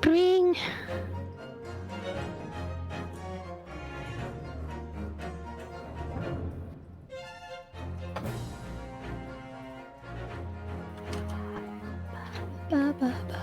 Bring. Ba, ba, ba, ba.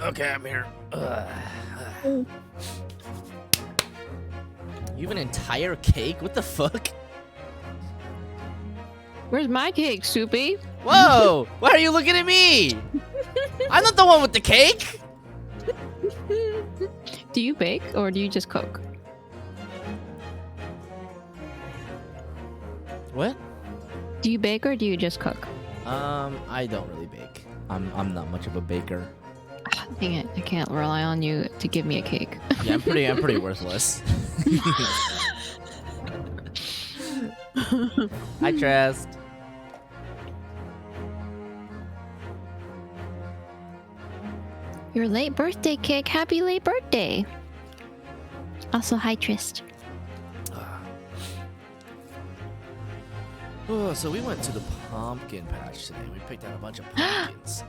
Okay, I'm here. You have an entire cake? What the fuck? Where's my cake, Soupy? Whoa! Why are you looking at me? I'm not the one with the cake! Do you bake or do you just cook? What? Do you bake or do you just cook? I don't really bake. I'm not much of a baker. Dang it, I can't rely on you to give me a cake. Yeah, I'm pretty worthless. I trust. Your late birthday cake. Happy late birthday. Also, hi, Trist. Oh, so we went to the pumpkin patch today. We picked out a bunch of pumpkins.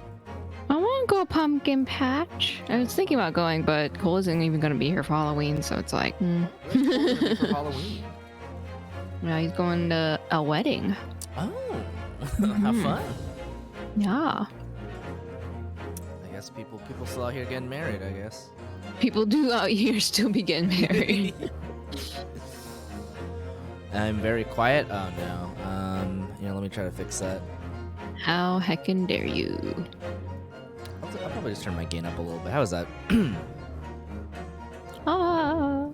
I want to go pumpkin patch. I was thinking about going, but Cole isn't even going to be here for Halloween, so it's like, Where's Cole gonna be for Halloween? Yeah, he's going to a wedding. Oh, have fun. Yeah. I guess people still out here getting married, I guess. People do out here still be getting married. I'm very quiet. Oh no. Let me try to fix that. How heckin' dare you? I'll probably just turn my gain up a little bit. How is that? Ah.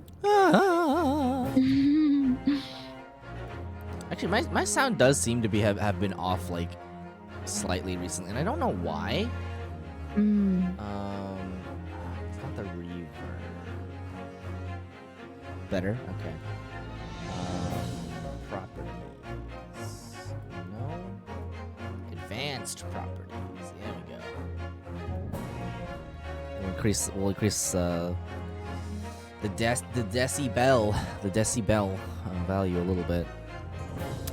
Actually, my sound does seem to have been off like slightly recently, and I don't know why. It's not the reverb. Better? Okay. Properties. No. Advanced properties. There we go. We'll increase the decibel value a little bit.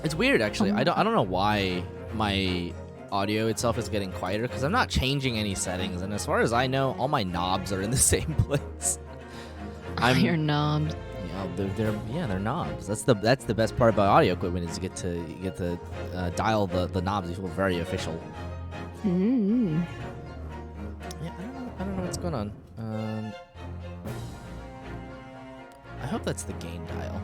It's weird, actually. I don't know why my audio itself is getting quieter, because I'm not changing any settings, and as far as I know, all my knobs are in the same place. Your knobs. They're knobs. That's the best part about audio equipment, is you get to dial the knobs. You feel very official. Mm. Yeah, I don't know what's going on. I hope that's the gain dial.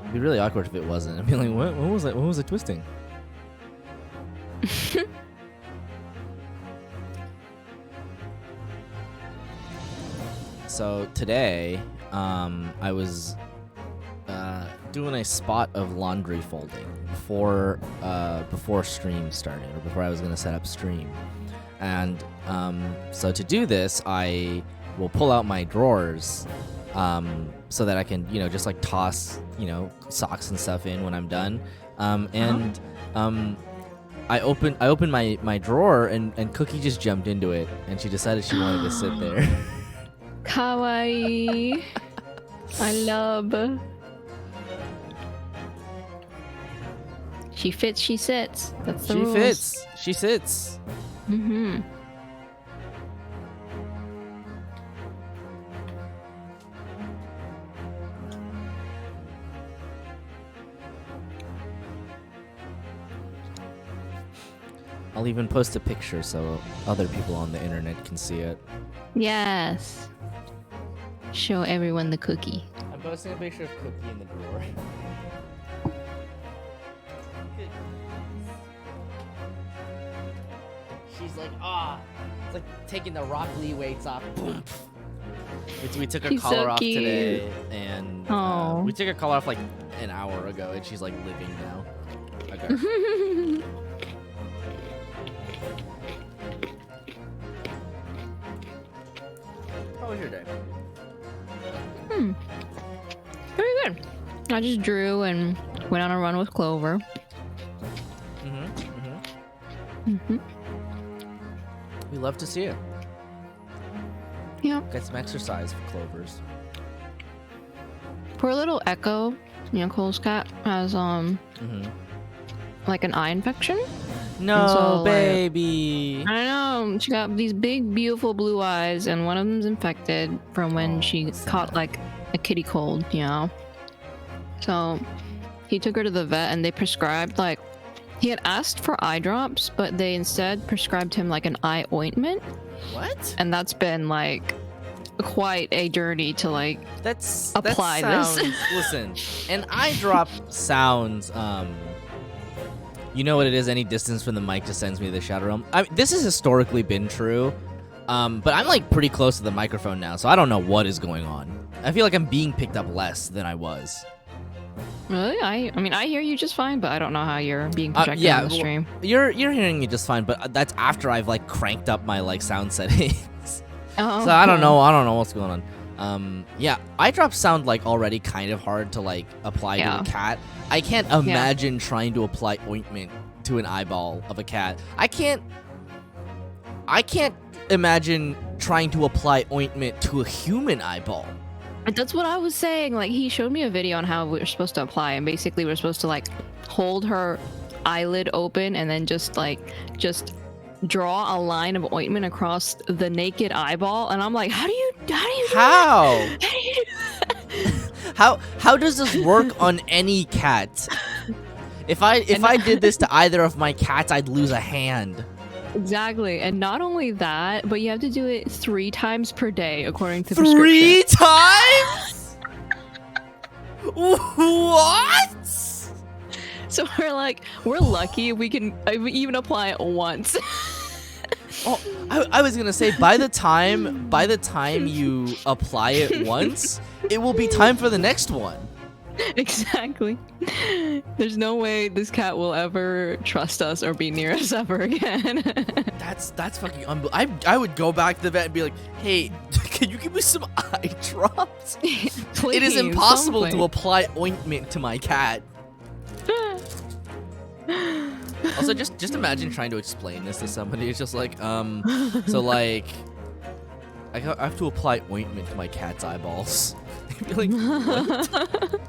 It'd be really awkward if it wasn't. I'd be like, what? What was that? What was it twisting? So today, I was doing a spot of laundry folding before stream started, or before I was gonna set up stream. And so to do this, I will pull out my drawers so that I can, just like toss, socks and stuff in when I'm done. I opened my drawer, and Cookie just jumped into it, and she decided she wanted to sit there. Kawaii. I love. She fits, she sits. That's the rules. She fits. She sits. Mm-hmm. I'll even post a picture so other people on the internet can see it. Yes. Show everyone the cookie. I'm posting a picture of Cookie in the drawer. She's like, it's like taking the Rock Lee weights off. Boom. We took her She's collar so off cute. today, and Aw. we took her collar off like an hour ago, and she's like living now. Okay. How was your day? Very good. I just drew and went on a run with Clover. We love to see it. Yeah. Get some exercise for Clovers. Poor little Echo, Cole's cat, has like an eye infection. No, so, like, baby. I know. She got these big, beautiful blue eyes, and one of them's infected from when she caught like a kitty cold, So he took her to the vet, and they prescribed like he had asked for eye drops, but they instead prescribed him like an eye ointment. What? And that's been like quite a journey to like apply this. Listen, an eye drop sounds you know what it is? Any distance from the mic just sends me to the shadow realm. I mean, this has historically been true, but I'm like pretty close to the microphone now, so I don't know what is going on. I feel like I'm being picked up less than I was. Really? I mean, I hear you just fine, but I don't know how you're being projected on the stream. You're hearing me just fine, but that's after I've like cranked up my like sound settings. Oh, so I don't know what's going on. Yeah, eye drops sound like already kind of hard to like apply to a cat. I can't imagine trying to apply ointment to an eyeball of a cat. I can't imagine trying to apply ointment to a human eyeball. That's what I was saying. Like, he showed me a video on how we were supposed to apply, and basically we're supposed to like hold her eyelid open and then just draw a line of ointment across the naked eyeball. And I'm like, how do you do that? How does this work on any cat? If I did this to either of my cats, I'd lose a hand. Exactly. And not only that, but you have to do it 3 times per day according to 3 times? What? So we're lucky if we can even apply it once. Oh, I was gonna say by the time you apply it once, it will be time for the next one. Exactly. There's no way this cat will ever trust us or be near us ever again. That's fucking unbelievable. I would go back to the vet and be like, hey, can you give me some eye drops? Please, it is impossible to apply ointment to my cat. Also, just imagine trying to explain this to somebody. It's just like, so like, I have to apply ointment to my cat's eyeballs. They'd be like, what?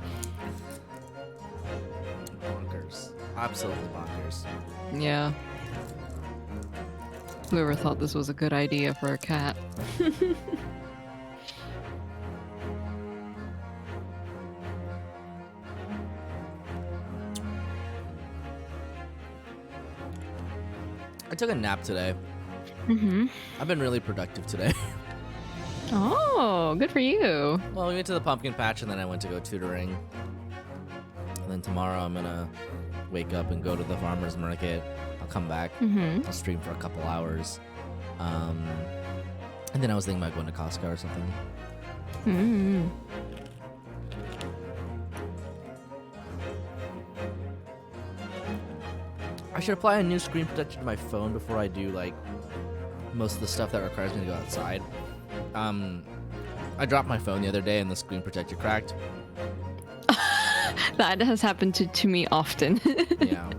Bonkers. Absolutely bonkers. Yeah. Whoever thought this was a good idea for a cat. I took a nap today. I've been really productive today. Oh, good for you. Well, we went to the pumpkin patch and then I went to go tutoring. And then tomorrow I'm gonna wake up and go to the farmer's market. I'll come back. I'll stream for a couple hours. And then I was thinking about going to Costco or something. I should apply a new screen protector to my phone before I do like most of the stuff that requires me to go outside. I dropped my phone the other day and the screen protector cracked. That has happened to me often. Yeah.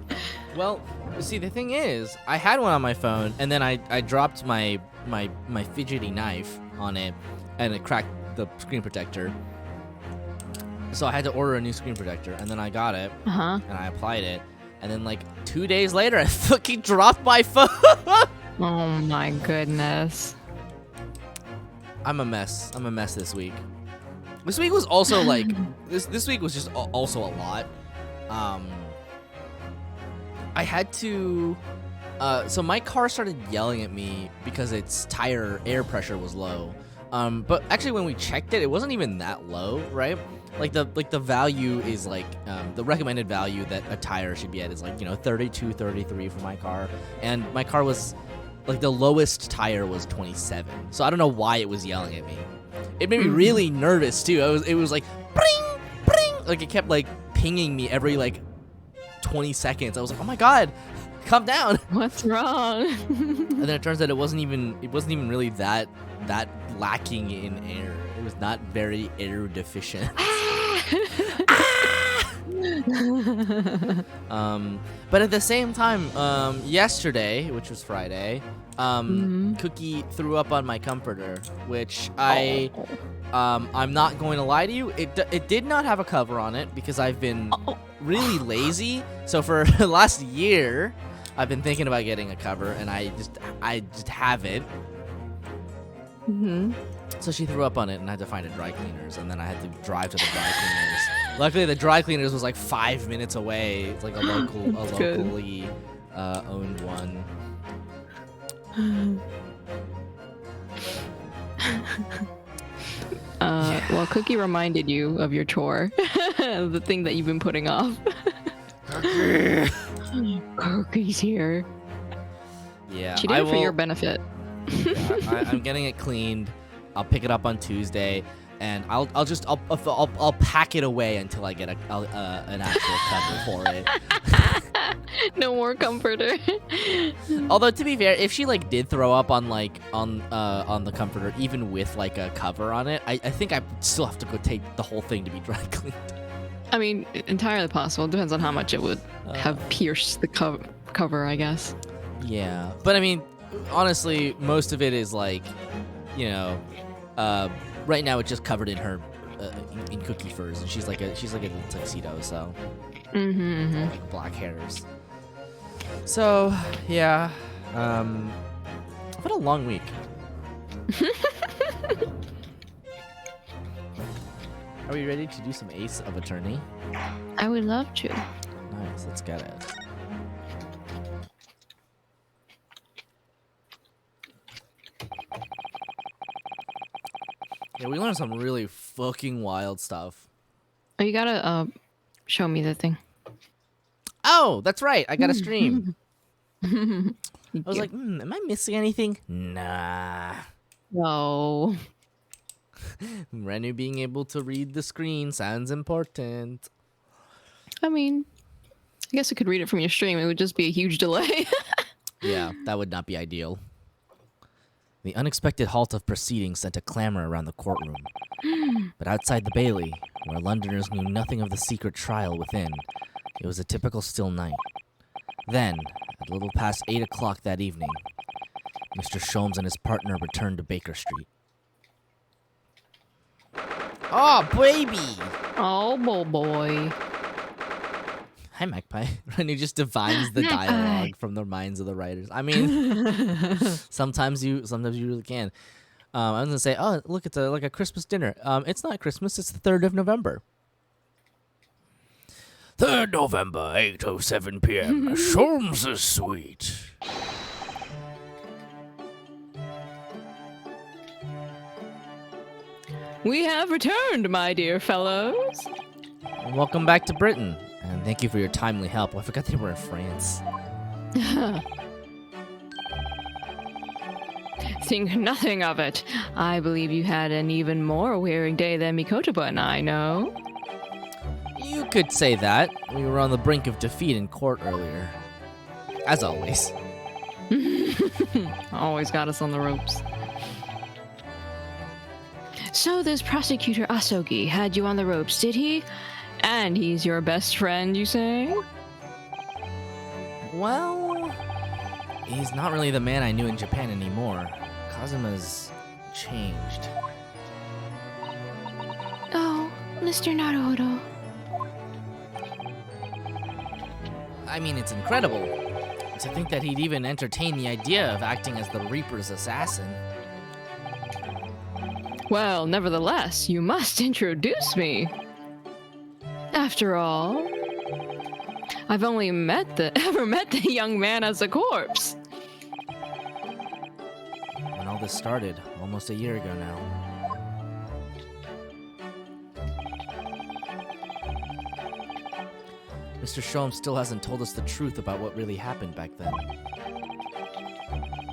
Well, see, the thing is, I had one on my phone and then I dropped my fidgety knife on it and it cracked the screen protector. So I had to order a new screen protector and then I got it and I applied it. And then like 2 days later, I fucking dropped my phone. Oh my goodness. I'm a mess. I'm a mess this week. This week was also like this week was just also a lot. I had to So my car started yelling at me because its tire air pressure was low. But actually when we checked it, it wasn't even that low, right? Like the value is like the recommended value that a tire should be at is like, 32, 33 for my car. And my car was like the lowest tire was 27. So I don't know why it was yelling at me. It made me really nervous too. It was like bring, bring, like it kept like pinging me every like 20 seconds. I was like, "Oh my god, calm down." What's wrong? And then it turns out it wasn't even really that lacking in air. It was not very air deficient. But at the same time, yesterday, which was Friday, Cookie threw up on my comforter, which I'm not going to lie to you, it did not have a cover on it because I've been really lazy. So for the last year, I've been thinking about getting a cover, and I just haven't. So she threw up on it, and I had to find a dry cleaners, and then I had to drive to the dry cleaners. Luckily, the dry cleaners was like 5 minutes away. It's like a locally owned one. Well, Cookie reminded you of your chore, the thing that you've been putting off. Cookie's here. Yeah, She did it for your benefit. Yeah, I'm getting it cleaned. I'll pick it up on Tuesday, and I'll pack it away until I get an actual cover for it. No more comforter. Although to be fair, if she like did throw up on the comforter, even with like a cover on it, I think I still have to go take the whole thing to be dry cleaned. I mean, entirely possible. It depends on how much it would have pierced the cover, I guess. Yeah, but I mean, honestly, most of it is like, right now it's just covered in her in Cookie furs, and she's like a little tuxedo, so like black hairs. So yeah, I've had a long week. Are we ready to do some Ace of Attorney? I would love to. Nice, let's get it. Yeah, we learned some really fucking wild stuff. Oh, you gotta show me the thing. Oh, that's right. I got a stream. I was you. like, am I missing anything? Nah. No. Renu being able to read the screen sounds important. I mean, I guess I could read it from your stream. It would just be a huge delay. Yeah, that would not be ideal. The unexpected halt of proceedings sent a clamor around the courtroom. But outside the Bailey, where Londoners knew nothing of the secret trial within, it was a typical still night. Then, at a little past 8 o'clock that evening, Mr. Sholmes and his partner returned to Baker Street. Oh, baby! Oh, boy. Hi, Magpie. Renu just divines the dialogue from the minds of the writers. I mean, sometimes you really can. I was gonna say, oh, look, it's like a Christmas dinner. It's not Christmas. It's the 3rd of November. 3rd November, 8:07 p.m. Sholmes' suite. We have returned, my dear fellows. Welcome back to Britain, and thank you for your timely help. I forgot they were in France. Think nothing of it. I believe you had an even more wearing day than Mikotoba and I know. You could say that. We were on the brink of defeat in court earlier. As always. Always got us on the ropes. So this prosecutor Asogi had you on the ropes, did he? And he's your best friend, you say? Well, he's not really the man I knew in Japan anymore. Kazuma's changed. Oh, Mr. Naruhodo. I mean, it's incredible to think that he'd even entertain the idea of acting as the Reaper's assassin. Well, nevertheless, you must introduce me. After all, I've only ever met the young man as a corpse. When all this started, almost a year ago now. Mr. Sholmes still hasn't told us the truth about what really happened back then.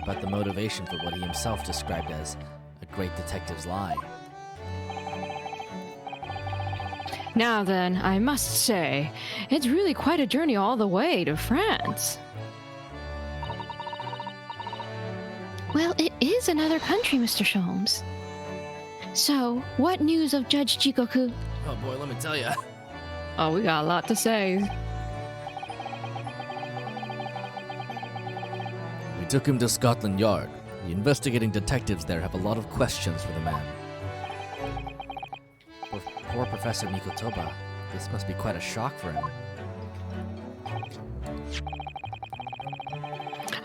About the motivation for what he himself described as a great detective's lie. Now then, I must say, it's really quite a journey all the way to France. Well, it is another country, Mr. Sholmes. So, what news of Judge Jigoku? Oh boy, let me tell ya. Oh, we got a lot to say. We took him to Scotland Yard. The investigating detectives there have a lot of questions for the man. Poor Professor Mikotoba. This must be quite a shock for him.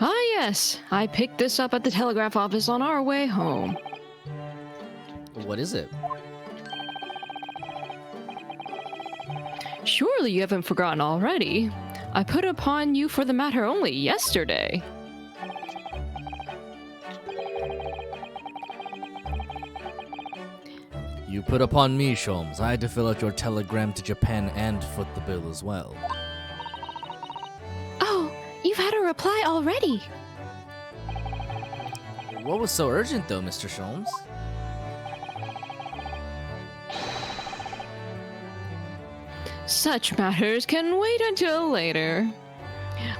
Ah, yes. I picked this up at the telegraph office on our way home. What is it? Surely you haven't forgotten already. I put upon you for the matter only yesterday. You put upon me, Sholmes. I had to fill out your telegram to Japan and foot the bill as well. Oh, you've had a reply already. What was so urgent, though, Mr. Sholmes? Such matters can wait until later.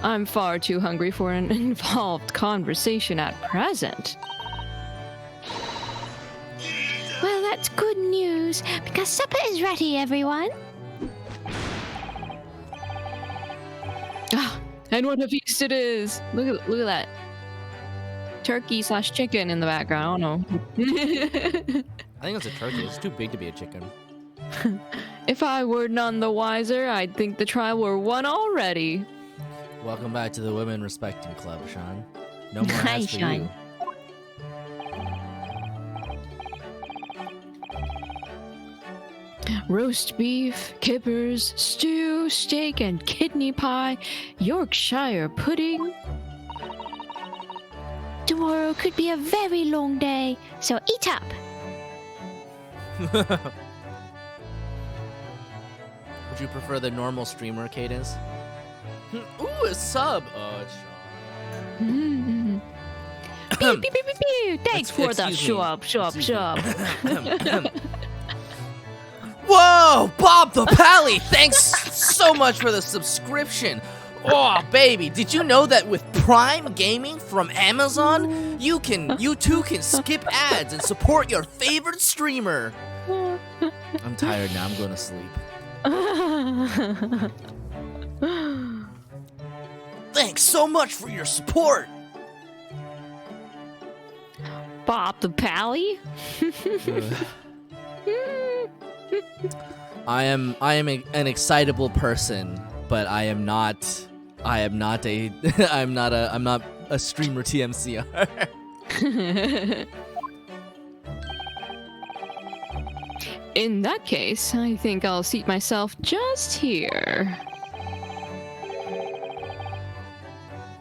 I'm far too hungry for an involved conversation at present. Well, that's good news, because supper is ready, everyone. Ah, and what a feast it is! Look at that. Turkey/chicken in the background. I don't know. I think it's a turkey. It's too big to be a chicken. If I were none the wiser, I'd think the trial were won already. Welcome back to the Women Respecting Club, Sean. No more Hi, ads for Sean. you. Roast beef, kippers, stew, steak, and kidney pie, Yorkshire pudding. Tomorrow could be a very long day, so eat up. Would you prefer the normal streamer cadence? Ooh, a sub! Oh, it's Sean. Mm. Pew, pew, pew, pew, pew. Thanks for the Excuse me. shub. Whoa! Bob the Pally! Thanks so much for the subscription! Oh, baby, did you know that with Prime Gaming from Amazon, you too can skip ads and support your favorite streamer? I'm tired now, I'm going to sleep. Thanks so much for your support! Bob the Pally? I am an excitable person, but I'm not a streamer TMCR. In that case, I think I'll seat myself just here.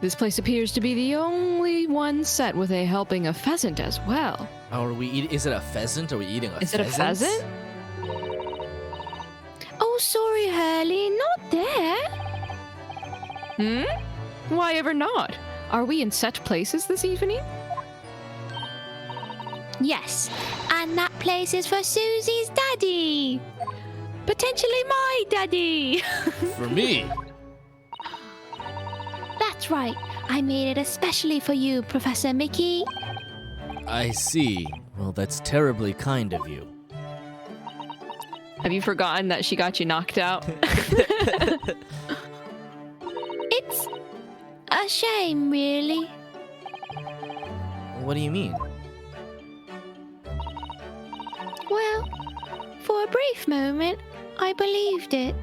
This place appears to be the only one set with a helping of pheasant as well. Oh, is it a pheasant? Are we eating a Is it a pheasant? pheasant? Oh, sorry, Hurley, not there. Why ever not? Are we in set places this evening? Yes, and that place is for Susie's daddy. Potentially my daddy. For me? That's right. I made it especially for you, Professor Mickey. I see. Well, that's terribly kind of you. Have you forgotten that she got you knocked out? It's a shame, really. What do you mean? Well, for a brief moment, I believed it.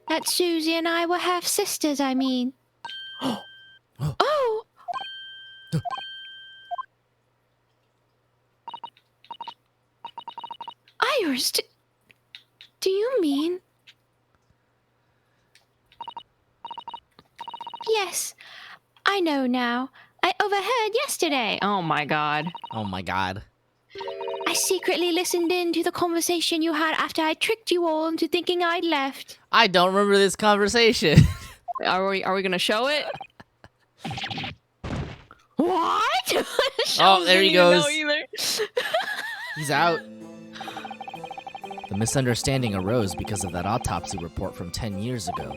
That Susie and I were half-sisters, I mean. Oh! Iris, do you mean... Yes, I know now. I overheard yesterday. Oh my god. Oh my god. I secretly listened in to the conversation you had after I tricked you all into thinking I'd left. I don't remember this conversation. Are we gonna show it? What? Oh, there he goes. Either. He's out. The misunderstanding arose because of that autopsy report from 10 years ago.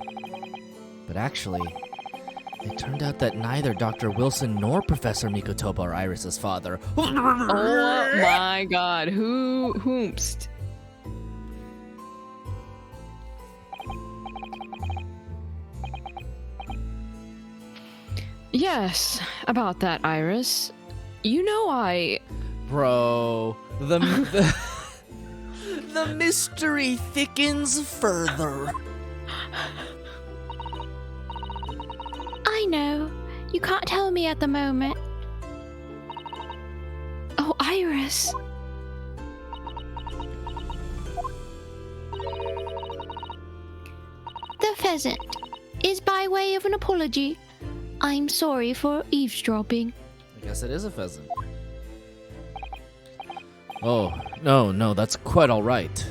But actually, it turned out that neither Dr. Wilson nor Professor Mikotoba are Iris's father. Oh my god. Whomst? Yes, about that, Iris. You know Bro, the mystery thickens further. I know. You can't tell me at the moment. Oh, Iris. The pheasant is by way of an apology. I'm sorry for eavesdropping. I guess it is a pheasant. Oh, no, that's quite all right.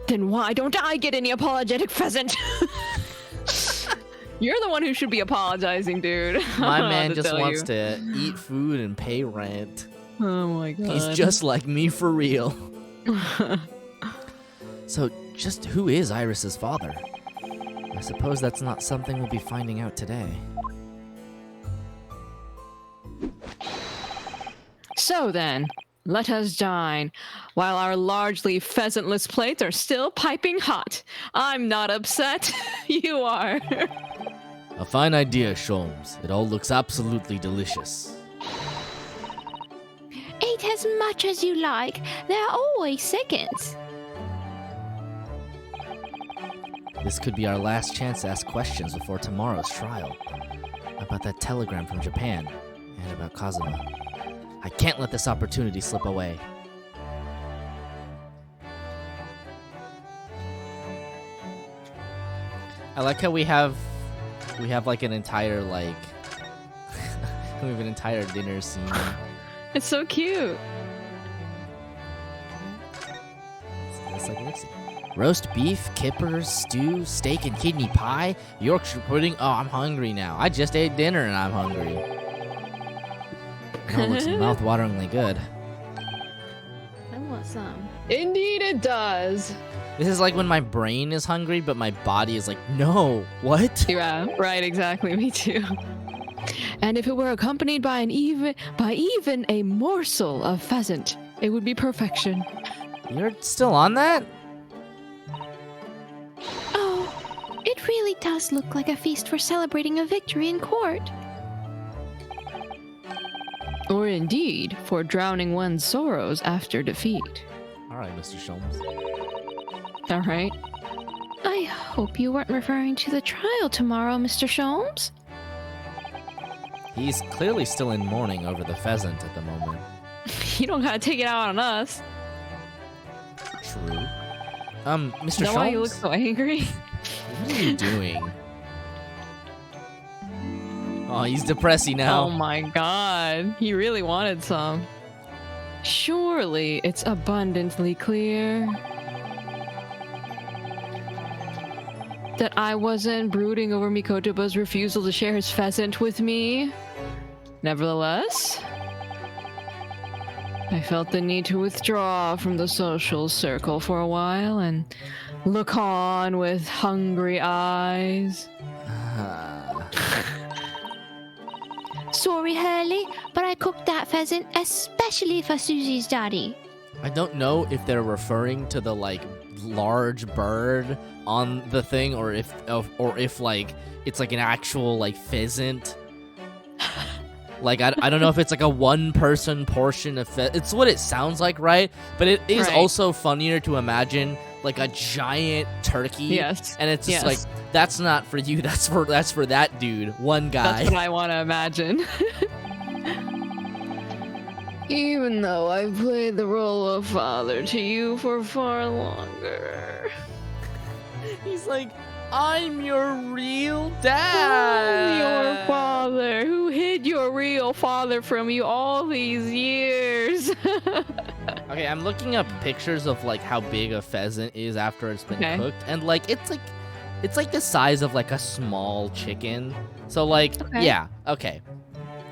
Then why don't I get any apologetic pheasant? You're the one who should be apologizing, dude. My man just wants to eat food and pay rent. Oh my god. He's just like me for real. So, just who is Iris's father? I suppose that's not something we'll be finding out today. So then, let us dine, while our largely pheasantless plates are still piping hot. I'm not upset. You are. A fine idea, Sholmes. It all looks absolutely delicious. Eat as much as you like. There are always seconds. This could be our last chance to ask questions before tomorrow's trial. About that telegram from Japan, and about Kazuma. I can't let this opportunity slip away. I like how we have like an entire like we have an entire dinner scene. It's so cute. It's like mixing. Roast beef, kippers, stew, steak and kidney pie, Yorkshire pudding. Oh, I'm hungry now. I just ate dinner and I'm hungry. It all looks mouth-wateringly good. I want some. Indeed it does. This is like when my brain is hungry, but my body is like, no, what? Yeah, right, exactly. Me too. And if it were accompanied by even a morsel of pheasant, it would be perfection. You're still on that? Oh, it really does look like a feast for celebrating a victory in court. Or indeed, for drowning one's sorrows after defeat. All right, Mr. Sholmes. All right. I hope you weren't referring to the trial tomorrow, Mr. Sholmes. He's clearly still in mourning over the pheasant at the moment. You don't gotta take it out on us. True. Mr. Is that Sholmes? why you look so angry? What are you doing? Oh, he's depressy now. Oh my god. He really wanted some. Surely it's abundantly clear that I wasn't brooding over Mikotoba's refusal to share his pheasant with me. Nevertheless, I felt the need to withdraw from the social circle for a while and look on with hungry eyes. Sorry, Hurley, but I cooked that pheasant especially for Susie's daddy. I don't know if they're referring to the like large bird on the thing, or if like it's like an actual like pheasant. Like I don't know if it's like a one-person portion of it's what it sounds like, right? But it is Right. also funnier to imagine like a giant turkey. Yes. And it's just Yes. like, that's not for you, that's for that dude, one guy. That's what I want to imagine. Even though I've played the role of father to you for far longer. He's like, I'm your real dad. Your father, who hid your real father from you all these years. Okay, I'm looking up pictures of like how big a pheasant is after it's been cooked, and like it's like the size of like a small chicken. So like, yeah, okay,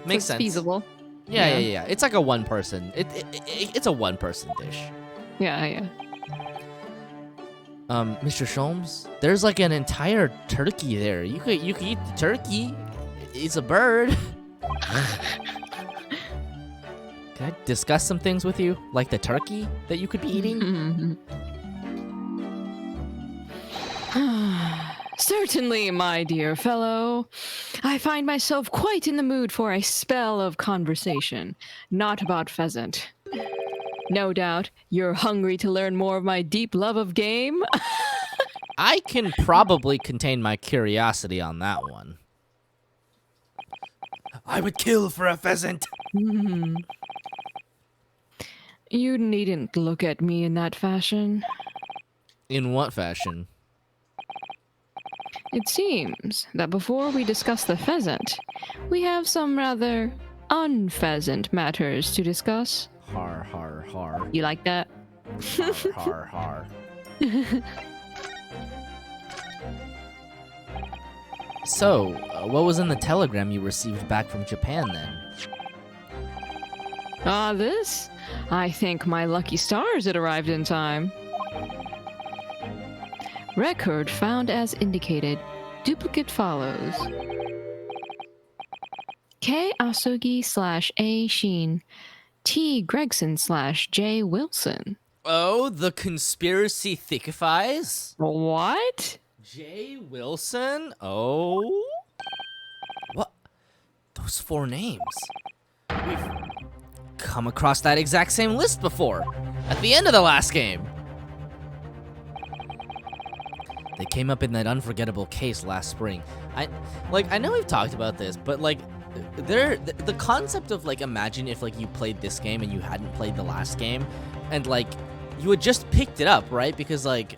makes sense. Feasible. Yeah. It's like a one person. It's a one person dish. Yeah. Mr. Sholmes, there's like an entire turkey there. You could eat the turkey. It's a bird. Can I discuss some things with you, like the turkey that you could be eating? Certainly, my dear fellow. I find myself quite in the mood for a spell of conversation, not about pheasant. No doubt, you're hungry to learn more of my deep love of game. I can probably contain my curiosity on that one. I would kill for a pheasant. You needn't look at me in that fashion. In what fashion? It seems that before we discuss the pheasant, we have some rather unpheasant matters to discuss. Har, har, har. You like that? Har, har, har. So, what was in the telegram you received back from Japan then? This? I thank my lucky stars it arrived in time. Record found as indicated. Duplicate follows. K. Asugi / A. Sheen. T. Gregson / J. Wilson. Oh, the conspiracy thickifies? What? J. Wilson? Oh? What? Those 4 names. We've come across that exact same list before. At the end of the last game. They came up in that unforgettable case last spring. I know we've talked about this, but like, the concept of like, imagine if like you played this game and you hadn't played the last game, and like you had just picked it up, right? Because like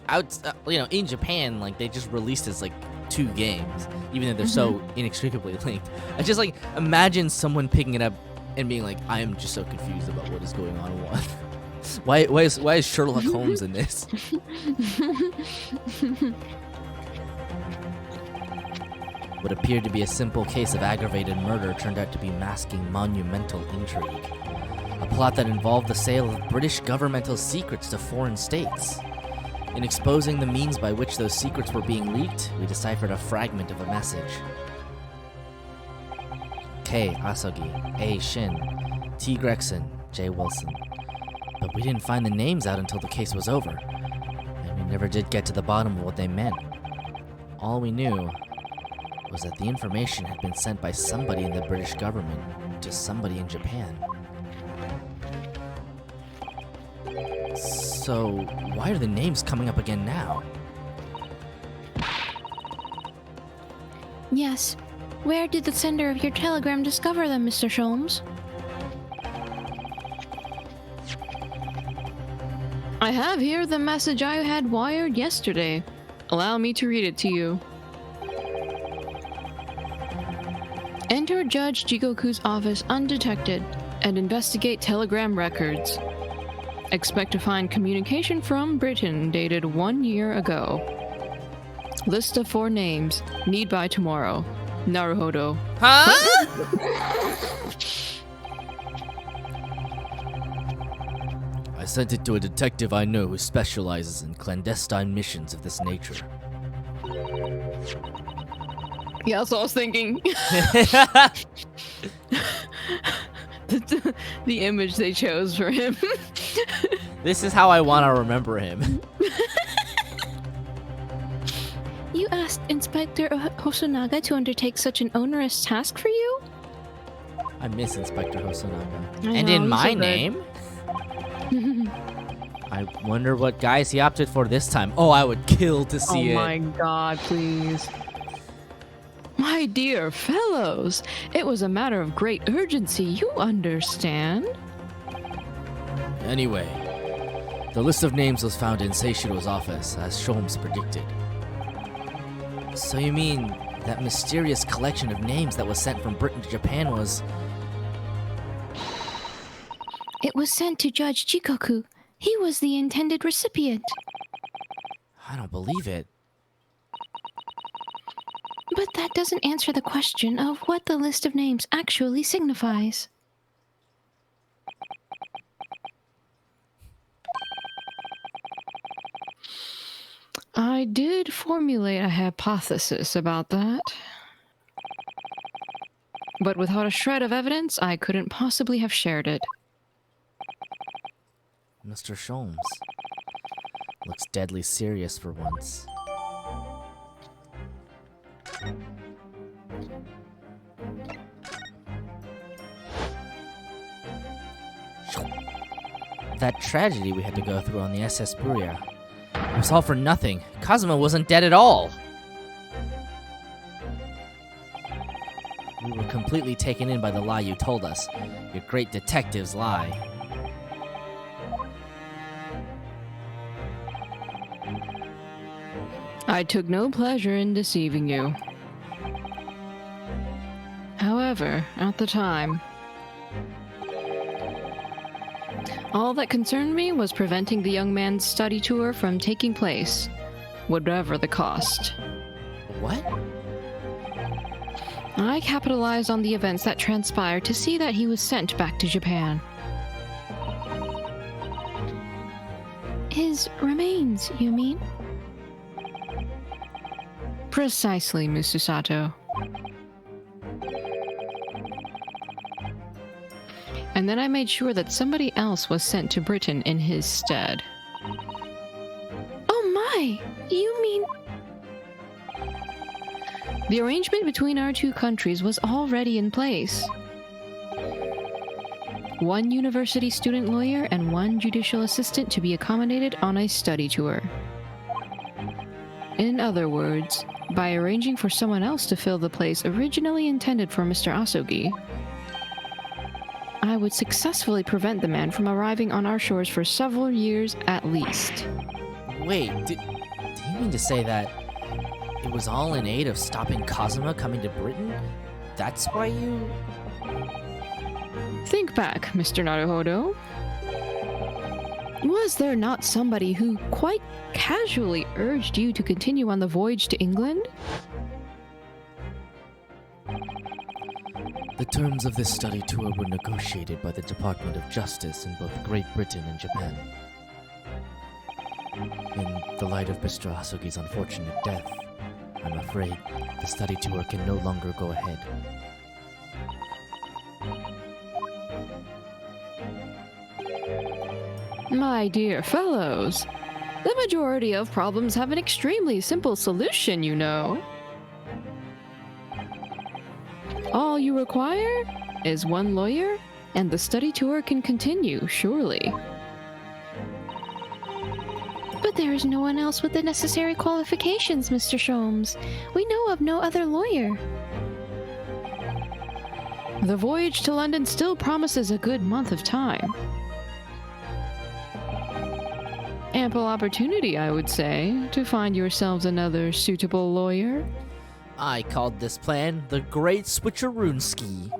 in Japan, like they just released this like 2 games, even though they're so inextricably linked. I just like imagine someone picking it up and being like, I am just so confused about what is going on. Why is Sherlock Holmes in this? What appeared to be a simple case of aggravated murder turned out to be masking monumental intrigue. A plot that involved the sale of British governmental secrets to foreign states. In exposing the means by which those secrets were being leaked, we deciphered a fragment of a message. K. Asogi, A. Shin, T. Gregson, J. Wilson. But we didn't find the names out until the case was over, and we never did get to the bottom of what they meant. All we knew was that the information had been sent by somebody in the British government to somebody in Japan. So, why are the names coming up again now? Yes. Where did the sender of your telegram discover them, Mr. Sholmes? I have here the message I had wired yesterday. Allow me to read it to you. Enter Judge Jigoku's office undetected and investigate telegram records. Expect to find communication from Britain dated 1 year ago. List of 4 names. Need by tomorrow. Naruhodo. Huh? I sent it to a detective I know who specializes in clandestine missions of this nature. Yeah, that's what I was thinking. The image they chose for him. This is how I want to remember him. You asked Inspector Hosonaga to undertake such an onerous task for you? I miss Inspector Hosonaga. I And know, in he's my so good. name? I wonder what guys he opted for this time. Oh, I would kill to see it. Oh my god, please. My dear fellows, it was a matter of great urgency, you understand? Anyway, the list of names was found in Seishiro's office, as Sholmes predicted. So you mean that mysterious collection of names that was sent from Britain to Japan was... It was sent to Judge Jigoku. He was the intended recipient. I don't believe it. But that doesn't answer the question of what the list of names actually signifies. I did formulate a hypothesis about that. But without a shred of evidence, I couldn't possibly have shared it. Mr. Sholmes looks deadly serious for once. That tragedy we had to go through on the SS Buria, it was all for nothing. Kazuma wasn't dead at all. We were completely taken in by the lie you told us. Your great detective's lie. I took no pleasure in deceiving you. However, at the time, all that concerned me was preventing the young man's study tour from taking place, whatever the cost. What? I capitalized on the events that transpired to see that he was sent back to Japan. His remains, you mean? Precisely, Mr. Sato. And then I made sure that somebody else was sent to Britain in his stead. Oh my! You mean... The arrangement between our two countries was already in place. One university student lawyer and one judicial assistant to be accommodated on a study tour. In other words, by arranging for someone else to fill the place originally intended for Mr. Asogi, I would successfully prevent the man from arriving on our shores for several years at least. Wait, do you mean to say that it was all in aid of stopping Kazuma coming to Britain? That's why you... Think back, Mr. Naruhodo. Was there not somebody who quite casually urged you to continue on the voyage to England? The terms of this study tour were negotiated by the Department of Justice in both Great Britain and Japan. In the light of Mr. Asogi's unfortunate death, I'm afraid the study tour can no longer go ahead. My dear fellows, the majority of problems have an extremely simple solution, you know. All you require is one lawyer, and the study tour can continue, surely. But there is no one else with the necessary qualifications, Mr. Sholmes. We know of no other lawyer. The voyage to London still promises a good month of time. Ample opportunity, I would say, to find yourselves another suitable lawyer. I called this plan the Great Switcheroonski.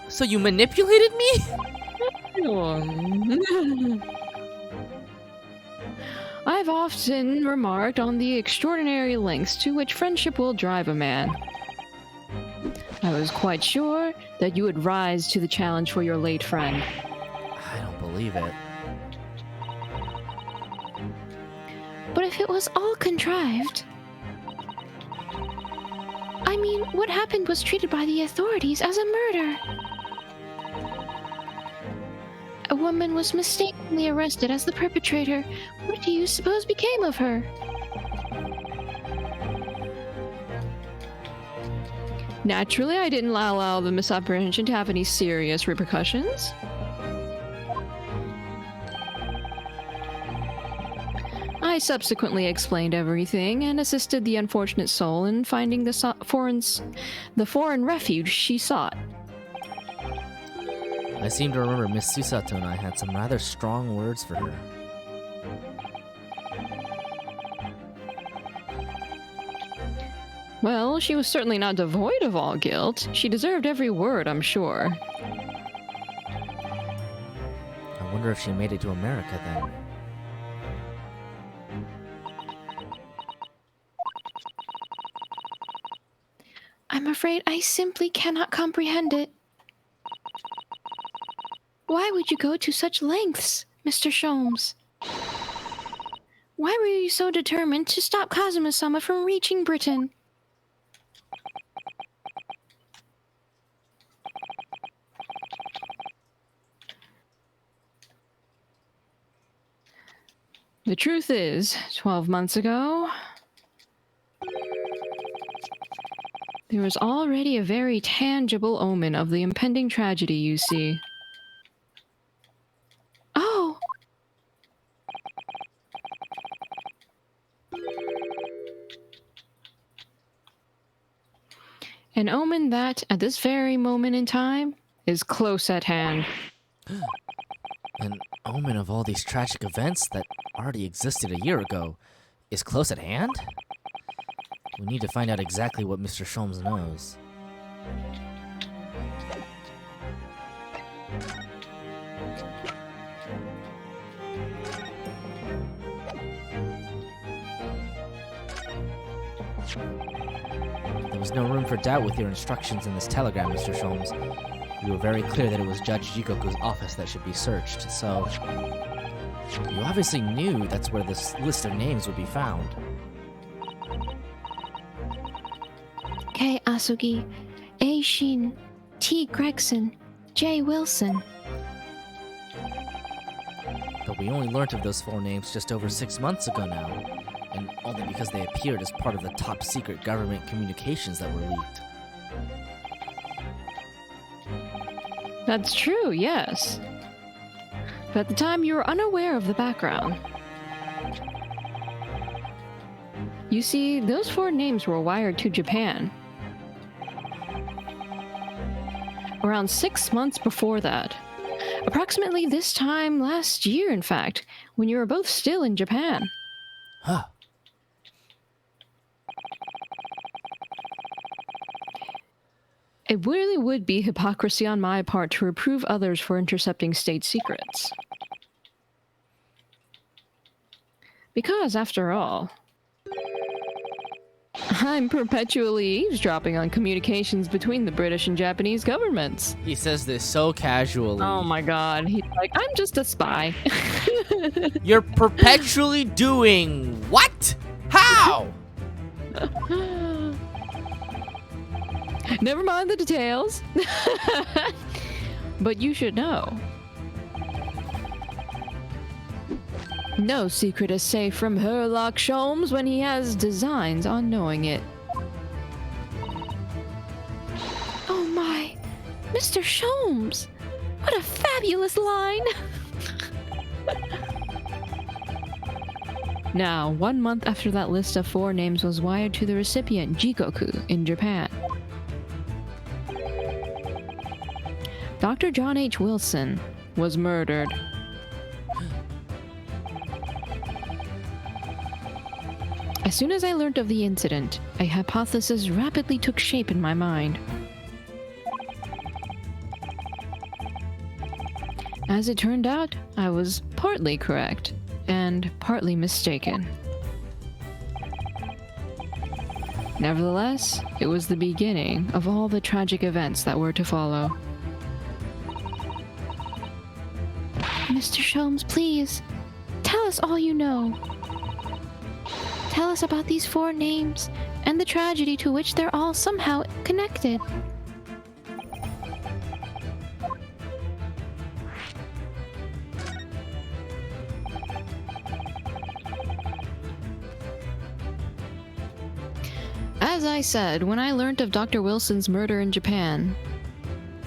So you manipulated me? I've often remarked on the extraordinary lengths to which friendship will drive a man. I was quite sure that you would rise to the challenge for your late friend. I don't believe it. But if it was all contrived... I mean, what happened was treated by the authorities as a murder. A woman was mistakenly arrested as the perpetrator. What do you suppose became of her? Naturally, I didn't allow the misapprehension to have any serious repercussions. I subsequently explained everything and assisted the unfortunate soul in finding the foreign refuge she sought. I seem to remember Miss Susato and I had some rather strong words for her. Well, she was certainly not devoid of all guilt. She deserved every word, I'm sure. I wonder if she made it to America then. I'm afraid I simply cannot comprehend it. Why would you go to such lengths, Mr. Sholmes? Why were you so determined to stop Kazuma-sama from reaching Britain? The truth is, 12 months ago, there was already a very tangible omen of the impending tragedy, you see. Oh! An omen that, at this very moment in time, is close at hand. An omen of all these tragic events that already existed a year ago is close at hand? We need to find out exactly what Mr. Sholmes knows. There was no room for doubt with your instructions in this telegram, Mr. Sholmes. You were very clear that it was Judge Jigoku's office that should be searched, so... You obviously knew that's where this list of names would be found. K. Asugi, A. Shin, T. Gregson, J. Wilson. But we only learnt of those 4 names just over 6 months ago now, and only because they appeared as part of the top-secret government communications that were leaked. That's true, yes. But at the time, you were unaware of the background. You see, those 4 names were wired to Japan. Around 6 months before that. Approximately this time last year, in fact, when you were both still in Japan. Huh. It really would be hypocrisy on my part to reprove others for intercepting state secrets. Because, after all, I'm perpetually eavesdropping on communications between the British and Japanese governments. He says this so casually. Oh my god, he's like, I'm just a spy. You're perpetually doing what? How? Never mind the details. But you should know. No secret is safe from Herlock Sholmes when he has designs on knowing it. Oh my, Mr. Sholmes! What a fabulous line! Now, 1 month after that list of 4 names was wired to the recipient, Jigoku, in Japan, Dr. John H. Wilson was murdered. As soon as I learned of the incident, a hypothesis rapidly took shape in my mind. As it turned out, I was partly correct and partly mistaken. Nevertheless, it was the beginning of all the tragic events that were to follow. Mr. Sholmes, please, tell us all you know. Tell us about these 4 names and the tragedy to which they're all somehow connected. As I said, when I learned of Dr. Wilson's murder in Japan,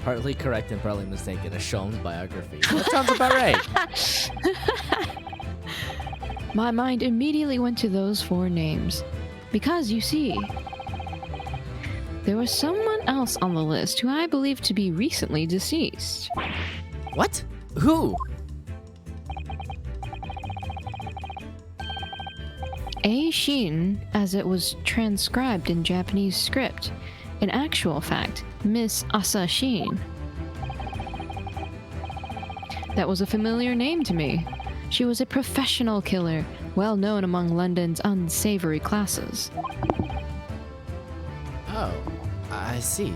Partly correct and partly mistaken. A Sholmes biography. That sounds about right. my mind immediately went to those 4 names. Because, you see, there was someone else on the list who I believe to be recently deceased. What? Who? A Shin as it was transcribed in Japanese script. In actual fact, Miss Asa Shin. That was a familiar name to me. She was a professional killer, well known among London's unsavory classes. Oh, I see.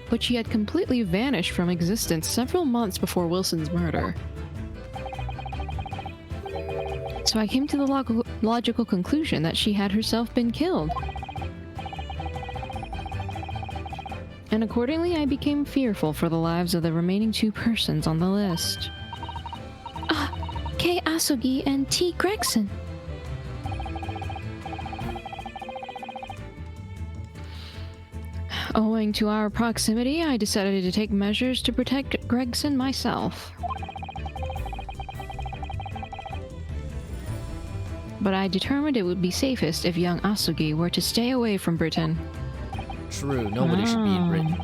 But she had completely vanished from existence several months before Wilson's murder. So I came to the logical conclusion that she had herself been killed. And accordingly, I became fearful for the lives of the remaining 2 persons on the list. Kei Asugi and T. Gregson. Owing to our proximity, I decided to take measures to protect Gregson myself. But I determined it would be safest if young Asugi were to stay away from Britain. True, nobody should be in Britain.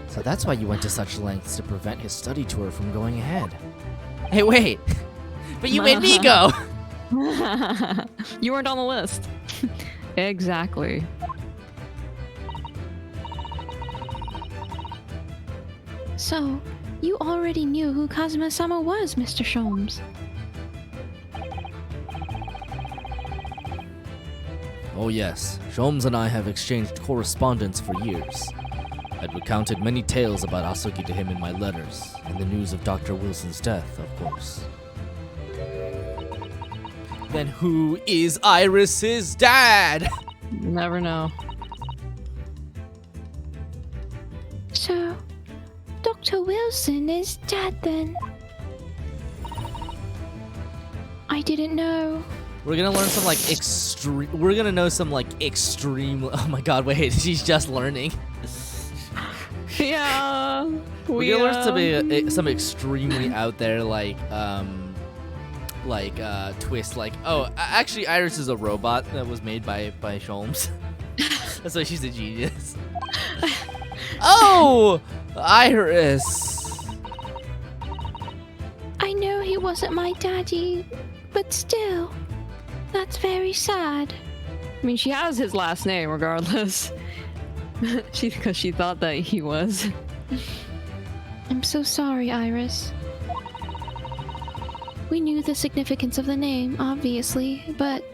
So that's why you went to such lengths to prevent his study tour from going ahead. Hey, wait! But you made me go! You weren't on the list. Exactly. So, you already knew who Kazuma-sama was, Mr. Sholmes. Oh yes, Sholmes and I have exchanged correspondence for years. I'd recounted many tales about Asuki to him in my letters, and the news of Dr. Wilson's death, of course. Then who is Iris's dad? You never know. So, Dr. Wilson is dead then? I didn't know. We're gonna learn some like We're gonna know some like extreme. Oh my god! Wait, she's just learning. Yeah. We're gonna learn some extremely out there twist. Like, oh, actually, Iris is a robot that was made by Sholmes. That's why she's a genius. Oh, Iris. I know he wasn't my daddy, but still, that's very sad. I mean, she has his last name regardless. Because she thought that he was. I'm so sorry, Iris. We knew the significance of the name, obviously, but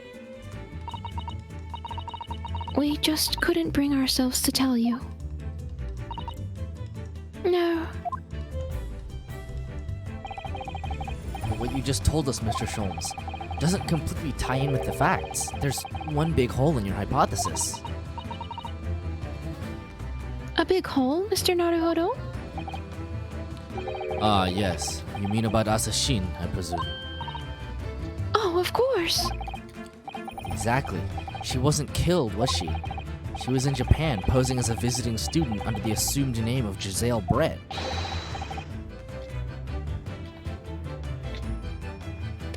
we just couldn't bring ourselves to tell you. No. But what you just told us, Mr. Sholmes, doesn't completely tie in with the facts. There's one big hole in your hypothesis. A big hole, Mr. Naruhodo? Ah, yes. You mean about Asashin, I presume. Oh, of course. Exactly. She wasn't killed, was she? She was in Japan, posing as a visiting student under the assumed name of Giselle Brett.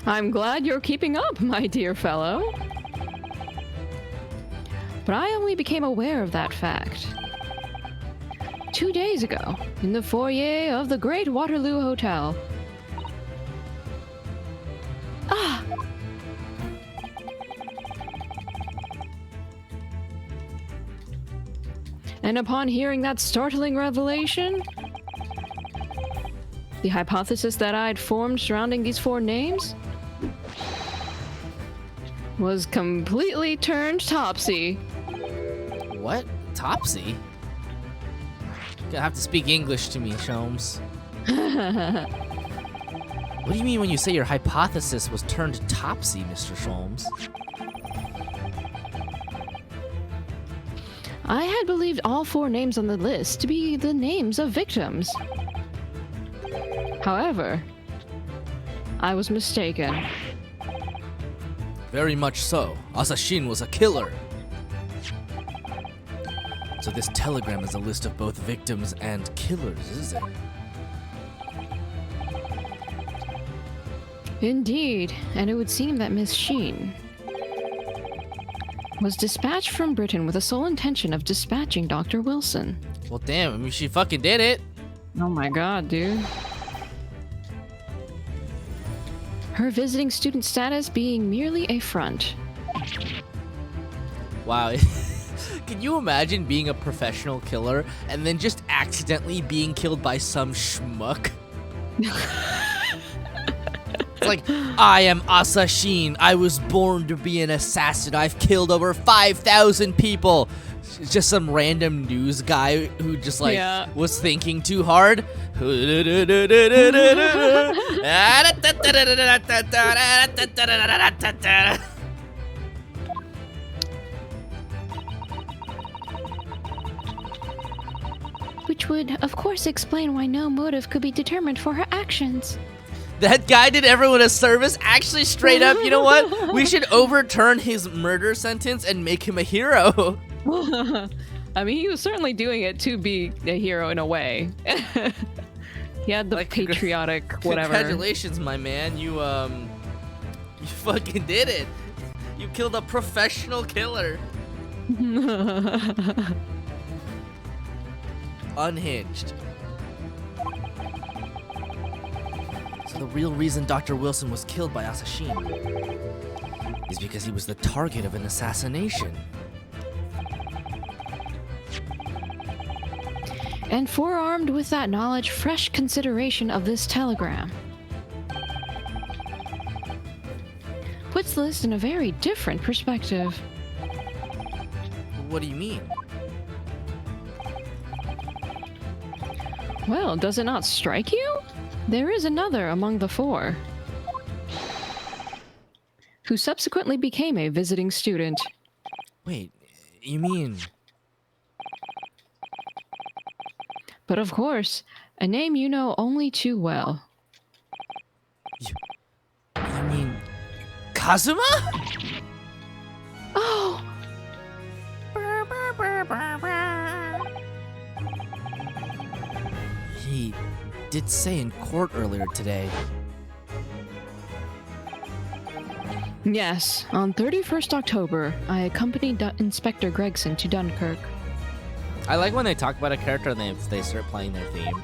I'm glad you're keeping up, my dear fellow. But I only became aware of that fact 2 days ago, in the foyer of the Great Waterloo Hotel. Ah! And upon hearing that startling revelation, the hypothesis that I'd formed surrounding these 4 names was completely turned topsy. What? Topsy? You're gonna have to speak English to me, Sholmes. What do you mean when you say your hypothesis was turned topsy, Mr. Sholmes? I had believed all 4 names on the list to be the names of victims. However, I was mistaken. Very much so. Asashin was a killer. So this telegram is a list of both victims and killers, is it? Indeed, and it would seem that Miss Sheen was dispatched from Britain with the sole intention of dispatching Dr. Wilson. Well, damn, I mean, she fucking did it. Oh my god, dude. Her visiting student status being merely a front. Wow. Can you imagine being a professional killer and then just accidentally being killed by some schmuck? It's like, I am Asashin. I was born to be an assassin. I've killed over 5,000 people. It's just some random news guy who just like was thinking too hard. Which would, of course, explain why no motive could be determined for her actions. That guy did everyone a service. Actually, straight up, you know what? We should overturn his murder sentence and make him a hero. I mean, he was certainly doing it to be a hero in a way. He had the Like, patriotic whatever. Congratulations, my man. You fucking did it. You killed a professional killer. Unhinged. So the real reason Dr. Wilson was killed by Asashin is because he was the target of an assassination. And forearmed with that knowledge, fresh consideration of this telegram puts this in a very different perspective. What do you mean? Well, does it not strike you? There is another among the four who subsequently became a visiting student. Wait, you mean... But of course, a name you know only too well. You mean... Kazuma? Oh! He did say in court earlier today. Yes, on 31st October, I accompanied Inspector Gregson to Dunkirk. I like when they talk about a character and they start playing their theme.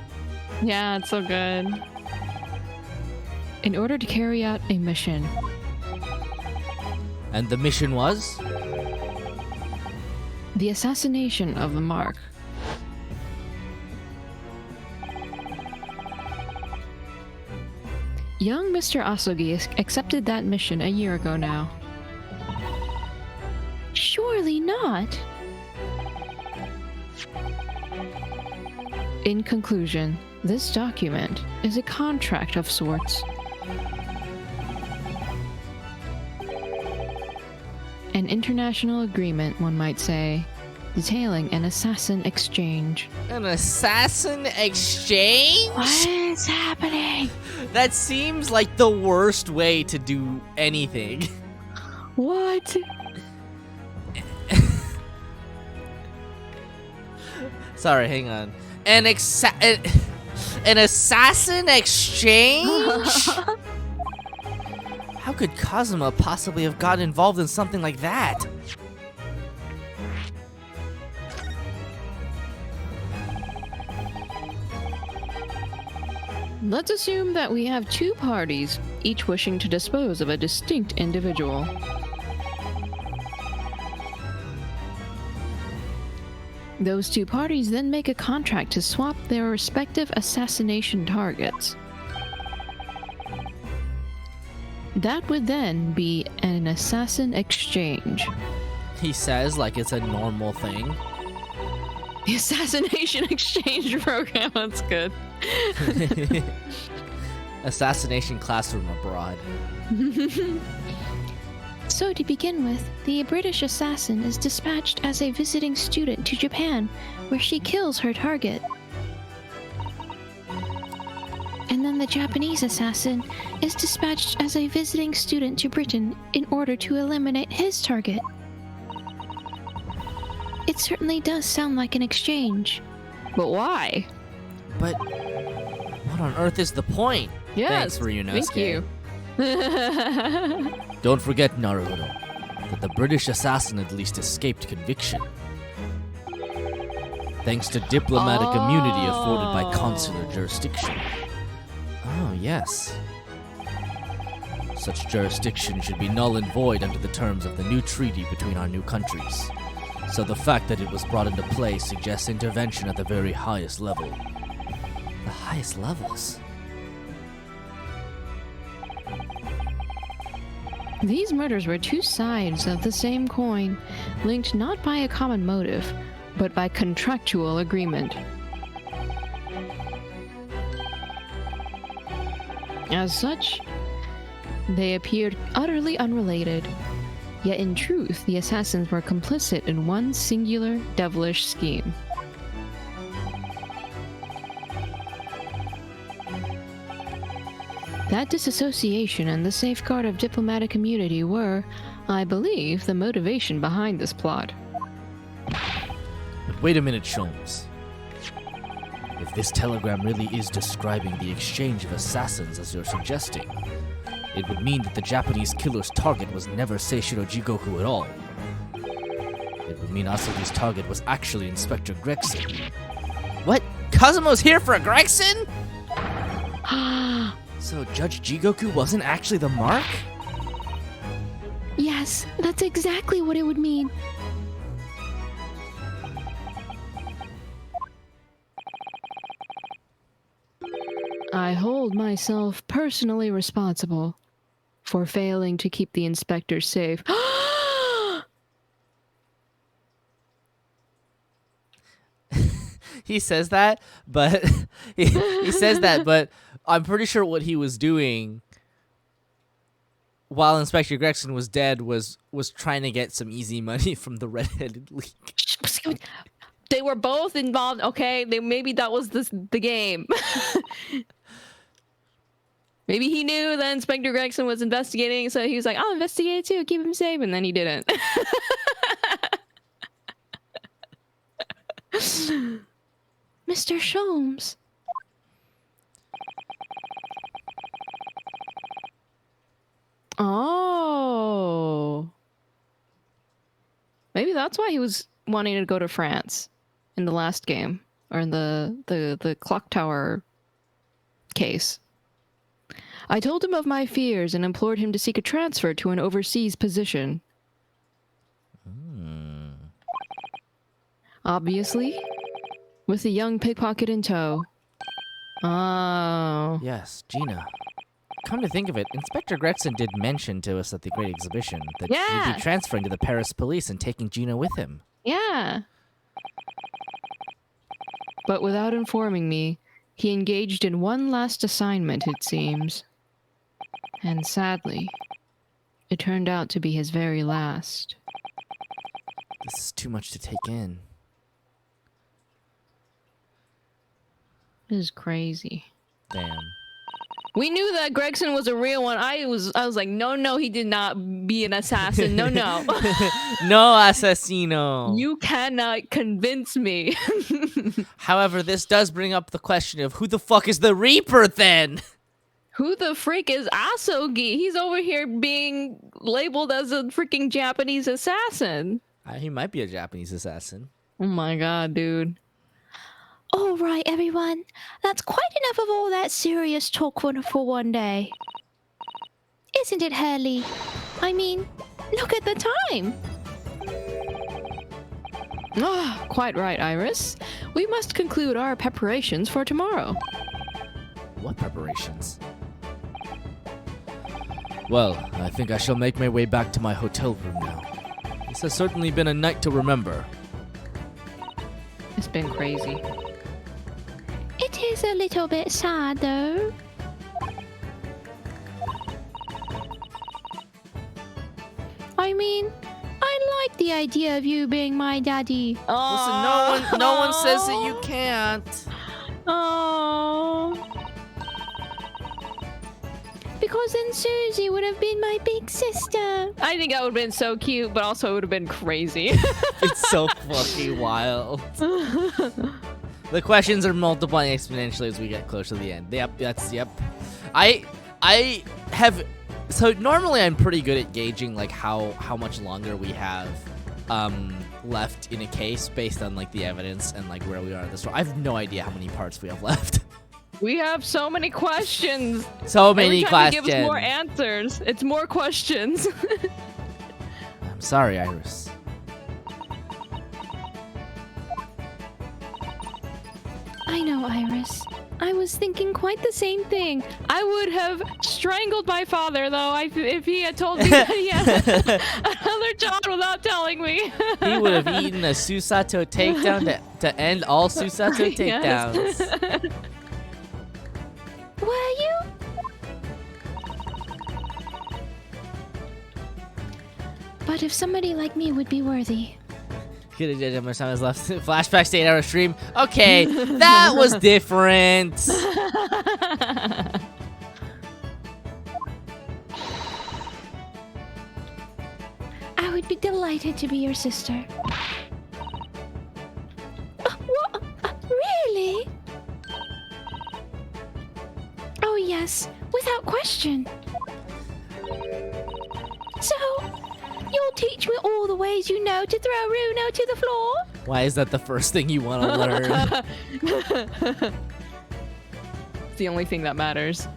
Yeah, it's so good. In order to carry out a mission. And the mission was? The assassination of the Mark. Young Mr. Asogi accepted that mission a year ago now. Surely not. In conclusion, this document is a contract of sorts. An international agreement, one might say, detailing an assassin exchange. An assassin exchange? What is happening? That seems like the worst way to do anything. What? Sorry, hang on. An assassin exchange? How could Kazuma possibly have gotten involved in something like that? Let's assume that we have two parties, each wishing to dispose of a distinct individual. Those two parties then make a contract to swap their respective assassination targets. That would then be an assassin exchange. He says like it's a normal thing. The assassination exchange program, that's good. Assassination classroom abroad. So to begin with, the British assassin is dispatched as a visiting student to Japan, where she kills her target. And then the Japanese assassin is dispatched as a visiting student to Britain in order to eliminate his target. It certainly does sound like an exchange. But why? But what on earth is the point? Yes, Thanks, Ryunosuke. thank you. Don't forget, Naruto, that the British assassin at least escaped conviction. thanks to diplomatic immunity afforded by consular jurisdiction. Oh, yes. Such jurisdiction should be null and void under the terms of the new treaty between our new countries. So the fact that it was brought into play suggests intervention at the very highest level. The highest levels? These murders were two sides of the same coin, linked not by a common motive, but by contractual agreement. As such, they appeared utterly unrelated, yet in truth the assassins were complicit in one singular devilish scheme. That disassociation and the safeguard of diplomatic immunity were, I believe, the motivation behind this plot. But wait a minute, Sholmes. If this telegram really is describing the exchange of assassins as you're suggesting, it would mean that the Japanese killer's target was never Seishiro Jigoku at all. It would mean Asogi's target was actually Inspector Gregson. What? Kazumo's here for a Gregson? So Judge Jigoku wasn't actually the mark? Yes, that's exactly what it would mean. I hold myself personally responsible for failing to keep the inspector safe. He says that, but he says that, but I'm pretty sure what he was doing while Inspector Gregson was dead was trying to get some easy money from the Red-Headed League. They were both involved. Okay, maybe that was the game. Maybe he knew that Inspector Gregson was investigating, so he was like, "I'll investigate too, keep him safe," and then he didn't. Mr. Sholmes. Oh. Maybe that's why he was wanting to go to France in the last game, or in the clock tower case. I told him of my fears and implored him to seek a transfer to an overseas position. Obviously, with the young pickpocket in tow. Oh. Yes, Gina. Come to think of it, Inspector Gregson did mention to us at the Great Exhibition that he'd be transferring to the Paris police and taking Gina with him. Yeah. But without informing me, he engaged in one last assignment, it seems. And sadly, it turned out to be his very last. This is too much to take in. This is crazy. Damn. We knew that Gregson was a real one. I was like, no, he did not be an assassin. No. No assassino. You cannot convince me. However, this does bring up the question of who the fuck is the Reaper then? Who the freak is Asogi? He's over here being labeled as a freaking Japanese assassin. He might be a Japanese assassin. Oh my god, dude. All right, everyone. That's quite enough of all that serious talk for one day. Isn't it, Hurley? I mean, look at the time. Ah, quite right, Iris. We must conclude our preparations for tomorrow. What preparations? Well, I think I shall make my way back to my hotel room now. This has certainly been a night to remember. It's been crazy. It is a little bit sad, though. I mean, I like the idea of you being my daddy. Listen, no one says that you can't. Oh. Because then Susie would have been my big sister. I think that would have been so cute, but also it would have been crazy. It's so fucking wild. The questions are multiplying exponentially as we get closer to the end. Yep. I have... So normally I'm pretty good at gauging like how much longer we have left in a case based on like the evidence and like where we are at the store. I have no idea how many parts we have left. We have so many questions. So many Every time questions. you give us more answers. It's more questions. I'm sorry, Iris. I know, Iris. I was thinking quite the same thing. I would have strangled my father, though, if he had told me that he had another child without telling me. He would have eaten a Susato takedown to end all Susato takedowns. Were you? But if somebody like me would be worthy. Could have judged how much time is left. Flashback to 8-hour stream. Okay, that was different. I would be delighted to be your sister. What? Really? Oh yes, without question. So, you'll teach me all the ways you know to throw Reno to the floor? Why is that the first thing you want to learn? It's the only thing that matters.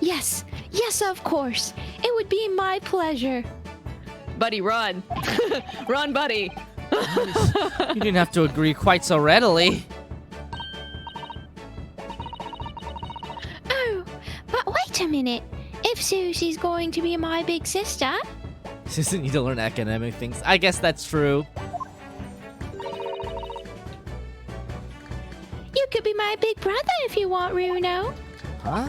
Yes, yes, of course. It would be my pleasure. Buddy, run. Run, buddy. You didn't have to agree quite so readily. Oh, but wait a minute. If Susie's going to be my big sister, She doesn't need to learn academic things. I guess that's true. you could be my big brother if you want, Runo. Huh?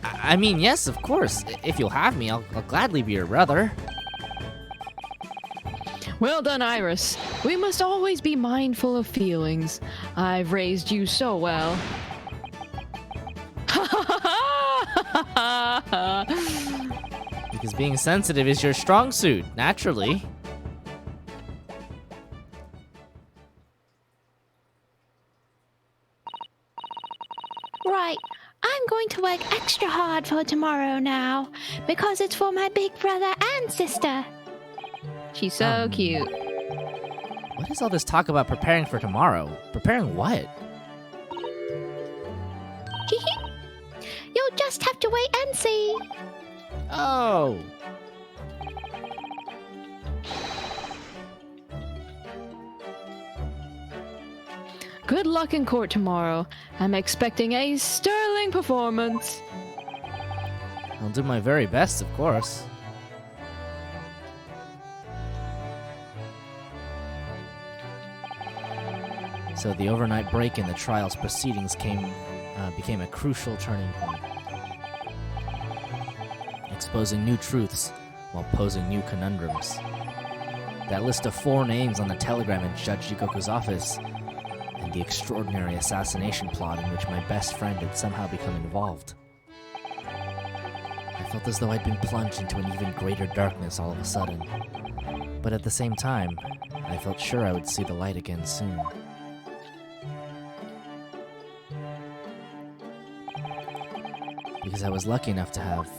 I mean, yes, of course. If you'll have me, I'll gladly be your brother. Well done, Iris. We must always be mindful of feelings. I've raised you so well. Because being sensitive is your strong suit, naturally. Right, I'm going to work extra hard for tomorrow now, because it's for my big brother and sister. She's so cute. What is all this talk about preparing for tomorrow? Preparing what? You'll just have to wait and see. Oh. Good luck in court tomorrow. I'm expecting a sterling performance. I'll do my very best, of course. So the overnight break in the trial's proceedings became a crucial turning point, exposing new truths while posing new conundrums. That list of 4 names on the telegram in Judge Jigoku's office, and the extraordinary assassination plot in which my best friend had somehow become involved. I felt as though I'd been plunged into an even greater darkness all of a sudden. But at the same time, I felt sure I would see the light again soon. Because I was lucky enough to have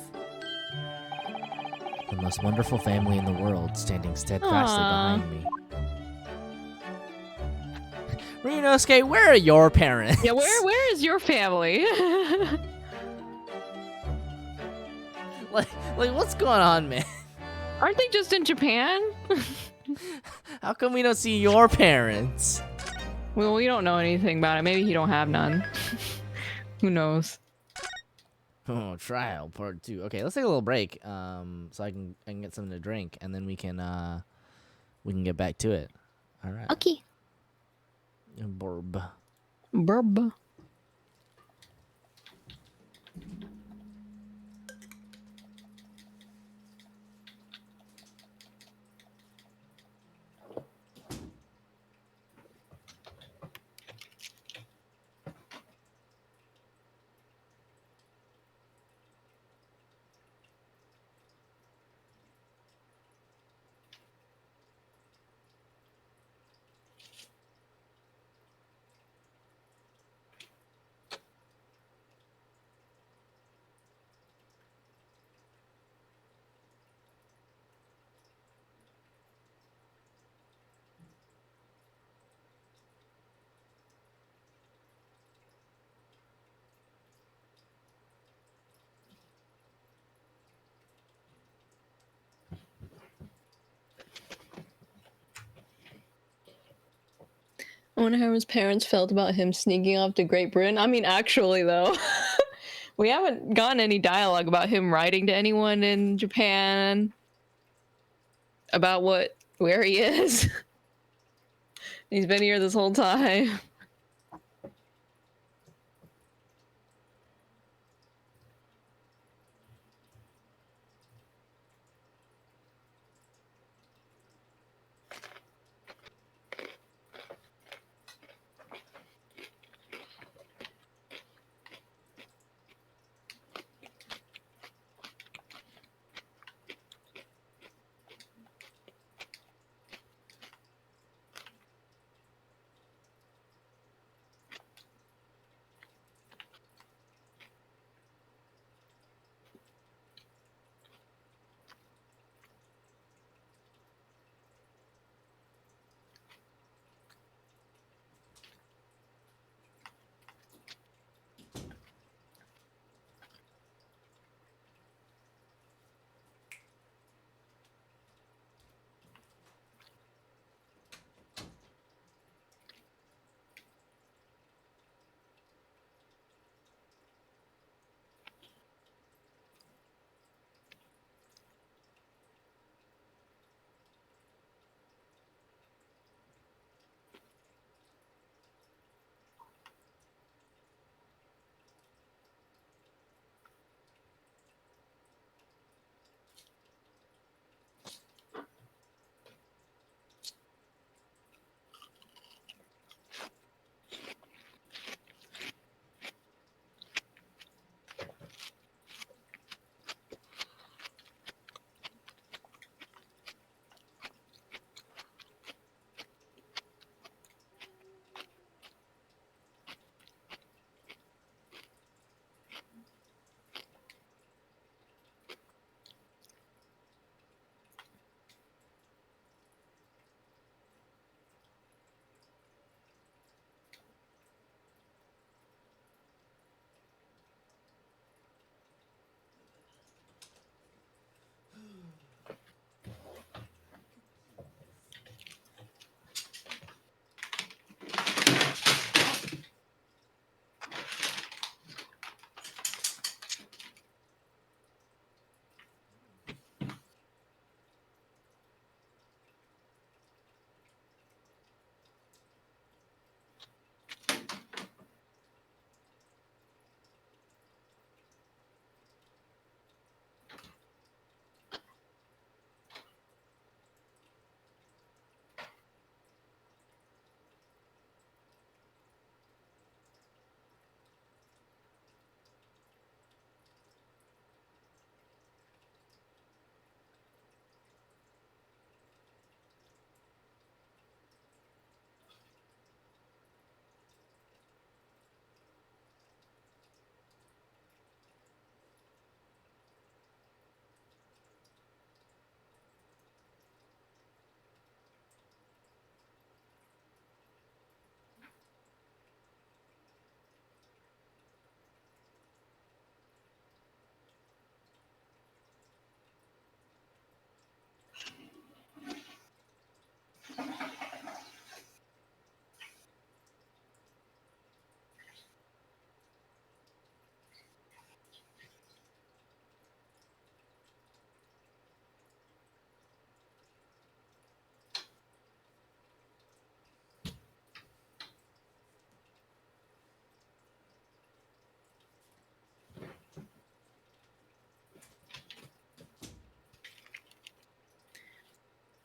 the most wonderful family in the world standing steadfastly Aww. behind me. Ryunosuke, where are your parents? Yeah, where is your family? like what's going on, man? Aren't they just in Japan? How come we don't see your parents? Well, we don't know anything about it. Maybe he don't have none. Who knows? Oh, trial part 2. Okay, let's take a little break, so I can get something to drink, and then we can get back to it. All right. Okay. Burb. Burb. wonder how his parents felt about him sneaking off to Great Britain. I mean, actually, though, we haven't gotten any dialogue about him writing to anyone in Japan about where he is. He's been here this whole time.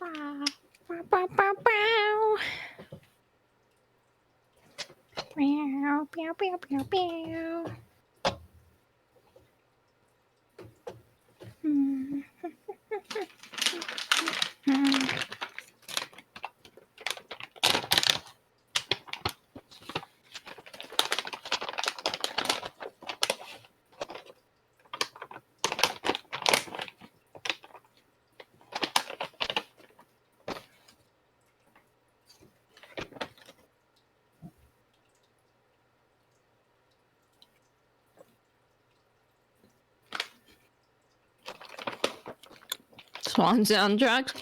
Bow, bow, bow, bow, bow. Meow, meow, meow, meow, meow. Hmm. Hmm. Swan soundtracks.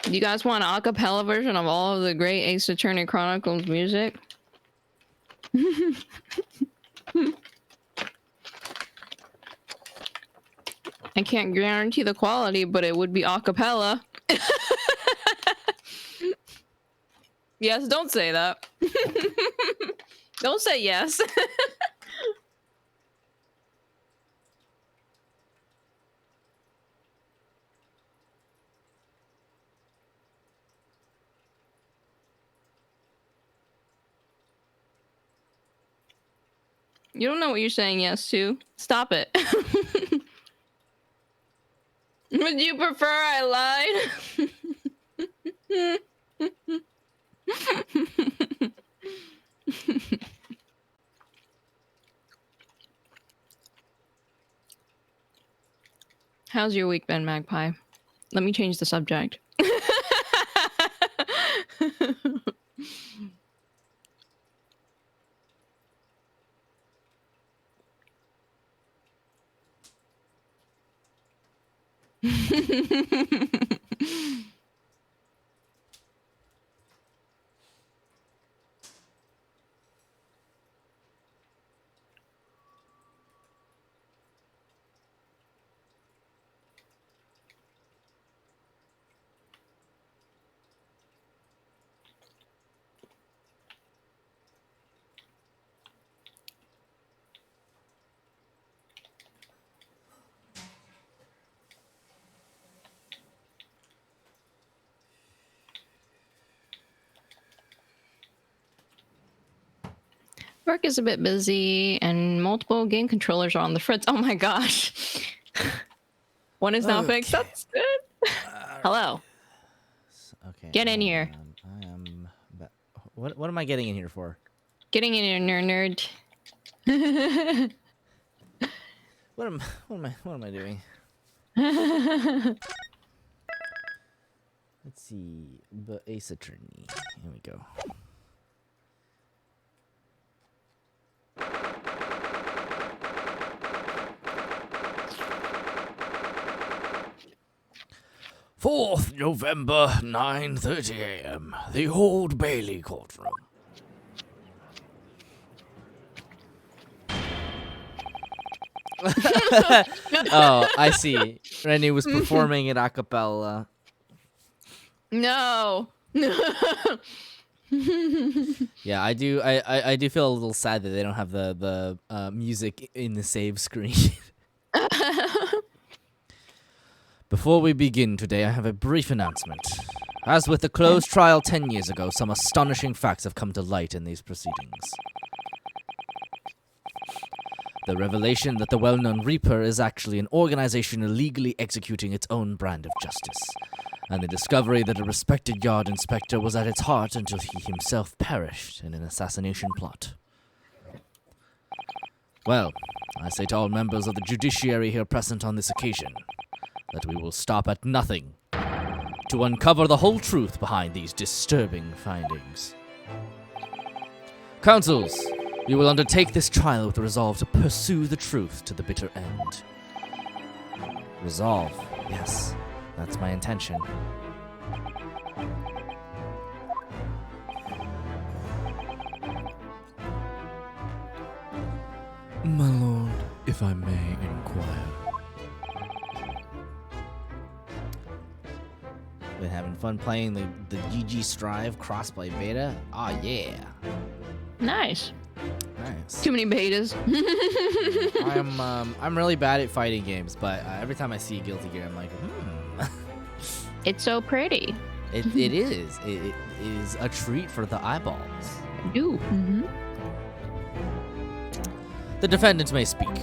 You guys want an acapella version of all of the great Ace Attorney Chronicles music? I can't guarantee the quality, but it would be acapella. Yes, don't say that. Don't say yes. You don't know what you're saying yes to. Stop it. Would you prefer I lied? How's your week been, Magpie? Let me change the subject. Work is a bit busy, and multiple game controllers are on the fritz. Oh my gosh. One is now fixed. That's good. Hello. Okay. Get in here. I am. What am I getting in here for? Getting in here, nerd. What am I doing? Let's see. The Ace Attorney. Here we go. "4th November, 9:30 a.m. The Old Bailey courtroom." Oh, I see. Renu was performing it a cappella. No. Yeah, I do. I do feel a little sad that they don't have the music in the save screen. Before we begin today, I have a brief announcement. As with the closed trial 10 years ago, some astonishing facts have come to light in these proceedings. The revelation that the well-known Reaper is actually an organization illegally executing its own brand of justice, and the discovery that a respected yard inspector was at its heart until he himself perished in an assassination plot. Well, I say to all members of the judiciary here present on this occasion, that we will stop at nothing to uncover the whole truth behind these disturbing findings. Counsels, we will undertake this trial with the resolve to pursue the truth to the bitter end. Resolve, yes, that's my intention. My lord, if I may inquire. Been having fun playing the GG Strive crossplay beta? Oh yeah. Nice. Nice. Too many betas. I'm really bad at fighting games, but every time I see Guilty Gear, I'm like, It's so pretty. It is. It is a treat for the eyeballs. Do. Mm-hmm. The defendant may speak.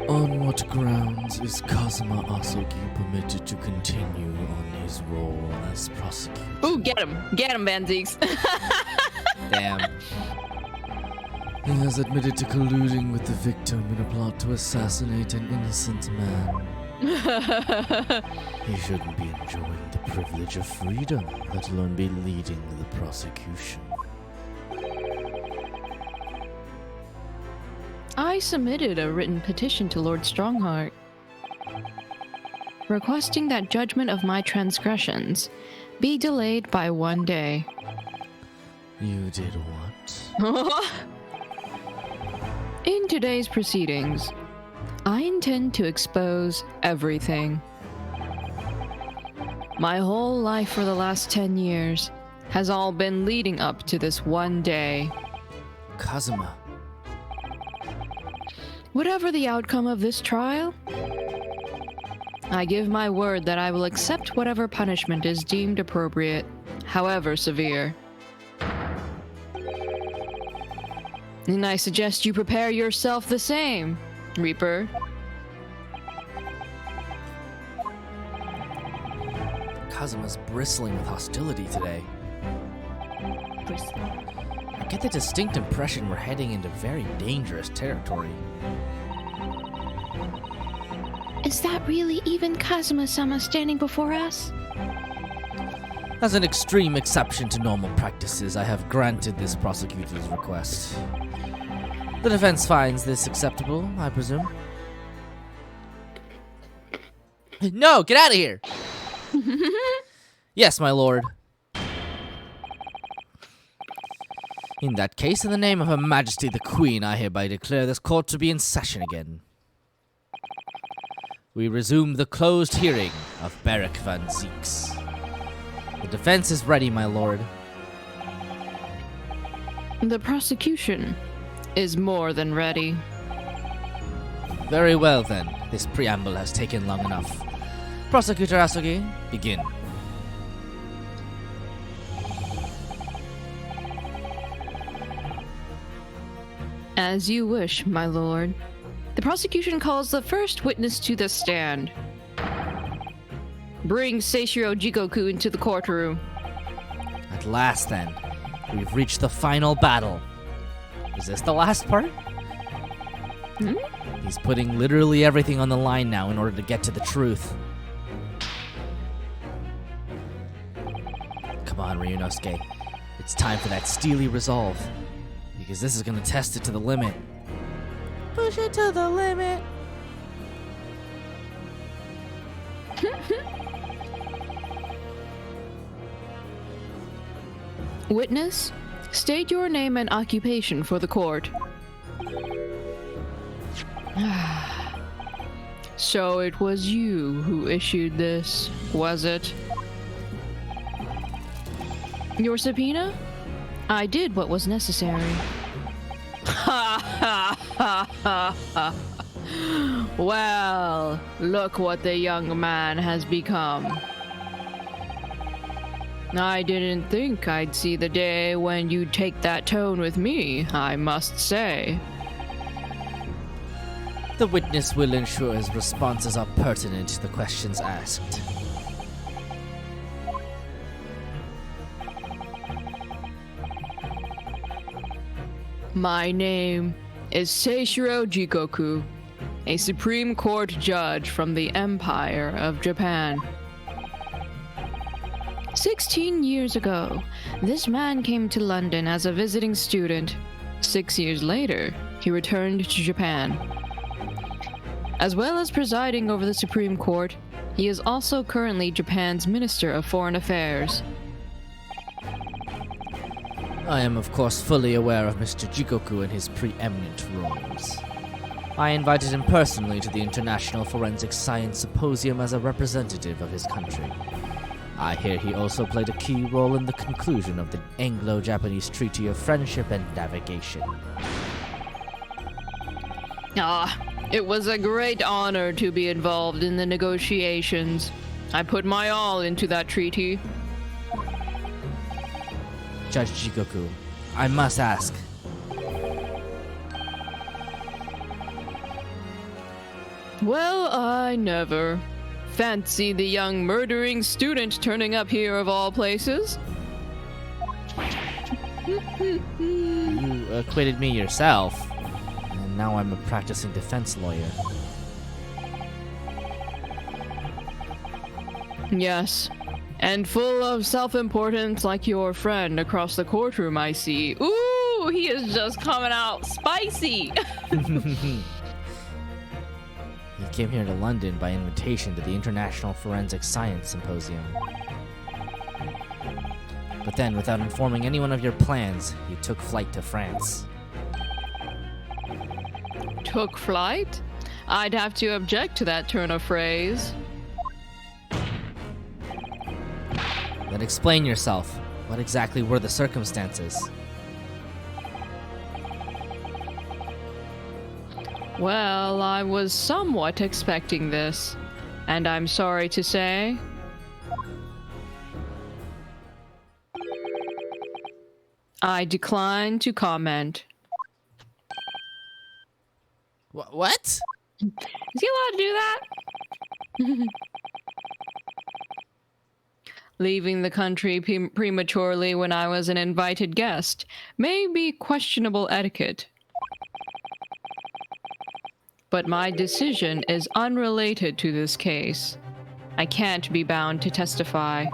On what grounds is Kazuma Asogi permitted to continue on his role as prosecutor? Ooh, get him, Banzeeks. Damn. He has admitted to colluding with the victim in a plot to assassinate an innocent man. He shouldn't be enjoying the privilege of freedom, let alone be leading the prosecution. I submitted a written petition to Lord Strongheart, requesting that judgment of my transgressions be delayed by 1 day. You did what? In today's proceedings, I intend to expose everything. My whole life for the last 10 years has all been leading up to this 1 day. Kazuma. Whatever the outcome of this trial, I give my word that I will accept whatever punishment is deemed appropriate, however severe. And I suggest you prepare yourself the same, Reaper. Kazuma's bristling with hostility today. I get the distinct impression we're heading into very dangerous territory. Is that really even Kazuma-sama standing before us? As an extreme exception to normal practices, I have granted this prosecutor's request. The defense finds this acceptable, I presume? No, get out of here! Yes, my lord. In that case, in the name of Her Majesty the Queen, I hereby declare this court to be in session again. We resume the closed hearing of Barrack van Zieks. The defense is ready, my lord. The prosecution is more than ready. Very well, then. This preamble has taken long enough. Prosecutor Asogi, begin. As you wish, my lord. The prosecution calls the first witness to the stand. Bring Seishiro Jigoku into the courtroom. At last, then, we've reached the final battle. Is this the last part? Hmm? He's putting literally everything on the line now in order to get to the truth. Come on, Ryunosuke. It's time for that steely resolve. Because this is going to test it to the limit. Push it to the limit. Witness, state your name and occupation for the court. So it was you who issued this, was it? Your subpoena? I did what was necessary. Well, look what the young man has become. I didn't think I'd see the day when you'd take that tone with me, I must say. The witness will ensure his responses are pertinent to the questions asked. My name is Seishiro Jigoku, a Supreme Court judge from the Empire of Japan. 16 years ago, this man came to London as a visiting student. 6 years later, he returned to Japan. As well as presiding over the Supreme Court, he is also currently Japan's Minister of Foreign Affairs. I am, of course, fully aware of Mr. Jigoku and his preeminent roles. I invited him personally to the International Forensic Science Symposium as a representative of his country. I hear he also played a key role in the conclusion of the Anglo-Japanese Treaty of Friendship and Navigation. It was a great honor to be involved in the negotiations. I put my all into that treaty. Judge Jigoku, I must ask. Well, I never. Fancy the young murdering student turning up here of all places. You acquitted me yourself, and now I'm a practicing defense lawyer. Yes. And full of self-importance like your friend across the courtroom, I see. Ooh, he is just coming out spicy. He came here to London by invitation to the International Forensic Science Symposium. But then, without informing anyone of your plans, you took flight to France. Took flight? I'd have to object to that turn of phrase. Then explain yourself. What exactly were the circumstances? Well, I was somewhat expecting this, and I'm sorry to say, I decline to comment. What? Is he allowed to do that? Leaving the country prematurely when I was an invited guest may be questionable etiquette. But my decision is unrelated to this case. I can't be bound to testify.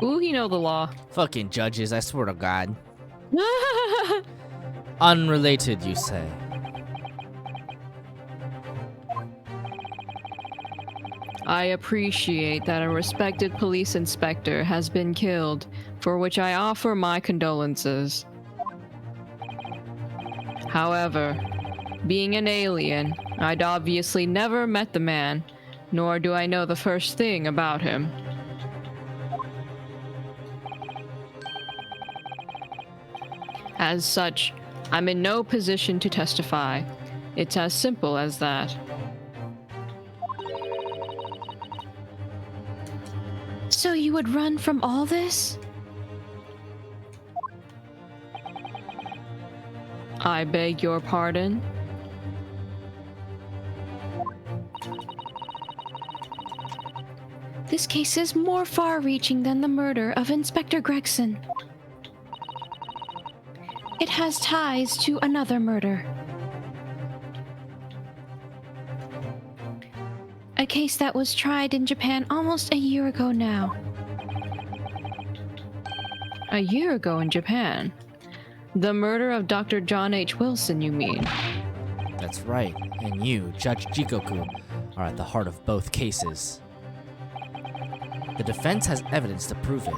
Ooh, he know the law. Fucking judges, I swear to God. Unrelated, you say? I appreciate that a respected police inspector has been killed, for which I offer my condolences. However, being an alien, I'd obviously never met the man, nor do I know the first thing about him. As such, I'm in no position to testify. It's as simple as that. So you would run from all this? I beg your pardon? This case is more far-reaching than the murder of Inspector Gregson. It has ties to another murder. A case that was tried in Japan almost a year ago now. A year ago in Japan? The murder of Dr. John H. Wilson, you mean? That's right, and you, Judge Jigoku, are at the heart of both cases. The defense has evidence to prove it.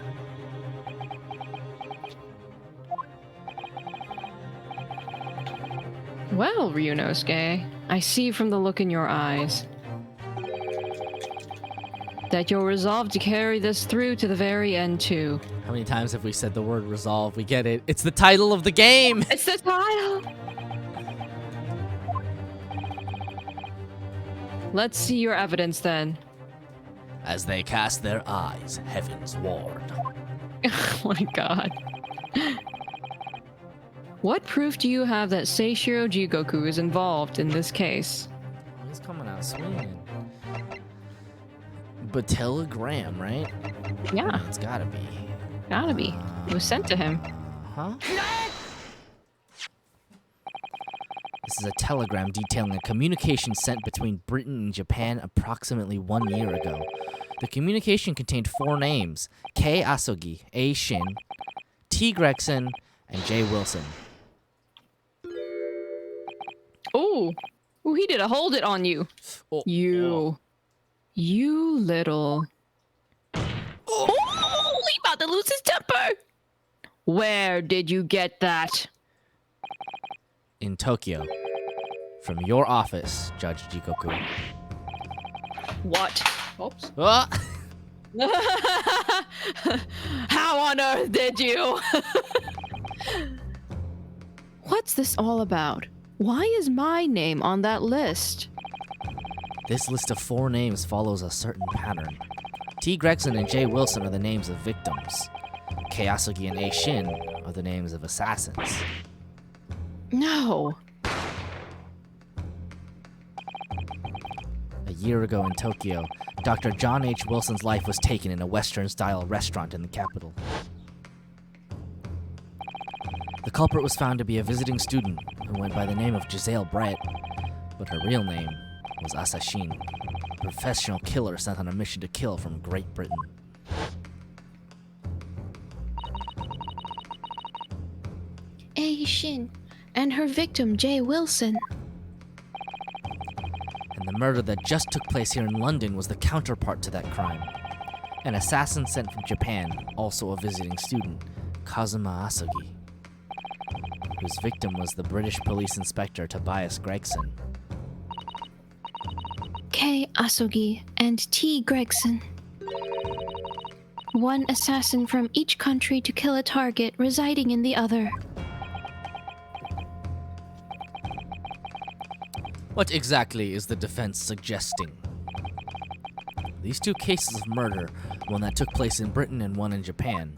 Well, Ryunosuke, I see from the look in your eyes that you're resolved to carry this through to the very end, too. How many times have we said the word resolve? We get it. It's the title of the game! It's the title! Let's see your evidence, then. As they cast their eyes heavenward. Oh my god. What proof do you have that Seishiro Jigoku is involved in this case? He's coming out swinging. But telegram, right? Yeah, It's gotta be. gotta be. It was sent to him. Huh? This is a telegram detailing a communication sent between Britain and Japan approximately 1 year ago. The communication contained 4 names: K. Asogi, A. Shin, T. Gregson, and J. Wilson. Oh, he did a hold it on you. Oh, You little. Oh, he about to lose his temper. Where did you get that? in Tokyo. From your office, Judge Jigoku. What? Oops. Ah! How on earth did you? What's this all about? Why is my name on that list? This list of 4 names follows a certain pattern. T. Gregson and J. Wilson are the names of victims. Kayasugi and A. Shin are the names of assassins. No. A year ago in Tokyo, Dr. John H. Wilson's life was taken in a Western-style restaurant in the capital. The culprit was found to be a visiting student who went by the name of Giselle Brett, but her real name was Asashin, a professional killer sent on a mission to kill from Great Britain. A. Shin and her victim, J. Wilson. And the murder that just took place here in London was the counterpart to that crime. An assassin sent from Japan, also a visiting student, Kazuma Asugi, whose victim was the British police inspector Tobias Gregson. K. Asugi and T. Gregson. One assassin from each country to kill a target residing in the other. What exactly is the defense suggesting? These two cases of murder, one that took place in Britain and one in Japan,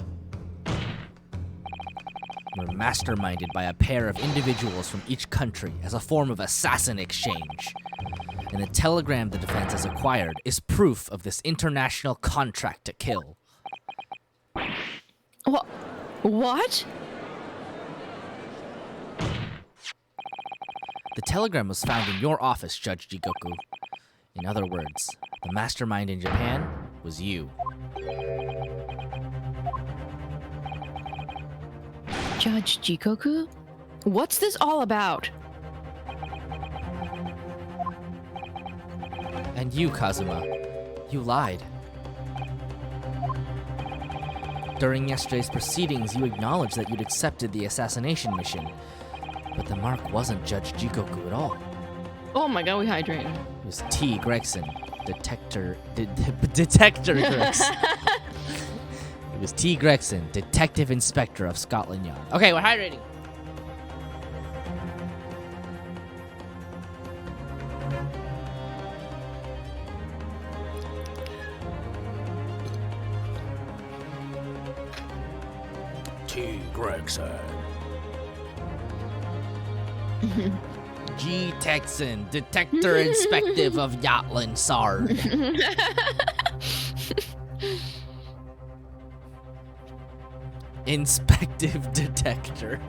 were masterminded by a pair of individuals from each country as a form of assassin exchange. And the telegram the defense has acquired is proof of this international contract to kill. What? The telegram was found in your office, Judge Jigoku. In other words, the mastermind in Japan was you. Judge Jigoku? What's this all about? And you, Kazuma, you lied. During yesterday's proceedings, you acknowledged that you'd accepted the assassination mission. But the mark wasn't Judge Jigoku at all. Oh my god, we hydrating. It was T. Gregson, Detector Gregson. It was T. Gregson, Detective Inspector of Scotland Yard. Okay, we're hydrating. T. Gregson. G. Texan, Detector Inspective of Yatland Sard. Inspective Detector.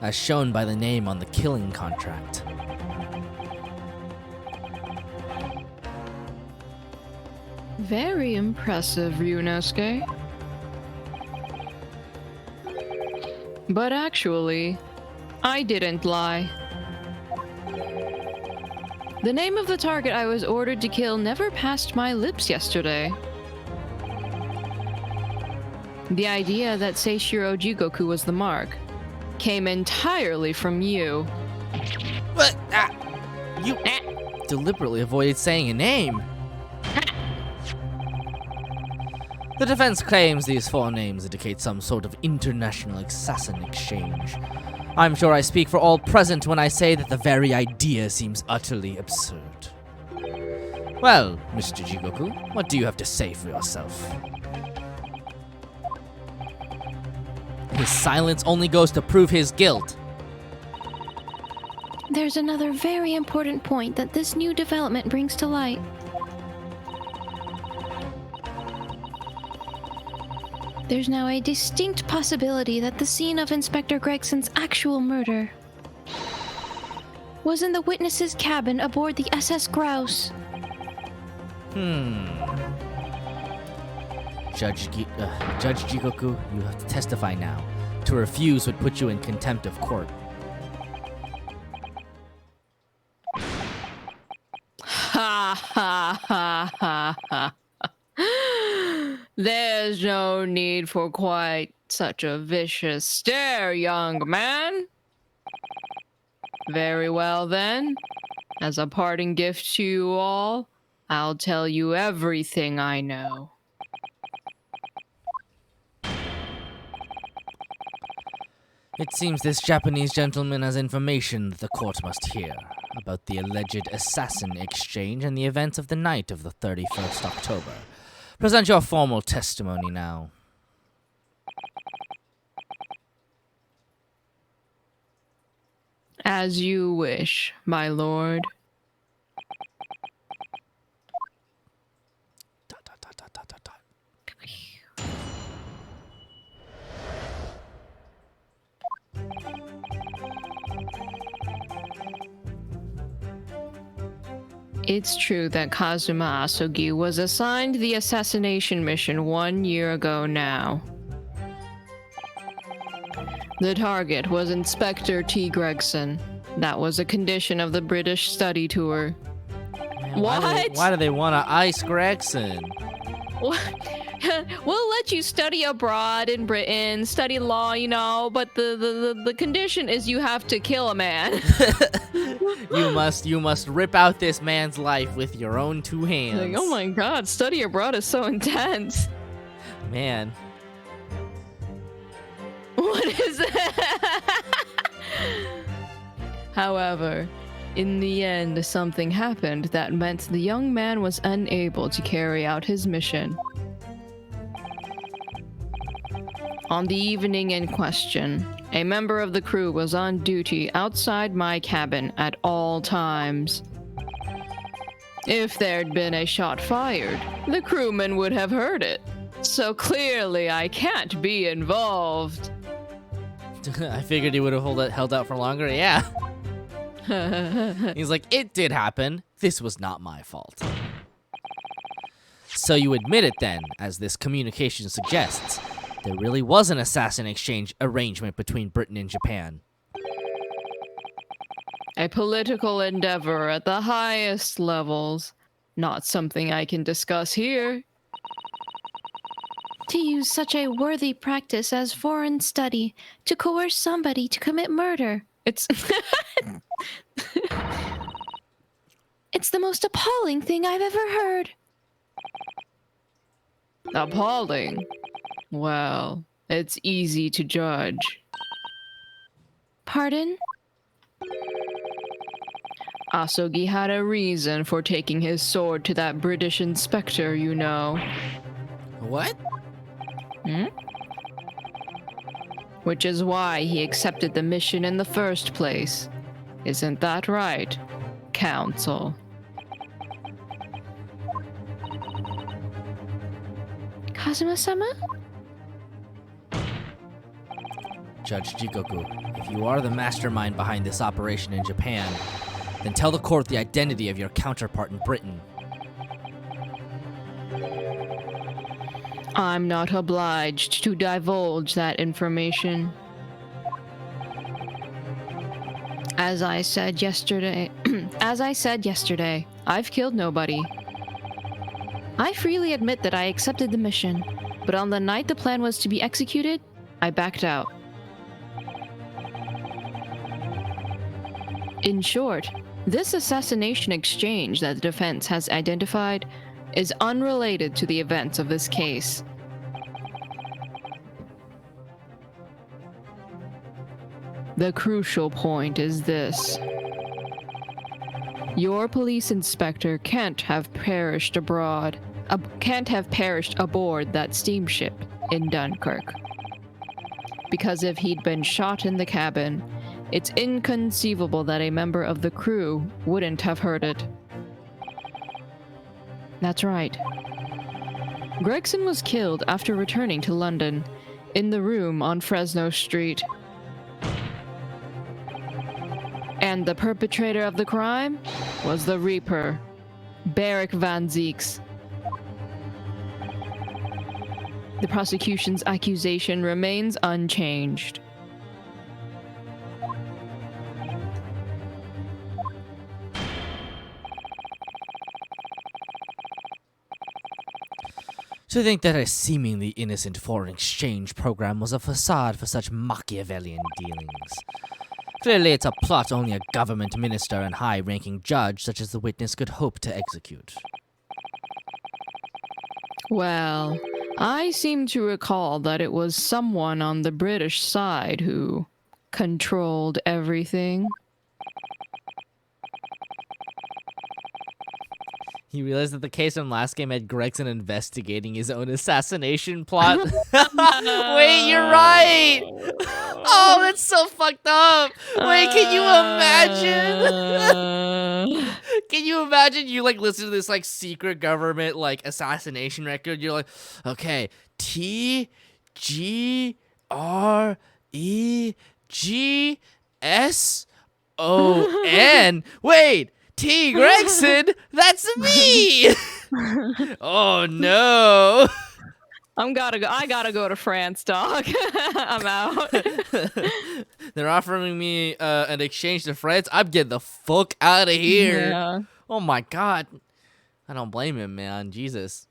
As shown by the name on the killing contract. Very impressive, Ryunosuke. But actually, I didn't lie. The name of the target I was ordered to kill never passed my lips yesterday. The idea that Seishiro Jigoku was the mark came entirely from you. What? You deliberately avoided saying a name. The defense claims these four names indicate some sort of international assassin exchange. I'm sure I speak for all present when I say that the very idea seems utterly absurd. Well, Mr. Jigoku, what do you have to say for yourself? His silence only goes to prove his guilt. There's another very important point that this new development brings to light. There's now a distinct possibility that the scene of Inspector Gregson's actual murder was in the witness's cabin aboard the SS Grouse. Judge Jigoku, you have to testify now. To refuse would put you in contempt of court. Ha ha ha ha ha. There's no need for quite such a vicious stare, young man. Very well then. As a parting gift to you all, I'll tell you everything I know. It seems this Japanese gentleman has information that the court must hear about the alleged assassin exchange and the events of the night of the 31st October. Present your formal testimony now. As you wish, my lord. It's true that Kazuma Asogi was assigned the assassination mission 1 year ago now. The target was Inspector T. Gregson. That was a condition of the British study tour. Man, What? Why do they want to ice Gregson? We'll let you study abroad in Britain, study law, you know, but the condition is you have to kill a man. You must rip out this man's life with your own 2 hands. Like, oh my god, study abroad is so intense. Man. What is that? However, in the end, something happened that meant the young man was unable to carry out his mission. On the evening in question, a member of the crew was on duty outside my cabin at all times. If there'd been a shot fired, the crewman would have heard it. So clearly I can't be involved. I figured he would have held out for longer. Yeah. He's like, it did happen. This was not my fault. So you admit it then, as this communication suggests. There really was an assassin exchange arrangement between Britain and Japan. A political endeavor at the highest levels. Not something I can discuss here. To use such a worthy practice as foreign study to coerce somebody to commit murder. It's It's the most appalling thing I've ever heard. appalling. Well, it's easy to judge. Pardon? Asogi had a reason for taking his sword to that British inspector, you know. What? Which is why he accepted the mission in the first place. Isn't that right, Council? Kazuma-sama? Judge Jigoku, if you are the mastermind behind this operation in Japan, then tell the court the identity of your counterpart in Britain. I'm not obliged to divulge that information. As I said yesterday, I've killed nobody. I freely admit that I accepted the mission, but on the night the plan was to be executed, I backed out. In short, this assassination exchange that the defense has identified is unrelated to the events of this case. The crucial point is this. Your police inspector can't have perished aboard that steamship in Dunkirk. Because if he'd been shot in the cabin, it's inconceivable that a member of the crew wouldn't have heard it. That's right. Gregson was killed after returning to London, in the room on Fresno Street. And the perpetrator of the crime was the Reaper, Beric Van Zieks. The prosecution's accusation remains unchanged. To think that a seemingly innocent foreign exchange program was a facade for such Machiavellian dealings. Clearly it's a plot only a government minister and high-ranking judge such as the witness could hope to execute. Well, I seem to recall that it was someone on the British side who controlled everything. He realized that the case from last game had Gregson investigating his own assassination plot. Wait, you're right! Oh, that's so fucked up! Wait, can you imagine? Can you imagine you, like, listen to this, like, secret government, like, assassination record? You're like, okay, TGREGSON. Wait! T. Gregson, that's me. Oh no. I gotta go to France, dog. I'm out. They're offering me an exchange to France. I'm getting the fuck out of here. Yeah. Oh my god. I don't blame him, man. Jesus.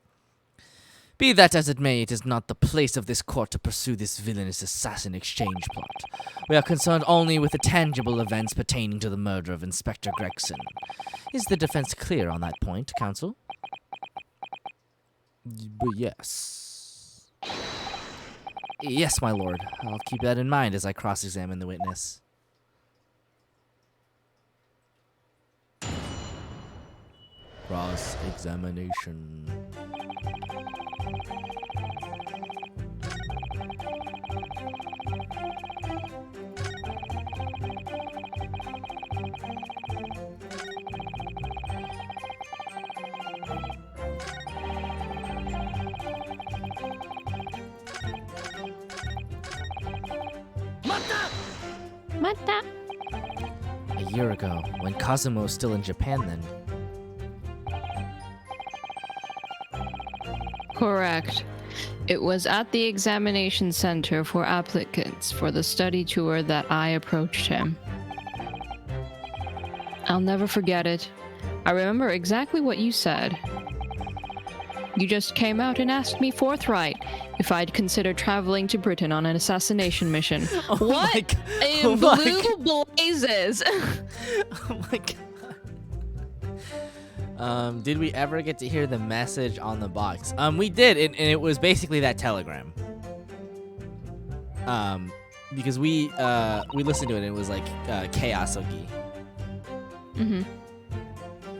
Be that as it may, it is not the place of this court to pursue this villainous assassin exchange plot. We are concerned only with the tangible events pertaining to the murder of Inspector Gregson. Is the defense clear on that point, counsel? Yes. Yes, my lord. I'll keep that in mind as I cross-examine the witness. Cross-examination. Mata. A year ago, when Kazuma was still in Japan then. Correct. It was at the examination center for applicants for the study tour that I approached him. I'll never forget it. I remember exactly what you said. You just came out and asked me forthright if I'd consider traveling to Britain on an assassination mission. Oh What my g- in oh my blue blazes? Oh my god. Did we ever get to hear the message on the box? We did, and it was basically that telegram. Because we listened to it, and it was like Chaosogi. Mm-hmm.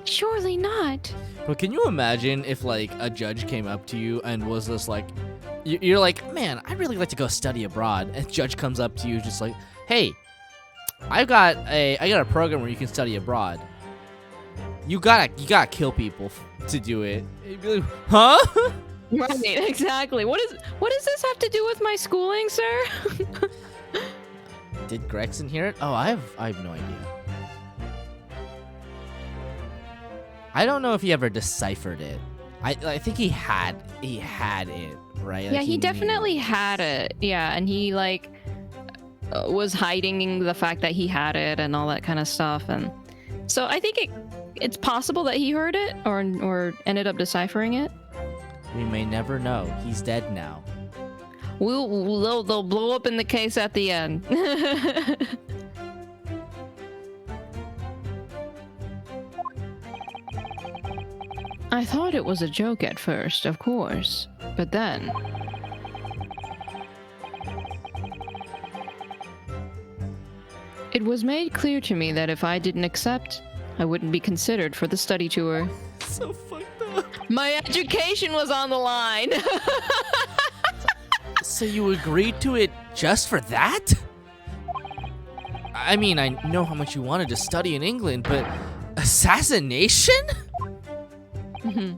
Surely not. But can you imagine if like a judge came up to you and was just like, you're like, man, I'd really like to go study abroad, and judge comes up to you just like, hey, I got a program where you can study abroad. You gotta kill people to do it. You'd be like, huh? Right, exactly. What does this have to do with my schooling, sir? Did Gregson hear it? Oh, I have no idea. I don't know if he ever deciphered it. I think he had it, right? Yeah, Like, he knew. definitely had it. Yeah, and he like was hiding the fact that he had it and all that kind of stuff, and so I think it's possible that he heard it or ended up deciphering it. We may never know. He's dead now. They'll blow up in the case at the end. I thought it was a joke at first, of course, but then... It was made clear to me that if I didn't accept, I wouldn't be considered for the study tour. So fucked up. My education was on the line! So you agreed to it just for that? I mean, I know how much you wanted to study in England, but assassination? Mhm.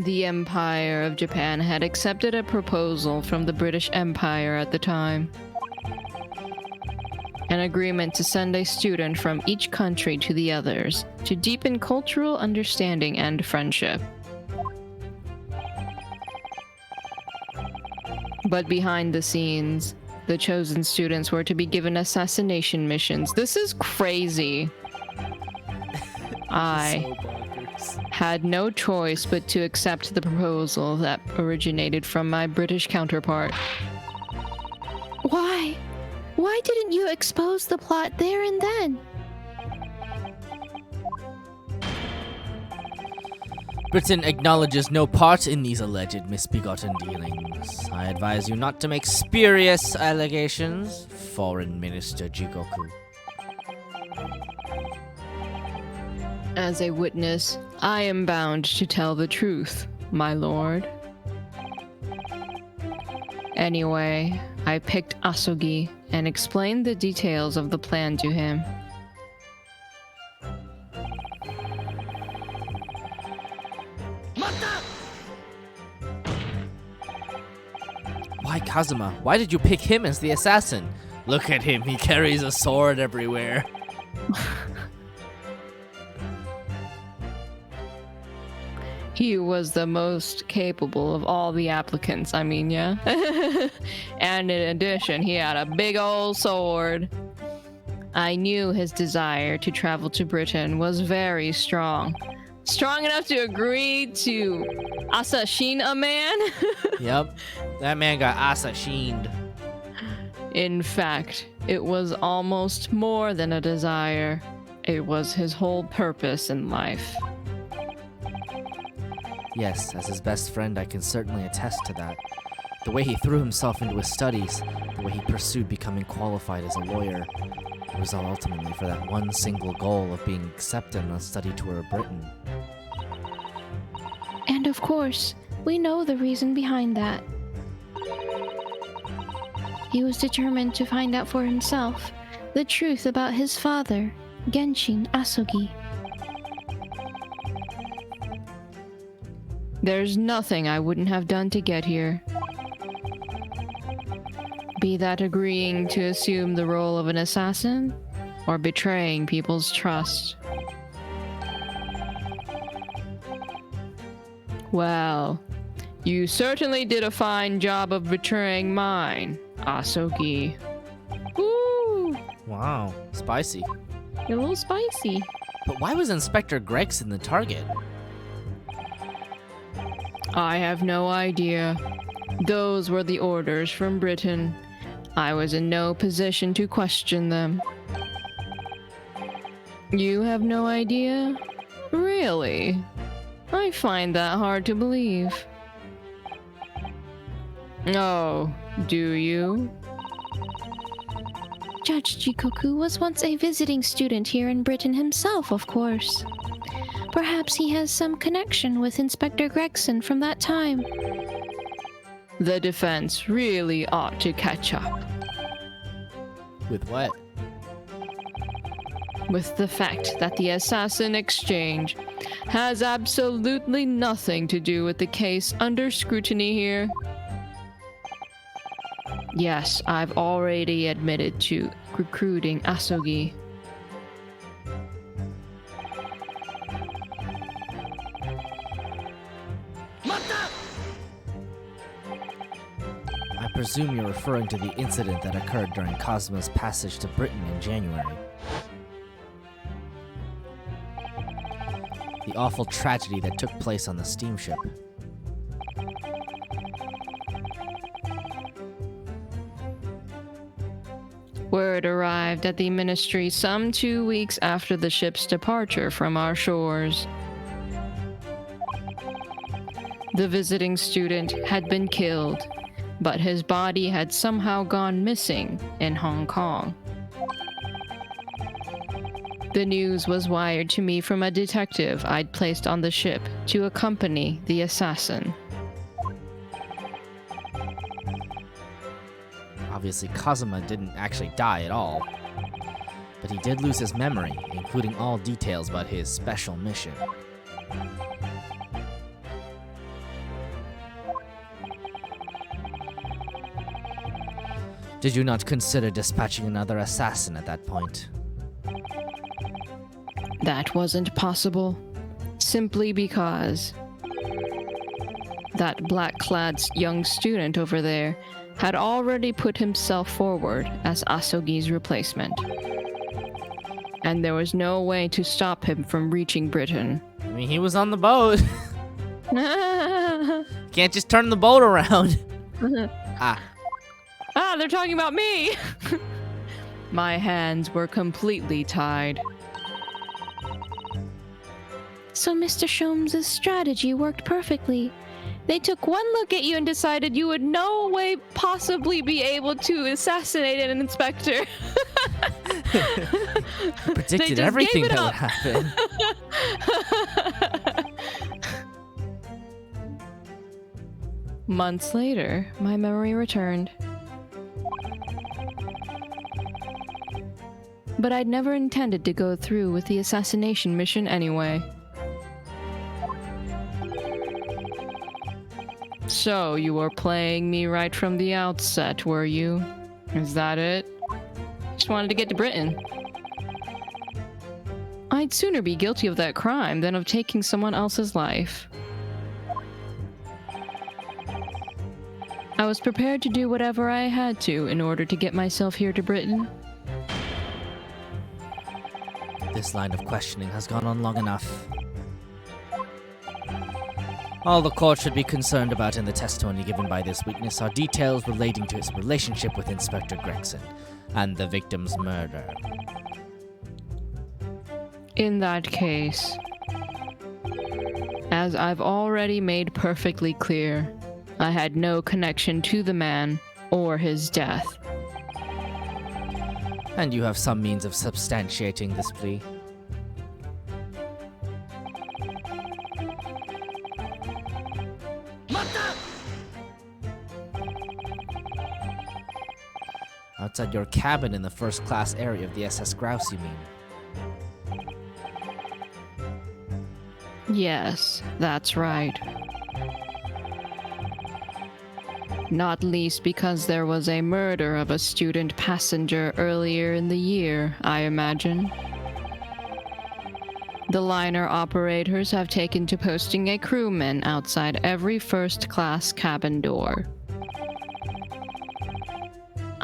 The Empire of Japan had accepted a proposal from the British Empire at the time. An agreement to send a student from each country to the others to deepen cultural understanding and friendship. But behind the scenes, the chosen students were to be given assassination missions. This is crazy. I So bonkers. had no choice but to accept the proposal that originated from my British counterpart. Why? Why didn't you expose the plot there and then? Britain acknowledges no part in these alleged misbegotten dealings. I advise you not to make spurious allegations, Foreign Minister Jigoku. As a witness, I am bound to tell the truth, my lord. Anyway, I picked Asogi and explained the details of the plan to him. Why, Kazuma? Why did you pick him as the assassin? Look at him, he carries a sword everywhere. He was the most capable of all the applicants, I mean, yeah. And in addition, he had a big old sword. I knew his desire to travel to Britain was very strong. Strong enough to agree to assassin a man? Yep, that man got assassined. In fact, it was almost more than a desire. It was his whole purpose in life. Yes, as his best friend, I can certainly attest to that. The way he threw himself into his studies, the way he pursued becoming qualified as a lawyer, it was all ultimately for that one single goal of being accepted on a study tour of Britain. And of course, we know the reason behind that. He was determined to find out for himself the truth about his father, Genshin Asogi. There's nothing I wouldn't have done to get here. Be that agreeing to assume the role of an assassin, or betraying people's trust. Well, you certainly did a fine job of betraying mine, Asogi. Woo! Wow, spicy. You're a little spicy. But why was Inspector Gregson the target? I have no idea. Those were the orders from Britain. I was in no position to question them. You have no idea? Really? I find that hard to believe. Oh, do you? Judge Jigoku was once a visiting student here in Britain himself, of course. Perhaps he has some connection with Inspector Gregson from that time. The defense really ought to catch up. With what? With the fact that the assassin exchange has absolutely nothing to do with the case under scrutiny here. Yes, I've already admitted to recruiting Asogi. I presume you're referring to the incident that occurred during Kazuma's passage to Britain in January. The awful tragedy that took place on the steamship. Word arrived at the ministry some 2 weeks after the ship's departure from our shores. The visiting student had been killed, but his body had somehow gone missing in Hong Kong. The news was wired to me from a detective I'd placed on the ship to accompany the assassin. Obviously, Kazuma didn't actually die at all, but he did lose his memory, including all details about his special mission. Did you not consider dispatching another assassin at that point? That wasn't possible, simply because that black-clad young student over there had already put himself forward as Asogi's replacement. And there was no way to stop him from reaching Britain. I mean, he was on the boat. Can't just turn the boat around. Ah, they're talking about me! My hands were completely tied. So Mr. Sholmes' strategy worked perfectly. They took one look at you and decided you would no way possibly be able to assassinate an inspector. Predicted everything that would happen. Months later, my memory returned. But I'd never intended to go through with the assassination mission anyway. So, you were playing me right from the outset, were you? Is that it? Just wanted to get to Britain. I'd sooner be guilty of that crime than of taking someone else's life. I was prepared to do whatever I had to in order to get myself here to Britain. This line of questioning has gone on long enough. All the court should be concerned about in the testimony given by this witness are details relating to his relationship with Inspector Gregson and the victim's murder. In that case, as I've already made perfectly clear, I had no connection to the man or his death. And you have some means of substantiating this plea? Outside your cabin in the first-class area of the SS Grouse, you mean? Yes, that's right. Not least because there was a murder of a student passenger earlier in the year, I imagine. The liner operators have taken to posting a crewman outside every first-class cabin door.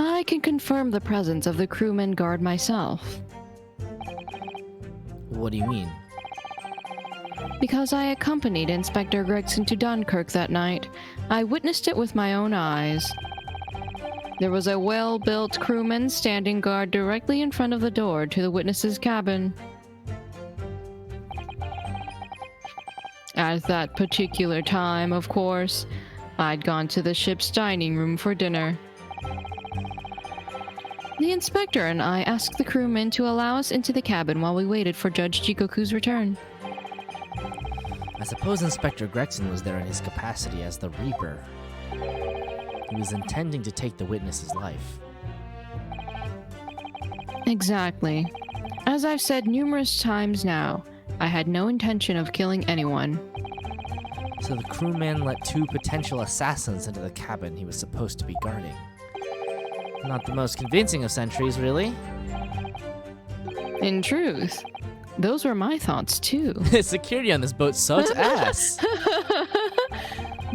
I can confirm the presence of the crewman guard myself. What do you mean? Because I accompanied Inspector Gregson to Dunkirk that night, I witnessed it with my own eyes. There was a well-built crewman standing guard directly in front of the door to the witness's cabin. At that particular time, of course, I'd gone to the ship's dining room for dinner. The inspector and I asked the crewman to allow us into the cabin while we waited for Judge Jigoku's return. I suppose Inspector Gregson was there in his capacity as the Reaper. He was intending to take the witness's life. Exactly. As I've said numerous times now, I had no intention of killing anyone. So the crewman let two potential assassins into the cabin he was supposed to be guarding. Not the most convincing of sentries, really. In truth, those were my thoughts too. Security on this boat sucks ass.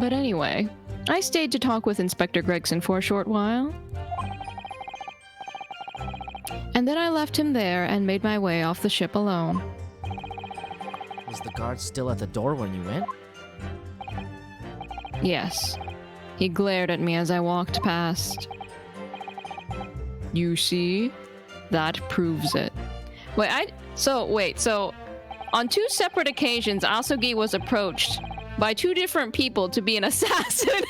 But anyway, I stayed to talk with Inspector Gregson for a short while. And then I left him there and made my way off the ship alone. Was the guard still at the door when you went? Yes. He glared at me as I walked past. You see? That proves it. So, on two separate occasions, Asogi was approached by two different people to be an assassin.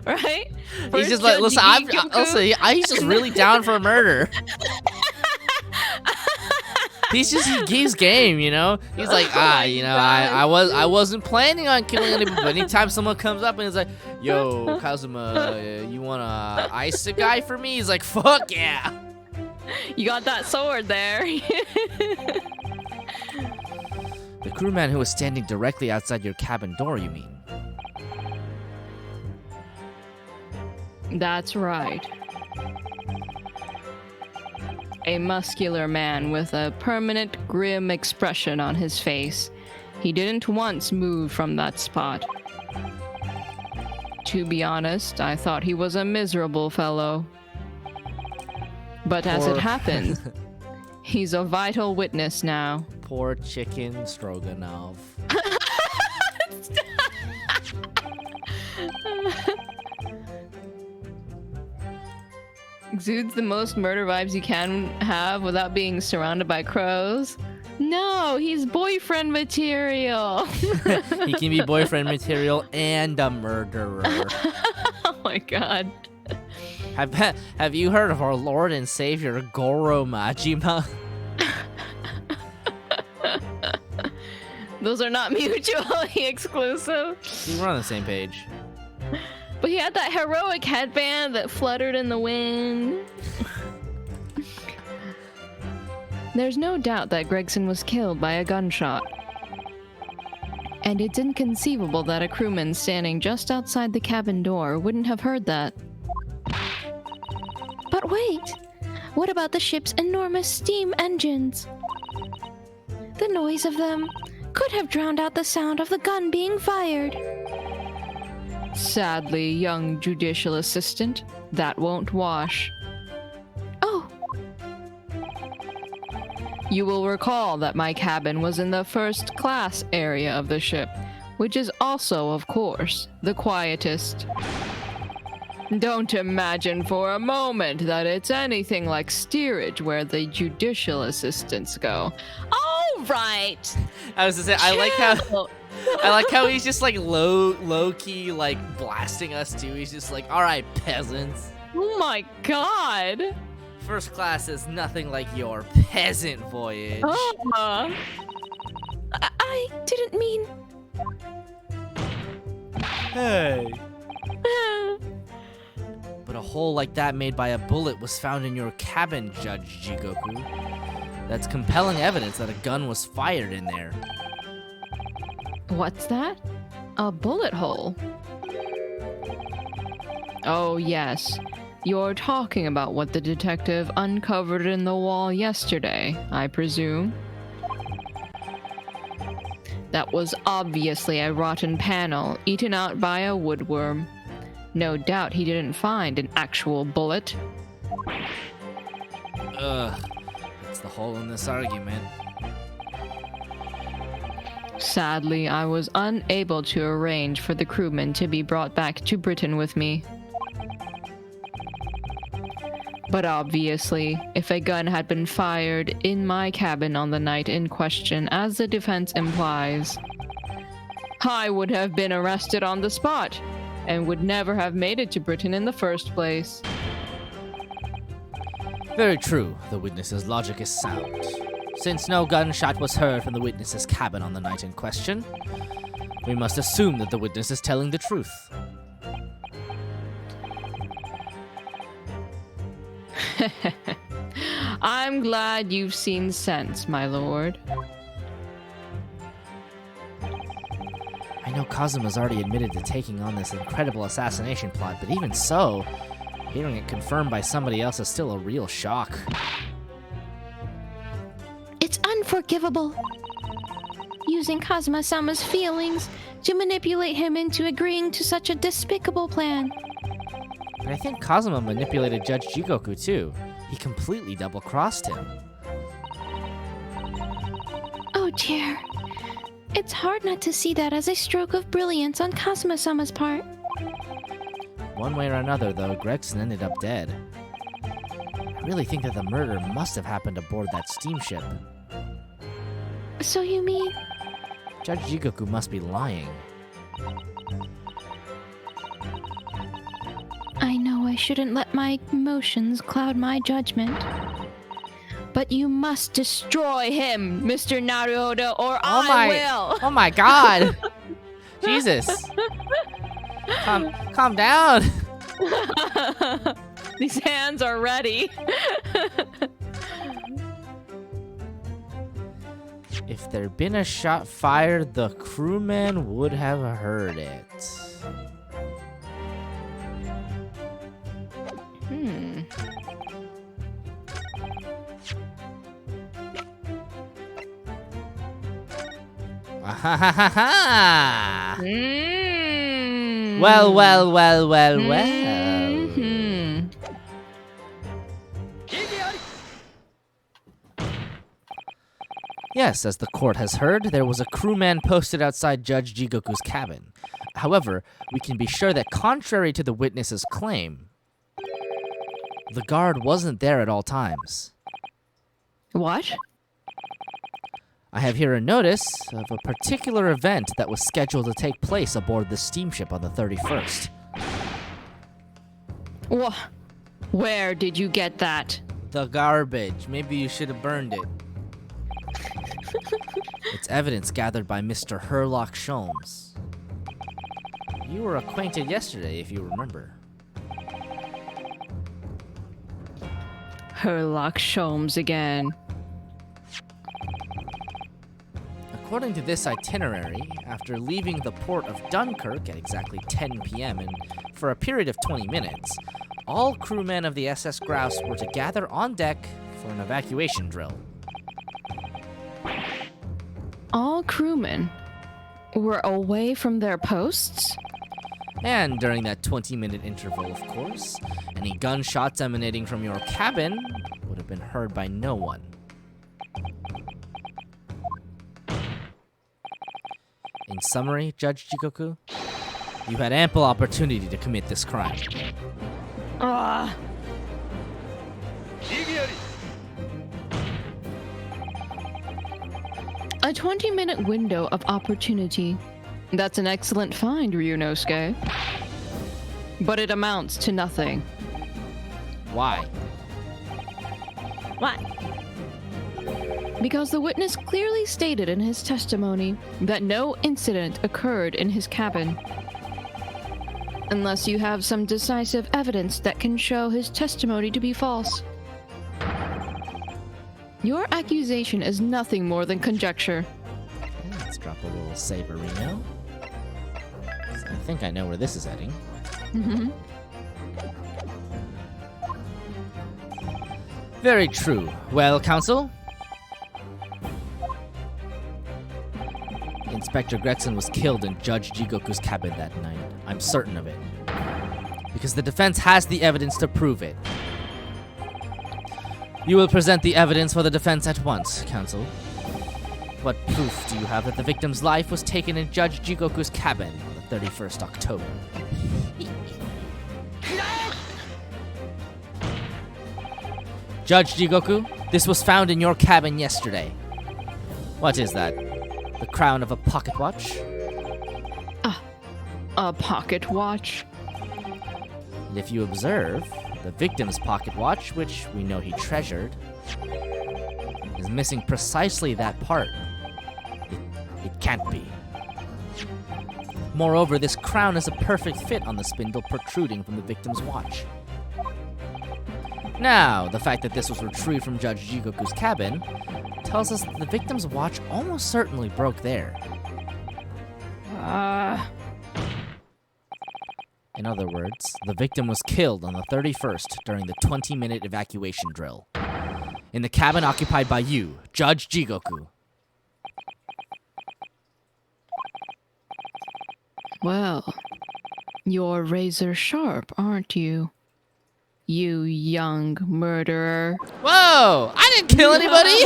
Right? He's just like, listen, he's just really down for murder. He's game, you know? He's like, I wasn't planning on killing anybody, but anytime someone comes up and is like, yo, Kazuma, you wanna ice a guy for me? He's like, fuck yeah. You got that sword there. The crewman who was standing directly outside your cabin door, you mean? That's right. A muscular man with a permanent grim expression on his face. He didn't once move from that spot. To be honest, I thought he was a miserable fellow. But as it happens, he's a vital witness now. Poor chicken stroganoff. Exudes the most murder vibes you can have without being surrounded by crows. No, he's boyfriend material. He can be boyfriend material and a murderer. Oh my god. Have you heard of our Lord and Savior Goro Majima? Those are not mutually exclusive. See, we're on the same page. But he had that heroic headband that fluttered in the wind. There's no doubt that Gregson was killed by a gunshot. And it's inconceivable that a crewman standing just outside the cabin door wouldn't have heard that. But wait! What about the ship's enormous steam engines? The noise of them could have drowned out the sound of the gun being fired. Sadly, young judicial assistant, that won't wash. Oh, You will recall that my cabin was in the first class area of the ship, which is also, of course, the quietest. Don't imagine for a moment that it's anything like steerage where the judicial assistants go. All right. I was gonna say, I like how he's just like low key like blasting us too. He's just like, all right, peasants. Oh my god. First class is nothing like your peasant voyage. I didn't mean... Hey. But a hole like that made by a bullet was found in your cabin, Judge Jigoku. That's compelling evidence that a gun was fired in there. What's that? A bullet hole? Oh, yes. You're talking about what the detective uncovered in the wall yesterday, I presume. That was obviously a rotten panel eaten out by a woodworm. No doubt he didn't find an actual bullet. Ugh. That's the hole in this argument. Sadly, I was unable to arrange for the crewman to be brought back to Britain with me. But obviously, if a gun had been fired in my cabin on the night in question, as the defense implies, I would have been arrested on the spot and would never have made it to Britain in the first place. Very true. The witness's logic is sound. Since no gunshot was heard from the witness's cabin on the night in question, we must assume that the witness is telling the truth. I'm glad you've seen sense, my lord. I know Kazuma's already admitted to taking on this incredible assassination plot, but even so, hearing it confirmed by somebody else is still a real shock. It's unforgivable. Using Kazuma-sama's feelings to manipulate him into agreeing to such a despicable plan. But I think Kazuma manipulated Judge Jigoku too. He completely double-crossed him. Oh dear. It's hard not to see that as a stroke of brilliance on Kazuma-sama's part. One way or another, though, Gregson ended up dead. I really think that the murder must have happened aboard that steamship. So you mean... Judge Jigoku must be lying. I know I shouldn't let my emotions cloud my judgment. But you must destroy him, Mr. Naruhodo, or I will! Oh my god! Jesus! Calm down! These hands are ready. If there'd been a shot fired, the crewman would have heard it. Well, well, well, well, well. Yes, as the court has heard, there was a crewman posted outside Judge Jigoku's cabin. However, we can be sure that contrary to the witness's claim, the guard wasn't there at all times. What? I have here a notice of a particular event that was scheduled to take place aboard the steamship on the 31st. Where did you get that? The garbage. Maybe you should have burned it. It's evidence gathered by Mr. Herlock Sholmes. You were acquainted yesterday, if you remember. Herlock Sholmes again. according to this itinerary, after leaving the port of Dunkirk at exactly 10 p.m. and for a period of 20 minutes, all crewmen of the SS Grouse were to gather on deck for an evacuation drill. All crewmen were away from their posts? And during that 20-minute interval, of course, any gunshots emanating from your cabin would have been heard by no one. In summary, Judge Jigoku, you had ample opportunity to commit this crime. Ah. A 20-minute window of opportunity. That's an excellent find, Ryunosuke. But it amounts to nothing. Why? What? Because the witness clearly stated in his testimony that no incident occurred in his cabin. Unless you have some decisive evidence that can show his testimony to be false. Your accusation is nothing more than conjecture. Let's drop a little saber, Reno. I think I know where this is heading. Very true. Well, counsel? Inspector Gregson was killed in Judge Jigoku's cabin that night. I'm certain of it. Because the defense has the evidence to prove it. You will present the evidence for the defense at once, counsel. What proof do you have that the victim's life was taken in Judge Jigoku's cabin on the 31st October? Judge Jigoku, this was found in your cabin yesterday. What is that? The crown of a pocket watch? A pocket watch? And if you observe, the victim's pocket watch, which we know he treasured, is missing precisely that part. It can't be. Moreover, this crown is a perfect fit on the spindle protruding from the victim's watch. Now, the fact that this was retrieved from Judge Jigoku's cabin tells us that the victim's watch almost certainly broke there. In other words, the victim was killed on the 31st during the 20-minute evacuation drill. In the cabin occupied by you, Judge Jigoku. Well, you're razor sharp, aren't you? You young murderer. Whoa! I didn't kill anybody!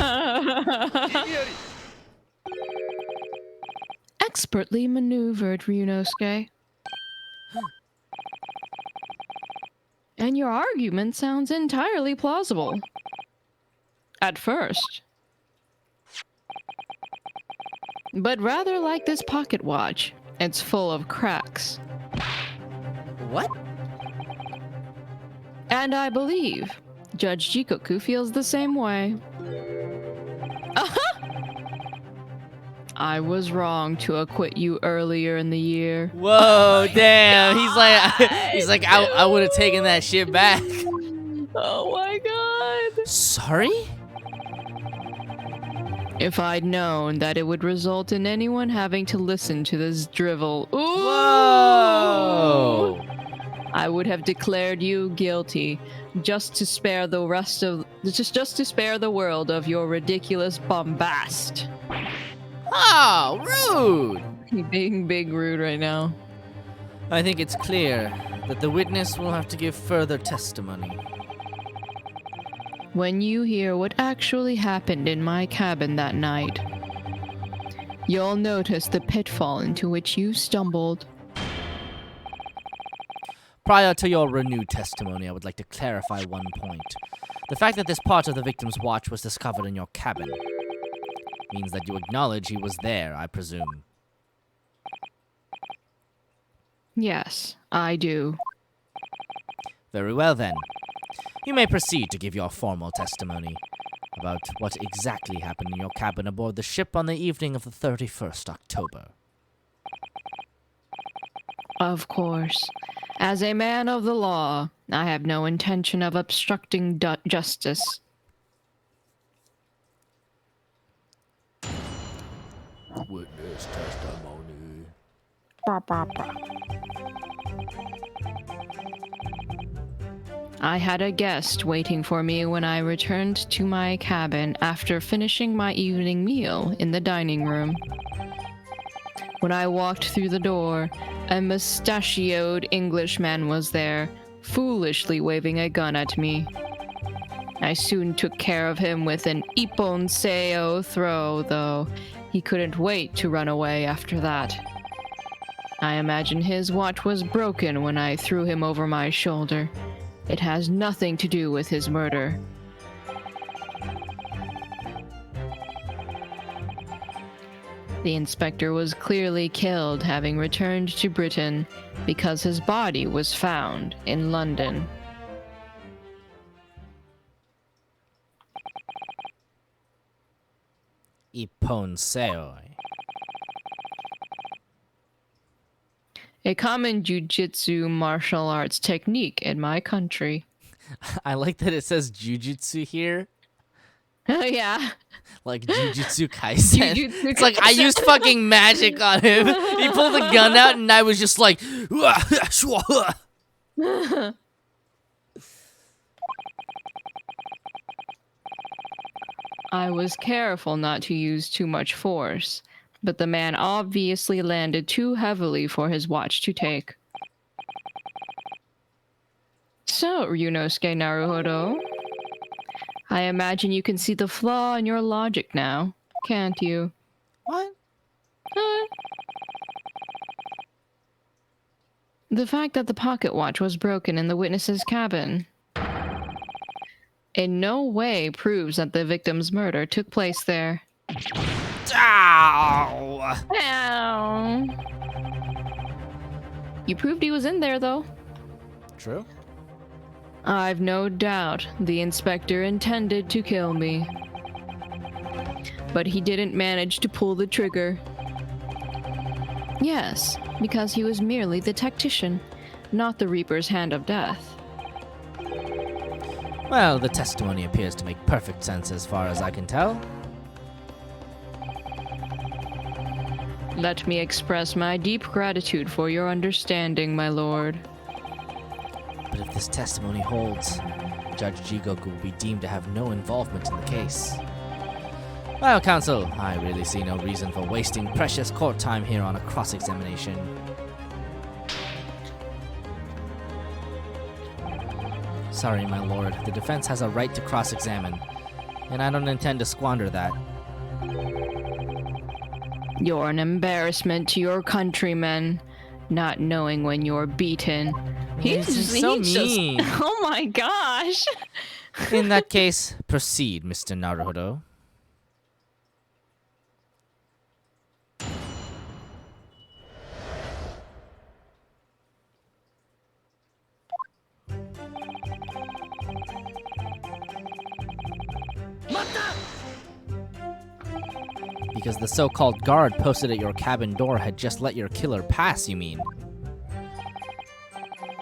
Expertly maneuvered, Ryunosuke. And your argument sounds entirely plausible. At first. But rather like this pocket watch, it's full of cracks. What? And I believe Judge Jigoku feels the same way. I was wrong to acquit you earlier in the year. Whoa, damn. He's like, I would have taken that shit back. Oh my god. Sorry? If I'd known that it would result in anyone having to listen to this drivel, Whoa! I would have declared you guilty, just to spare the world of your ridiculous bombast. Oh, rude! Being big rude right now. I think it's clear that the witness will have to give further testimony. When you hear what actually happened in my cabin that night, you'll notice the pitfall into which you stumbled. Prior to your renewed testimony, I would like to clarify one point. The fact that this part of the victim's watch was discovered in your cabin means that you acknowledge he was there, I presume. Yes, I do. Very well then. You may proceed to give your formal testimony about what exactly happened in your cabin aboard the ship on the evening of the 31st October. Of course. As a man of the law, I have no intention of obstructing justice. Witness testimony. I had a guest waiting for me when I returned to my cabin after finishing my evening meal in the dining room. When I walked through the door, a mustachioed Englishman was there, foolishly waving a gun at me. I soon took care of him with an ippon seo throw, though he couldn't wait to run away after that. I imagine his watch was broken when I threw him over my shoulder. It has nothing to do with his murder. The inspector was clearly killed having returned to Britain because his body was found in London. Ippon seoi. A common jujitsu martial arts technique in my country. I like that it says jujitsu here. Oh yeah. Like Jujutsu Kaisen. Jujutsu It's like I used fucking magic on him. He pulled the gun out and I was just like I was careful not to use too much force, but the man obviously landed too heavily for his watch to take. So, Ryunosuke Naruhodo, I imagine you can see the flaw in your logic now, can't you? What? The fact that the pocket watch was broken in the witness's cabin in no way proves that the victim's murder took place there. Ow! Ow. You proved he was in there, though. True. I've no doubt the inspector intended to kill me. But he didn't manage to pull the trigger. Yes, because he was merely the tactician, not the Reaper's hand of death. Well, the testimony appears to make perfect sense as far as I can tell. Let me express my deep gratitude for your understanding, my lord. But if this testimony holds, Judge Jigoku will be deemed to have no involvement in the case. Well, counsel, I really see no reason for wasting precious court time here on a cross-examination. Sorry, my lord, the defense has a right to cross-examine, and I don't intend to squander that. You're an embarrassment to your countrymen, not knowing when you're beaten. He's so mean. Oh my gosh! In that case, proceed, Mr. Naruhodo. Because the so-called guard posted at your cabin door had just let your killer pass, you mean?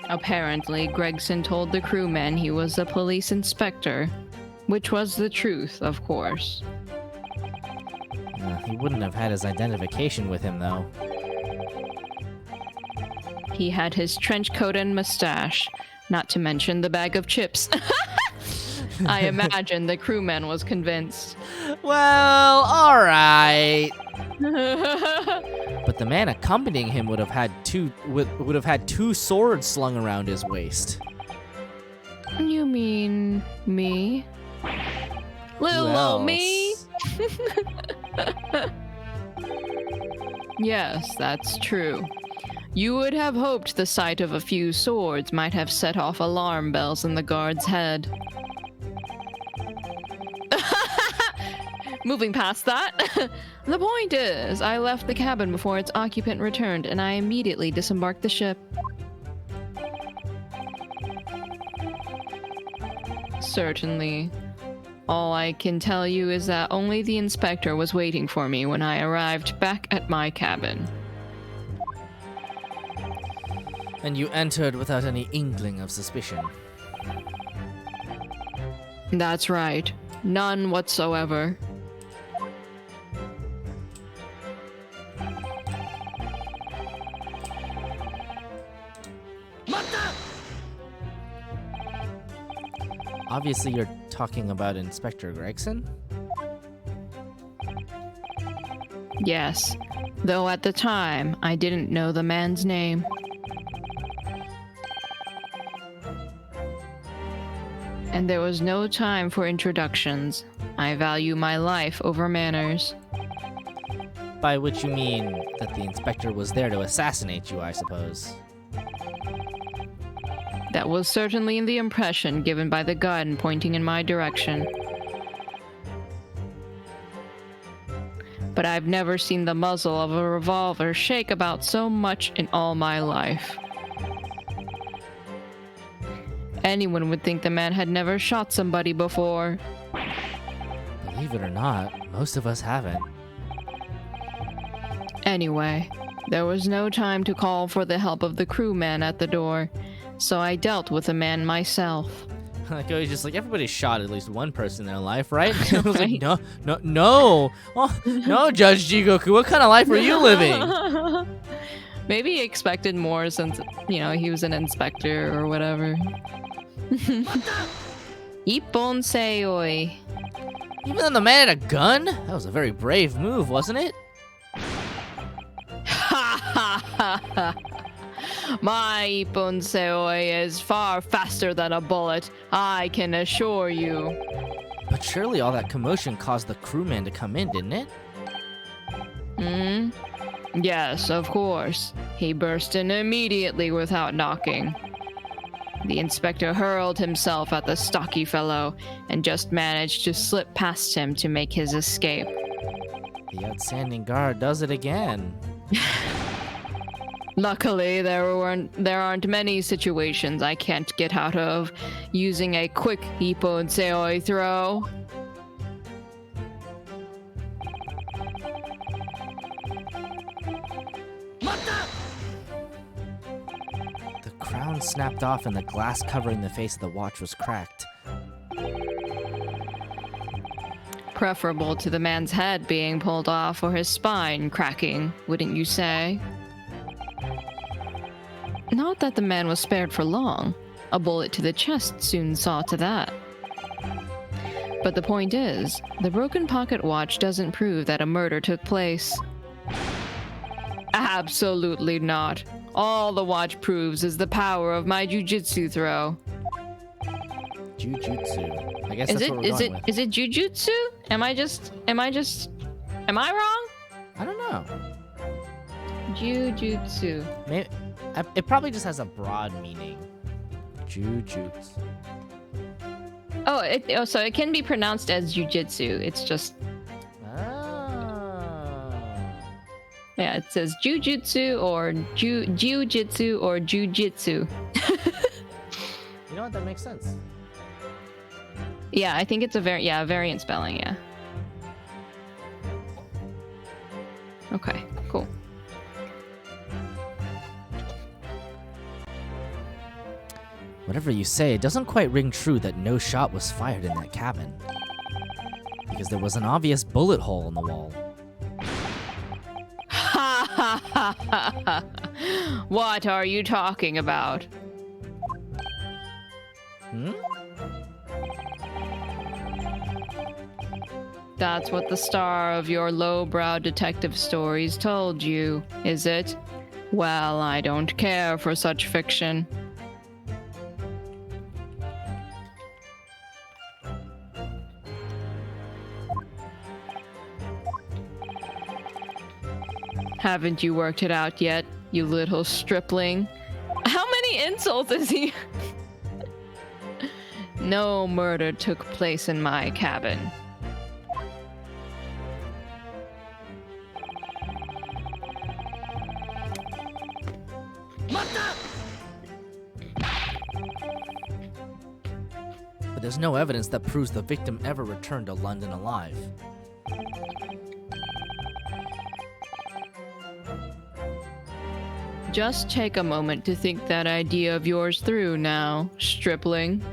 Apparently, Gregson told the crewmen he was a police inspector, which was the truth, of course. He wouldn't have had his identification with him, though. He had his trench coat and mustache, not to mention the bag of chips. I imagine the crewman was convinced. Well, alright. But the man accompanying him would have had two swords slung around his waist. You mean me? Little old me? Yes, that's true. You would have hoped the sight of a few swords might have set off alarm bells in the guard's head. Moving past that, the point is, I left the cabin before its occupant returned, and I immediately disembarked the ship. Certainly. All I can tell you is that only the inspector was waiting for me when I arrived back at my cabin. And you entered without any inkling of suspicion. That's right. None whatsoever. Obviously, you're talking about Inspector Gregson? Yes, though at the time, I didn't know the man's name. And there was no time for introductions. I value my life over manners. By which you mean that the inspector was there to assassinate you, I suppose. That was certainly the impression given by the gun pointing in my direction. But I've never seen the muzzle of a revolver shake about so much in all my life. Anyone would think the man had never shot somebody before. Believe it or not, most of us haven't. Anyway, there was no time to call for the help of the crewman at the door, so I dealt with the man myself. Like, oh, he's just like, everybody's shot at least one person in their life, right? I was Right. like, no. Oh, no, Judge Jigoku, what kind of life are you living? Maybe he expected more since, you know, he was an inspector or whatever. Ippon seoi. Even though the man had a gun? That was a very brave move, wasn't it? Ha ha ha ha. My Ippon seoi is far faster than a bullet, I can assure you. But surely all that commotion caused the crewman to come in, didn't it? Hmm? Yes, of course. He burst in immediately without knocking. The inspector hurled himself at the stocky fellow and just managed to slip past him to make his escape. The outstanding guard does it again. Luckily, there aren't many situations I can't get out of using a quick Ippon seoi throw. The crown snapped off and the glass covering the face of the watch was cracked. Preferable to the man's head being pulled off or his spine cracking, wouldn't you say? Not that the man was spared for long. A bullet to the chest soon saw to that. But the point is, the broken pocket watch doesn't prove that a murder took place. Absolutely not. All the watch proves is the power of my jujutsu throw. Jujutsu. I guess Is that's it what we're going with. is it jujutsu? Am I wrong? I don't know. Jujutsu. Maybe, it probably just has a broad meaning. Jujutsu. Oh, so it can be pronounced as jujitsu. It's just, Ah. yeah, it says jujutsu or jiu-jitsu or jujitsu. You know what? That makes sense. Yeah, I think it's a variant spelling, yeah. Okay, cool. Whatever you say, it doesn't quite ring true that no shot was fired in that cabin. Because there was an obvious bullet hole in the wall. Ha ha ha ha ha! What are you talking about? Hmm? That's what the star of your lowbrow detective stories told you, is it? Well, I don't care for such fiction. Haven't you worked it out yet, you little stripling? How many insults is he? No murder took place in my cabin. But there's no evidence that proves the victim ever returned to London alive. Just take a moment to think that idea of yours through now, stripling.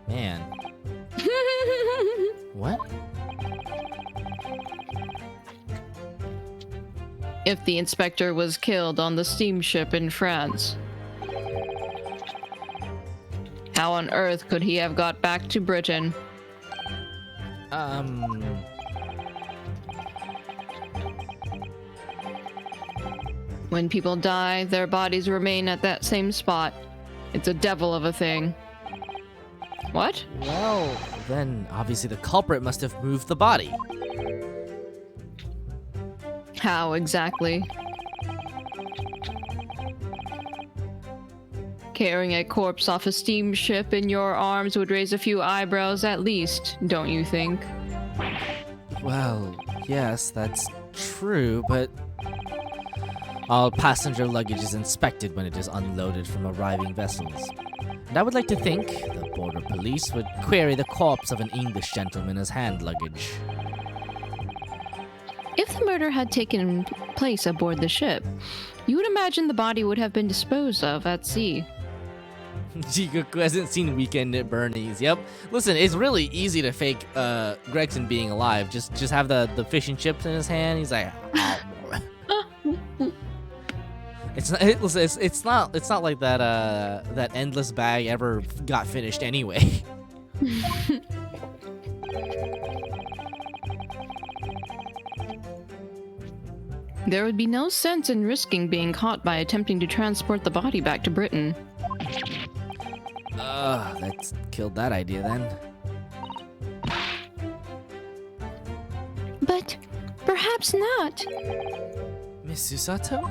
Man. What? If the inspector was killed on the steamship in France, How on earth could he have got back to Britain? When people die, their bodies remain at that same spot. It's a devil of a thing. What? Well, then obviously the culprit must have moved the body. How exactly? Carrying a corpse off a steamship in your arms would raise a few eyebrows at least, don't you think? Well, yes, that's true, but all passenger luggage is inspected when it is unloaded from arriving vessels. And I would like to think the border police would query the corpse of an English gentleman as hand luggage. If the murder had taken place aboard the ship, you would imagine the body would have been disposed of at sea. Jigoku hasn't seen Weekend at Bernie's. Yep. Listen, it's really easy to fake Gregson being alive. Just have the fish and chips in his hand. He's like, oh. It's not like that endless bag ever got finished anyway. There would be no sense in risking being caught by attempting to transport the body back to Britain. That's killed that idea then. But perhaps not. Miss Susato?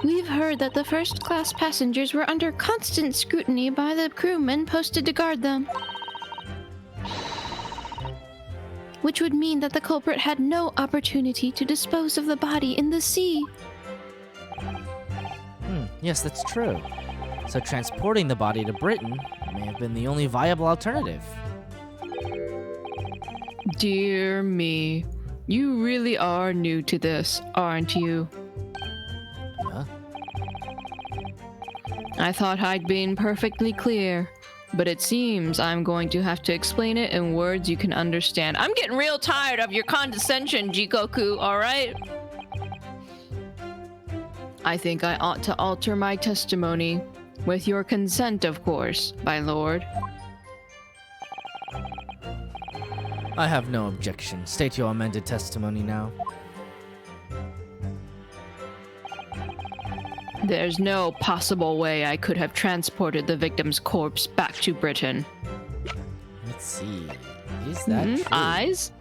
We've heard that the first-class passengers were under constant scrutiny by the crewmen posted to guard them. Which would mean that the culprit had no opportunity to dispose of the body in the sea. Yes, that's true. So transporting the body to Britain may have been the only viable alternative. Dear me. You really are new to this, aren't you? Huh? I thought I'd been perfectly clear, but it seems I'm going to have to explain it in words you can understand. I'm getting real tired of your condescension, Jigoku, alright? I think I ought to alter my testimony. With your consent, of course, my lord. I have no objection. State your amended testimony now. There's no possible way I could have transported the victim's corpse back to Britain. Let's see. Is that true? Eyes?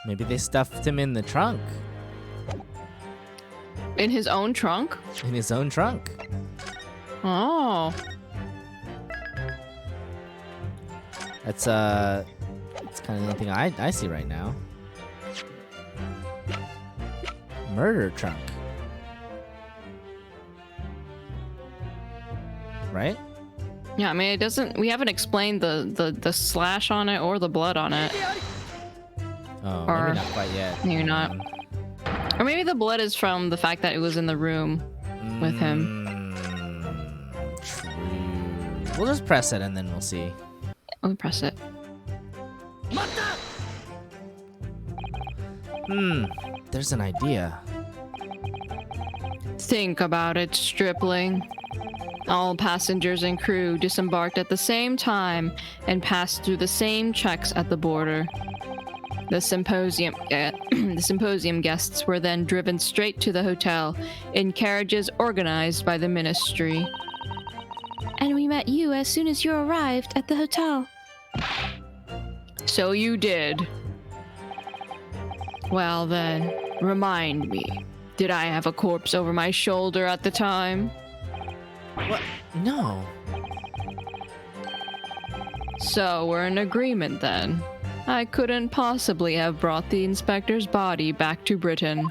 Maybe they stuffed him in the trunk. In his own trunk? In his own trunk. Oh. That's kind of the only thing I see right now. Murder trunk. Right? Yeah, I mean, it doesn't... We haven't explained the slash on it or the blood on it. Oh, Or- maybe not quite yet. Maybe not. Or maybe the blood is from the fact that it was in the room with him. True. We'll just press it and then we'll see. Let me press it. There's an idea. Think about it, stripling. All passengers and crew disembarked at the same time and passed through the same checks at the border. The symposium guests were then driven straight to the hotel in carriages organized by the ministry. And we met you as soon as you arrived at the hotel. So you did. Well then, remind me, did I have a corpse over my shoulder at the time? What? No. So we're in agreement then. I couldn't possibly have brought the inspector's body back to Britain.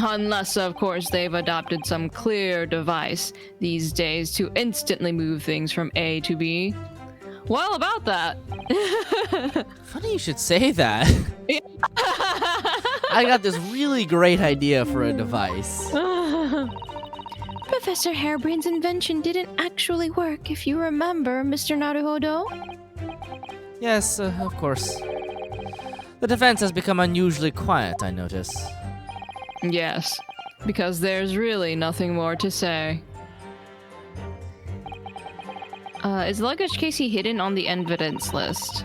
Unless, of course, they've adopted some clear device these days to instantly move things from A to B. Well, about that. Funny you should say that. I got this really great idea for a device. Professor Harebrain's invention didn't actually work, if you remember, Mr. Naruhodo. Yes, of course. The defense has become unusually quiet, I notice. Yes, because there's really nothing more to say. Is the luggage Casey hidden on the evidence list?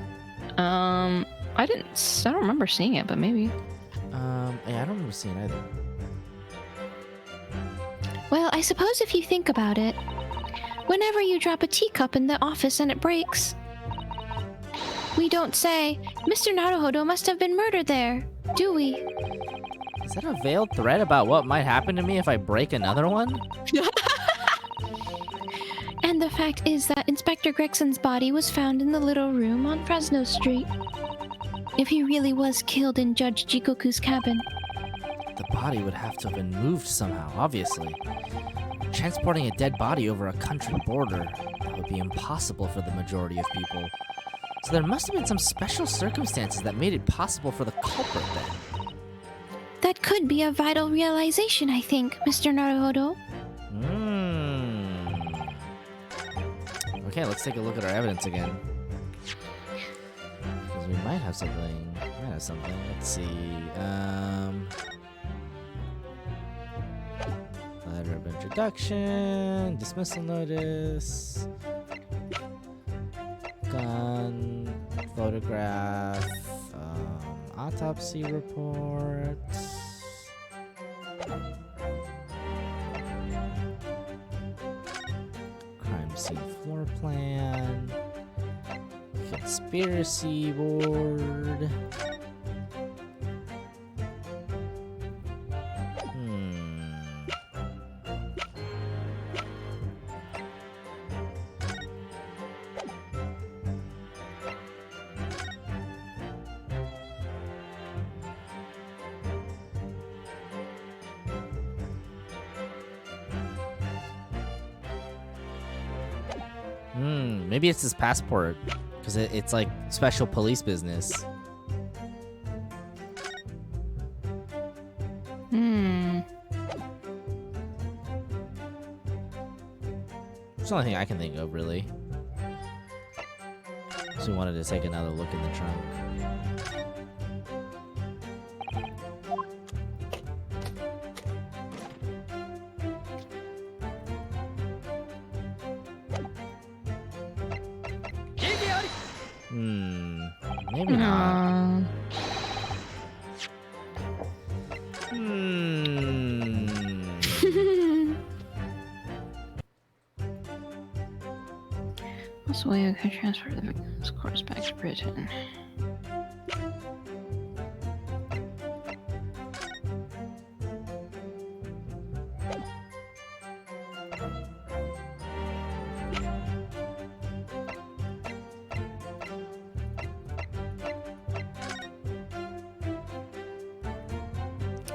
I don't remember seeing it, but maybe. Yeah, I don't remember seeing it either. Well, I suppose if you think about it, whenever you drop a teacup in the office and it breaks, we don't say, Mr. Naruhodo must have been murdered there, do we? Is that a veiled threat about what might happen to me if I break another one? And the fact is that Inspector Gregson's body was found in the little room on Fresno Street. If he really was killed in Judge Jigoku's cabin. The body would have to have been moved somehow, obviously. Transporting a dead body over a country border, that would be impossible for the majority of people. So there must have been some special circumstances that made it possible for the culprit then. That could be a vital realization, I think, Mr. Naruhodo. Okay, let's take a look at our evidence again. Because we might have something. Let's see. Letter of introduction, dismissal notice, gun, photograph, autopsy report. Crime scene floor plan. Conspiracy board. Maybe it's his passport, because it's like special police business. It's the only thing I can think of, really. So we wanted to take another look in the trunk. Maybe not. Also, we could transfer the victim's corpse back to Britain.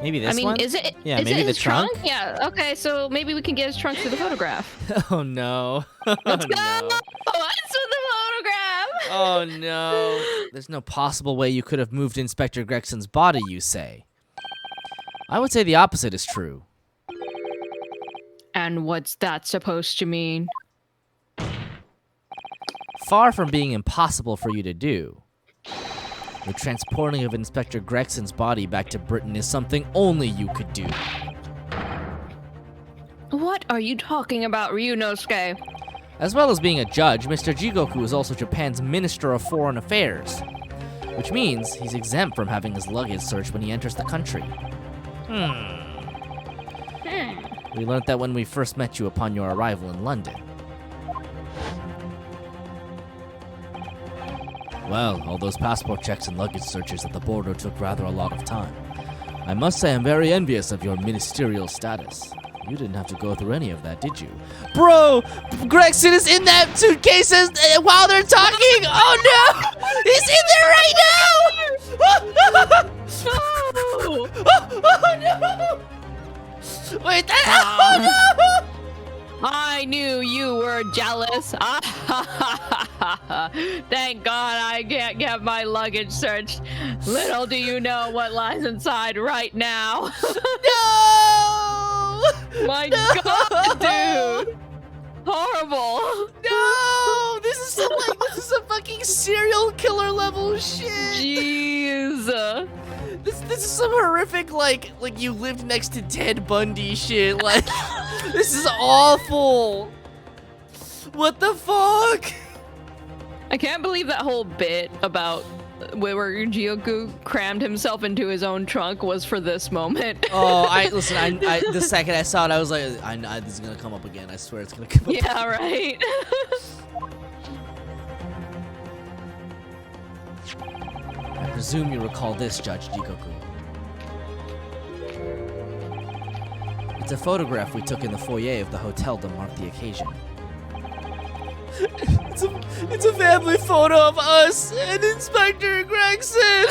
Maybe this one? Is it? Yeah, is maybe it the his trunk? Yeah. Okay, so maybe we can get his trunk through the photograph. Oh no. Let's go! No. What's with the photograph? Oh no. There's no possible way you could have moved Inspector Gregson's body, you say. I would say the opposite is true. And what's that supposed to mean? Far from being impossible for you to do. The transporting of Inspector Gregson's body back to Britain is something only you could do. What are you talking about, Ryunosuke? As well as being a judge, Mr. Jigoku is also Japan's Minister of Foreign Affairs, which means he's exempt from having his luggage searched when he enters the country. We learned that when we first met you upon your arrival in London. Well, all those passport checks and luggage searches at the border took rather a lot of time. I must say I'm very envious of your ministerial status. You didn't have to go through any of that, did you? Bro! Gregson is in that suitcase while they're talking! Oh no! He's in there right now! Oh no! wait. Oh, no! I knew you were jealous. Thank God I can't get my luggage searched. Little do you know what lies inside right now. No! My No! God, dude. Horrible. No! This is some fucking serial killer level shit. Jeez. This is some horrific like you lived next to Ted Bundy shit. Like this is awful. What the fuck? I can't believe that whole bit about where Jigoku crammed himself into his own trunk was for this moment. Oh, I the second I saw it, I was like, this is gonna come up again. I swear it's gonna come up. Yeah, right. I presume you recall this, Judge Jigoku. It's a photograph we took in the foyer of the hotel to mark the occasion. It's a family photo of us and Inspector Gregson.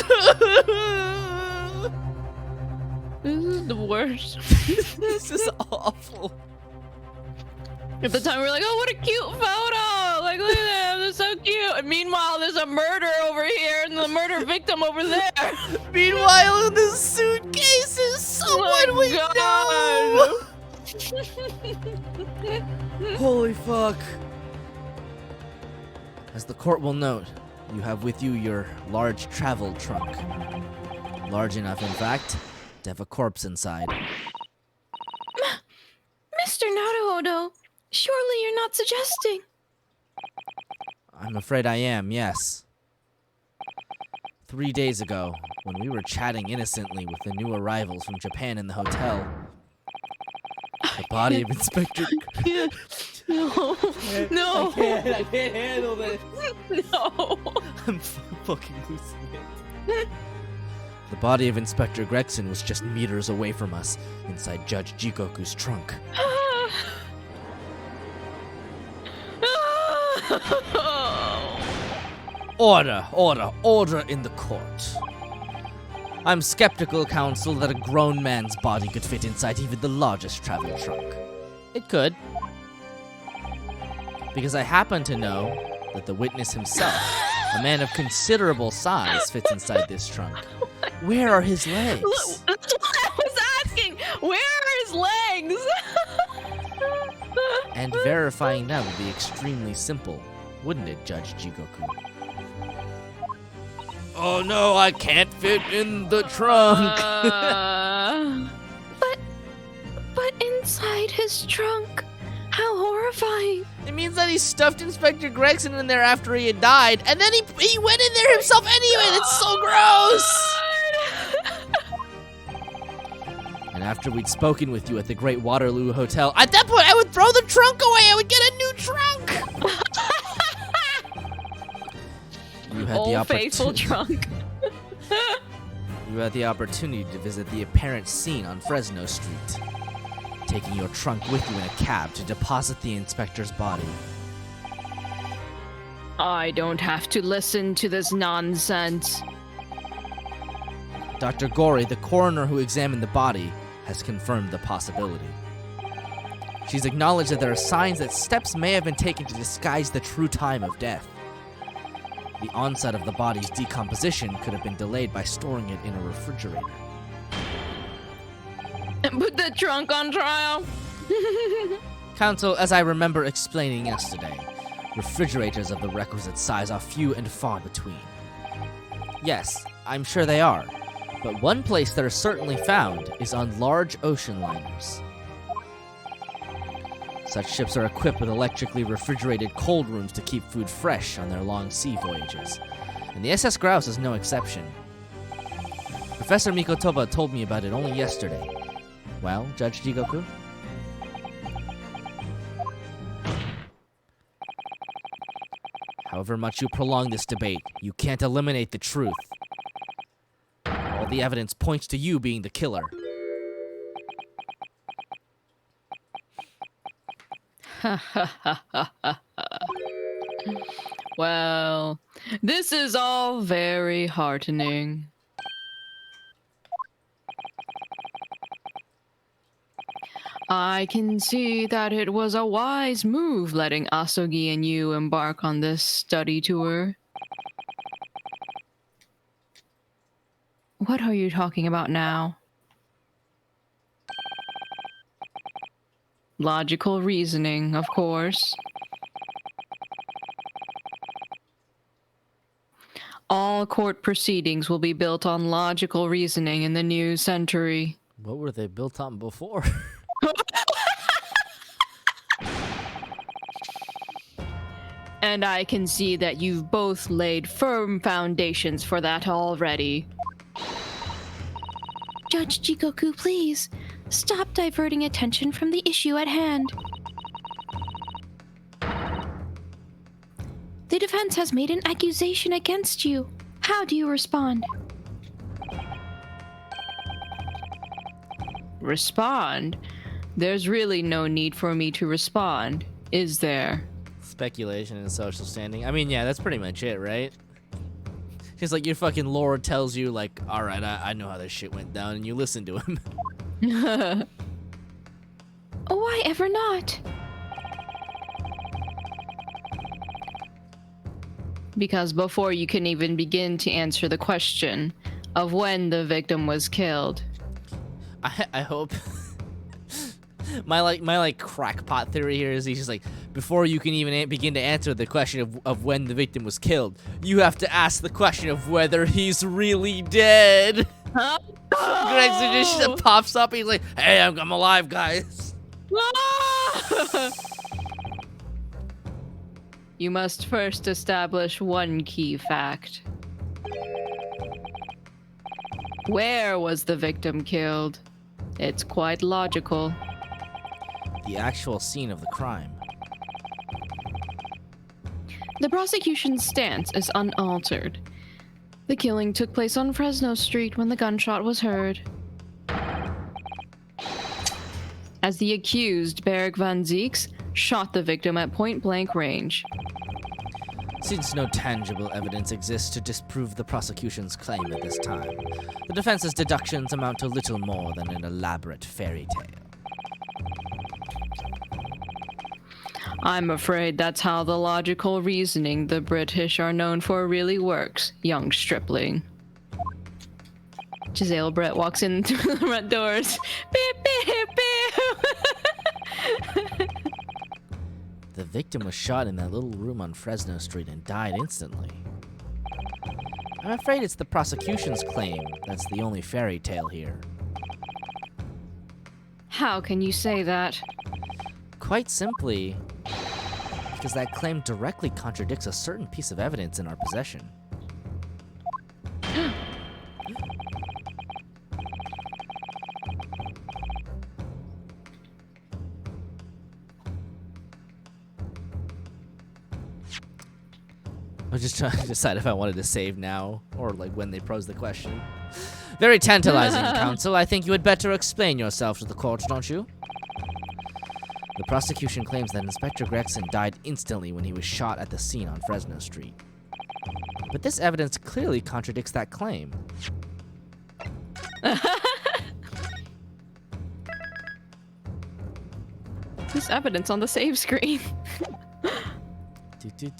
This is the worst. This is awful. At the time, we were like, oh, what a cute photo. Like, look at them. They're so cute. And meanwhile, there's a murder over here and the murder victim over there. Meanwhile, in the suitcase is someone we know. Holy fuck. As the court will note, you have with you your large travel trunk. Large enough, in fact, to have a corpse inside. Mr. Naruhodo, surely you're not suggesting. I'm afraid I am, yes. 3 days ago, when we were chatting innocently with the new arrivals from Japan in the hotel, the body of Inspector... No. No. I can't handle this. No. I'm fucking losing it. The body of Inspector Gregson was just meters away from us, inside Judge Jigoku's trunk. Order in the court. I'm skeptical, counsel, that a grown man's body could fit inside even the largest travel trunk. It could. Because I happen to know that the witness himself, a man of considerable size, fits inside this trunk. Where are his legs? That's what I was asking. Where are his legs? And verifying that would be extremely simple, wouldn't it, Judge Jigoku? Oh no, I can't fit in the trunk. But inside his trunk. How horrifying. It means that he stuffed Inspector Gregson in there after he had died, and then he went in there himself anyway. That's so gross. And after we'd spoken with you at the Great Waterloo Hotel, at that point I would throw the trunk away. I would get a new trunk. You had the Old faithful opportunity. trunk. You had the opportunity to visit the apparent scene on Fresno Street, taking your trunk with you in a cab to deposit the inspector's body. I don't have to listen to this nonsense. Dr. Gori, the coroner who examined the body, has confirmed the possibility. She's acknowledged that there are signs that steps may have been taken to disguise the true time of death. The onset of the body's decomposition could have been delayed by storing it in a refrigerator. And put the trunk on trial. Counsel, as I remember explaining yesterday, refrigerators of the requisite size are few and far between. Yes, I'm sure they are, but one place that are certainly found is on large ocean liners. Such ships are equipped with electrically refrigerated cold rooms to keep food fresh on their long sea voyages, and the SS Grouse is no exception. Professor Mikotoba told me about it only yesterday. Well, Judge Jigoku? However much you prolong this debate, you can't eliminate the truth. All the evidence points to you being the killer. Well, this is all very heartening. I can see that it was a wise move letting Asogi and you embark on this study tour. What are you talking about now? Logical reasoning, of course. All court proceedings will be built on logical reasoning in the new century. What were they built on before? And I can see that you've both laid firm foundations for that already. Judge Jigoku, please. Stop diverting attention from the issue at hand. The defense has made an accusation against you. How do you respond? Respond? There's really no need for me to respond, is there? Speculation and social standing. I mean, yeah, that's pretty much it, right? It's like your fucking lord tells you, like, alright, I know how this shit went down, and you listen to him. Why ever not? Because before you can even begin to answer the question of when the victim was killed. I hope my crackpot theory here is he's just like, before you can even begin to answer the question of when the victim was killed, you have to ask the question of whether he's really dead. Huh? Gregson just pops up. He's like, hey, I'm alive, guys. You must first establish one key fact. Where was the victim killed? It's quite logical. The actual scene of the crime. The prosecution's stance is unaltered. The killing took place on Fresno Street when the gunshot was heard. As the accused, Berg van Zieks, shot the victim at point-blank range. Since no tangible evidence exists to disprove the prosecution's claim at this time, the defense's deductions amount to little more than an elaborate fairy tale. I'm afraid that's how the logical reasoning the British are known for really works, young stripling. Giselle Brett walks in through the front doors. Beep, beep, beep. The victim was shot in that little room on Fresno Street and died instantly. I'm afraid it's the prosecution's claim that's the only fairy tale here. How can you say that? Quite simply, because that claim directly contradicts a certain piece of evidence in our possession. I was just trying to decide if I wanted to save now, or like when they pose the question. Very tantalizing, counsel. I think you had better explain yourself to the court, don't you? The prosecution claims that Inspector Gregson died instantly when he was shot at the scene on Fresno Street. But this evidence clearly contradicts that claim. There's evidence on the save screen. Do.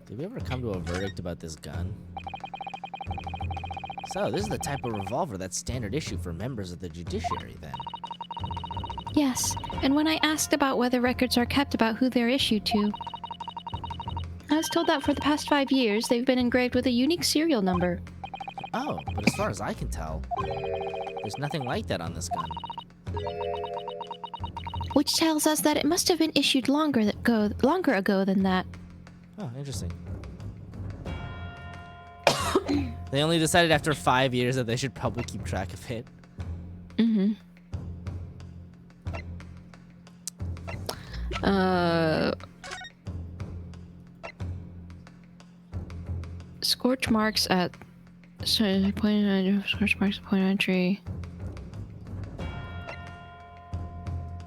Did we ever come to a verdict about this gun? So, this is the type of revolver that's standard issue for members of the judiciary, then. Yes, and when I asked about whether records are kept about who they're issued to, I was told that for the past 5 years, they've been engraved with a unique serial number. Oh, but as far as I can tell, there's nothing like that on this gun. Which tells us that it must have been issued longer ago than that. Oh, interesting. They only decided after 5 years that they should probably keep track of it. Mm-hmm. Scorch marks at scorch marks at point of entry.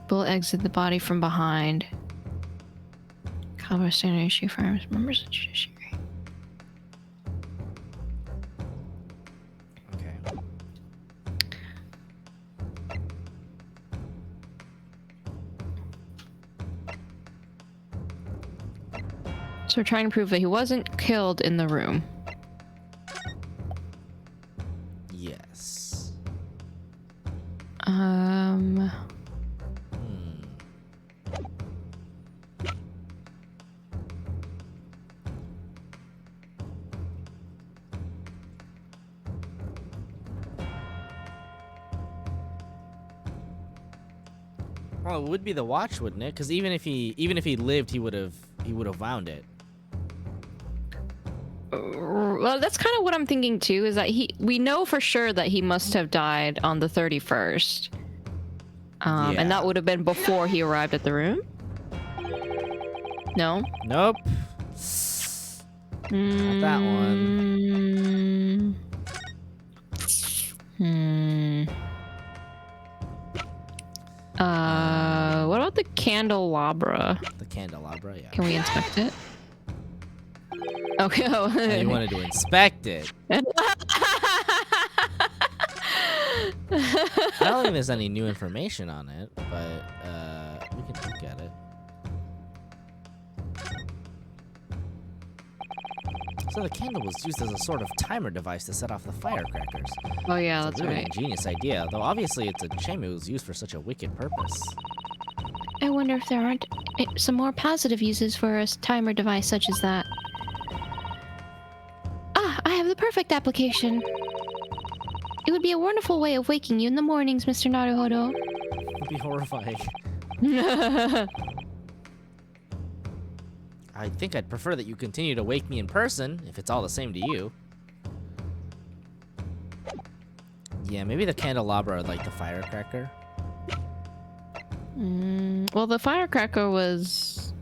Bullet exit the body from behind. Caliber standard issue firearms members of the judiciary. So we're trying to prove that he wasn't killed in the room. Yes. Um. Well, it would be the watch, wouldn't it? Because even if he lived, he would have found it. Well, that's kind of what I'm thinking too. Is that we know for sure that he must have died on the 31st, and that would have been before he arrived at the room. No. Nope. Not that one. What about the candelabra? The candelabra, yeah. Can we inspect it? Okay. Oh. You wanted to inspect it. I don't think there's any new information on it, but we can look at it. So the candle was used as a sort of timer device to set off the firecrackers. Oh yeah, It's that's a really right. ingenious idea, though obviously it's a shame it was used for such a wicked purpose. I wonder if there aren't some more positive uses for a timer device such as that. Ah, I have the perfect application. It would be a wonderful way of waking you in the mornings, Mr. Naruhodo. It would be horrifying. I think I'd prefer that you continue to wake me in person, if it's all the same to you. Yeah, maybe the candelabra, like the firecracker. Well, the firecracker was...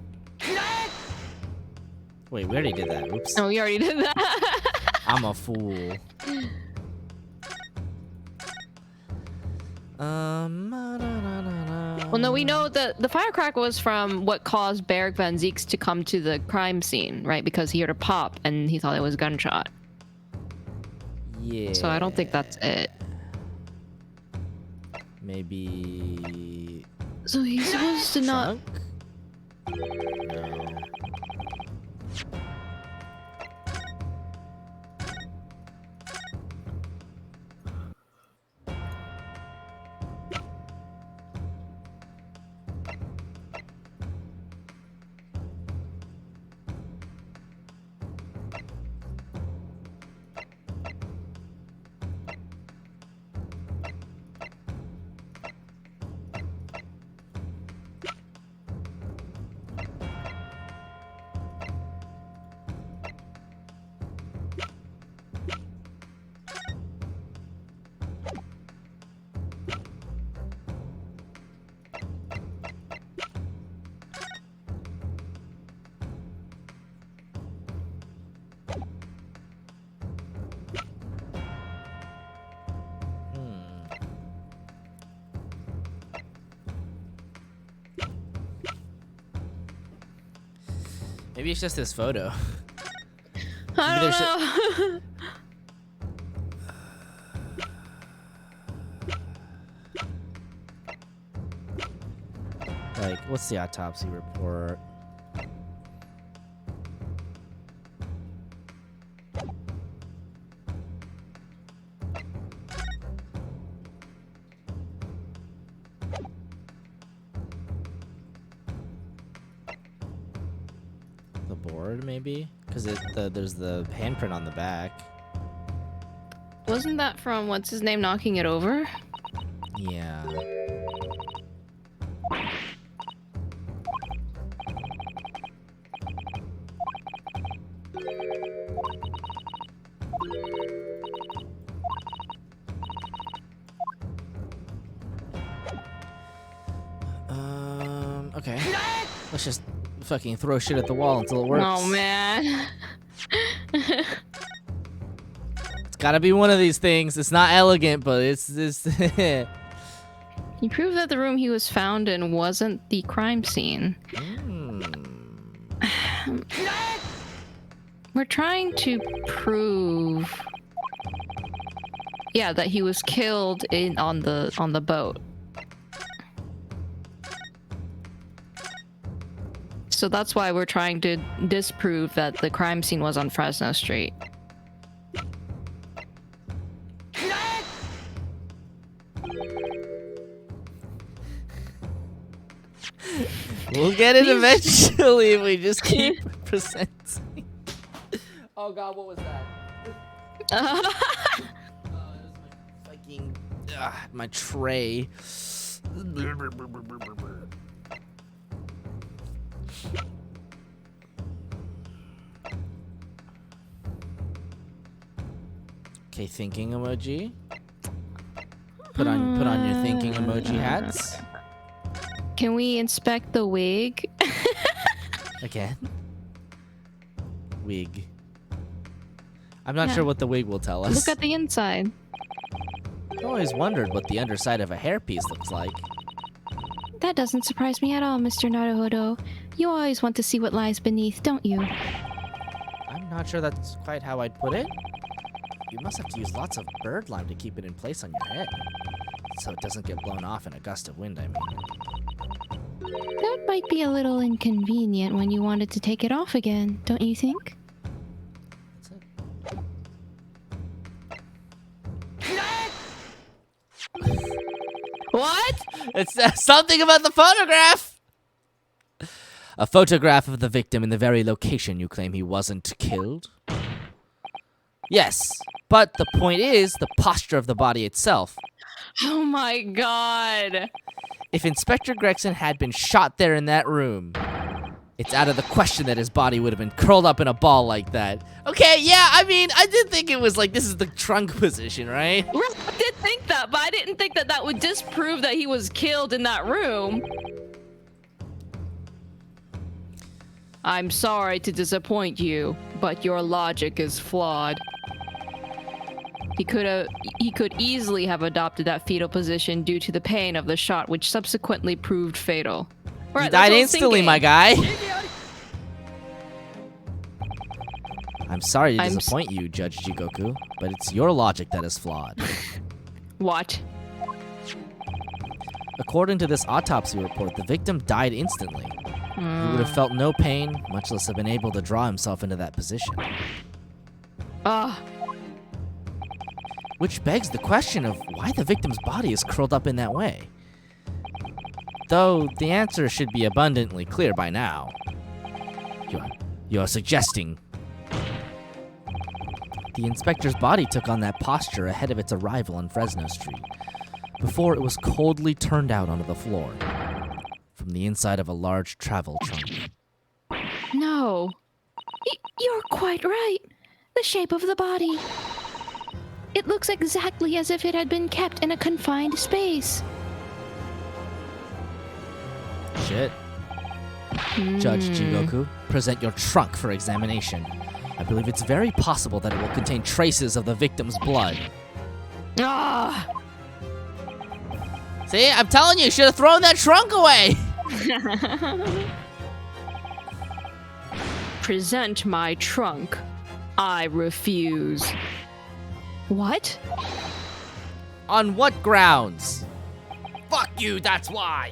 Wait, we already did that. Oops. Oh, we already did that. I'm a fool. Well, no, we know that the firecracker was from what caused Beric Van Zieks to come to the crime scene, right? Because he heard a pop and he thought it was a gunshot. Yeah. So I don't think that's it. Maybe... So he's supposed to not... Trunk? No. Maybe it's just this photo. I Maybe don't know. Like, what's the autopsy report? The board, maybe? Because there's the handprint on the back. Wasn't that from what's his name knocking it over? Yeah. Okay. Let's just fucking throw shit at the wall until it works. Oh man. It's gotta be one of these things. It's not elegant, but it's this. You proved that the room he was found in wasn't the crime scene. We're trying to prove, yeah, that he was killed on the so that's why we're trying to disprove that the crime scene was on Fresno Street. We'll get it eventually if we just keep presenting. Oh god, what was that? Oh, it was my fucking my tray. Okay, thinking emoji. Put on your thinking emoji hats. Can we inspect the wig? Again. Wig. I'm not sure what the wig will tell us. Look at the inside. I've always wondered what the underside of a hairpiece looks like. That doesn't surprise me at all, Mr. Naruhodo. You always want to see what lies beneath, don't you? I'm not sure that's quite how I'd put it. You must have to use lots of bird lime to keep it in place on your head. So it doesn't get blown off in a gust of wind, I mean. That might be a little inconvenient when you wanted to take it off again, don't you think? That's it. What? It's something about the photograph! A photograph of the victim in the very location you claim he wasn't killed? Yes, but the point is the posture of the body itself. Oh my god. If Inspector Gregson had been shot there in that room, it's out of the question that his body would have been curled up in a ball like that. Okay, yeah, I mean, I did think it was like, this is the trunk position, right? I did think that, but I didn't think that that would disprove that he was killed in that room. I'm sorry to disappoint you, but your logic is flawed. He could easily have adopted that fetal position due to the pain of the shot, which subsequently proved fatal. He died instantly, my guy. I'm sorry to disappoint you, Judge Jigoku, but it's your logic that is flawed. What? According to this autopsy report, the victim died instantly. He would have felt no pain, much less have been able to draw himself into that position. Which begs the question of why the victim's body is curled up in that way. Though the answer should be abundantly clear by now. You're suggesting the inspector's body took on that posture ahead of its arrival on Fresno Street, before it was coldly turned out onto the floor from the inside of a large travel trunk. No. You're quite right. The shape of the body. It looks exactly as if it had been kept in a confined space. Shit. Judge Jigoku, present your trunk for examination. I believe it's very possible that it will contain traces of the victim's blood. See, I'm telling you, you should have thrown that trunk away! Present my trunk. I refuse. What? On what grounds? Fuck you, that's why!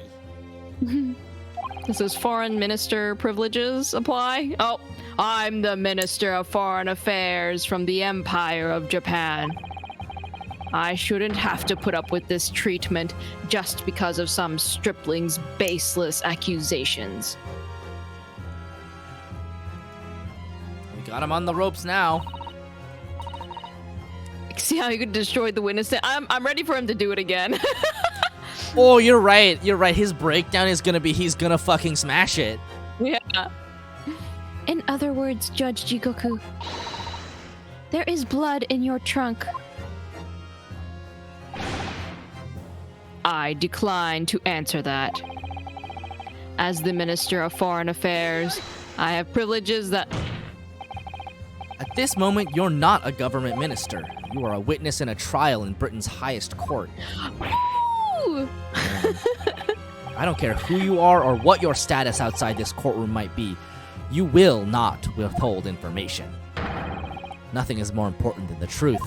Does his foreign minister privileges apply? Oh, I'm the Minister of Foreign Affairs from the Empire of Japan. I shouldn't have to put up with this treatment just because of some stripling's baseless accusations. We got him on the ropes now. See how you could destroy the witness? I'm ready for him to do it again. Oh, you're right. You're right. His breakdown is gonna be he's gonna fucking smash it. Yeah. In other words, Judge Jigoku, there is blood in your trunk. I decline to answer that. As the Minister of Foreign Affairs, I have privileges that... At this moment, you're not a government minister. You are a witness in a trial in Britain's highest court. Ooh! I don't care who you are or what your status outside this courtroom might be. You will not withhold information. Nothing is more important than the truth.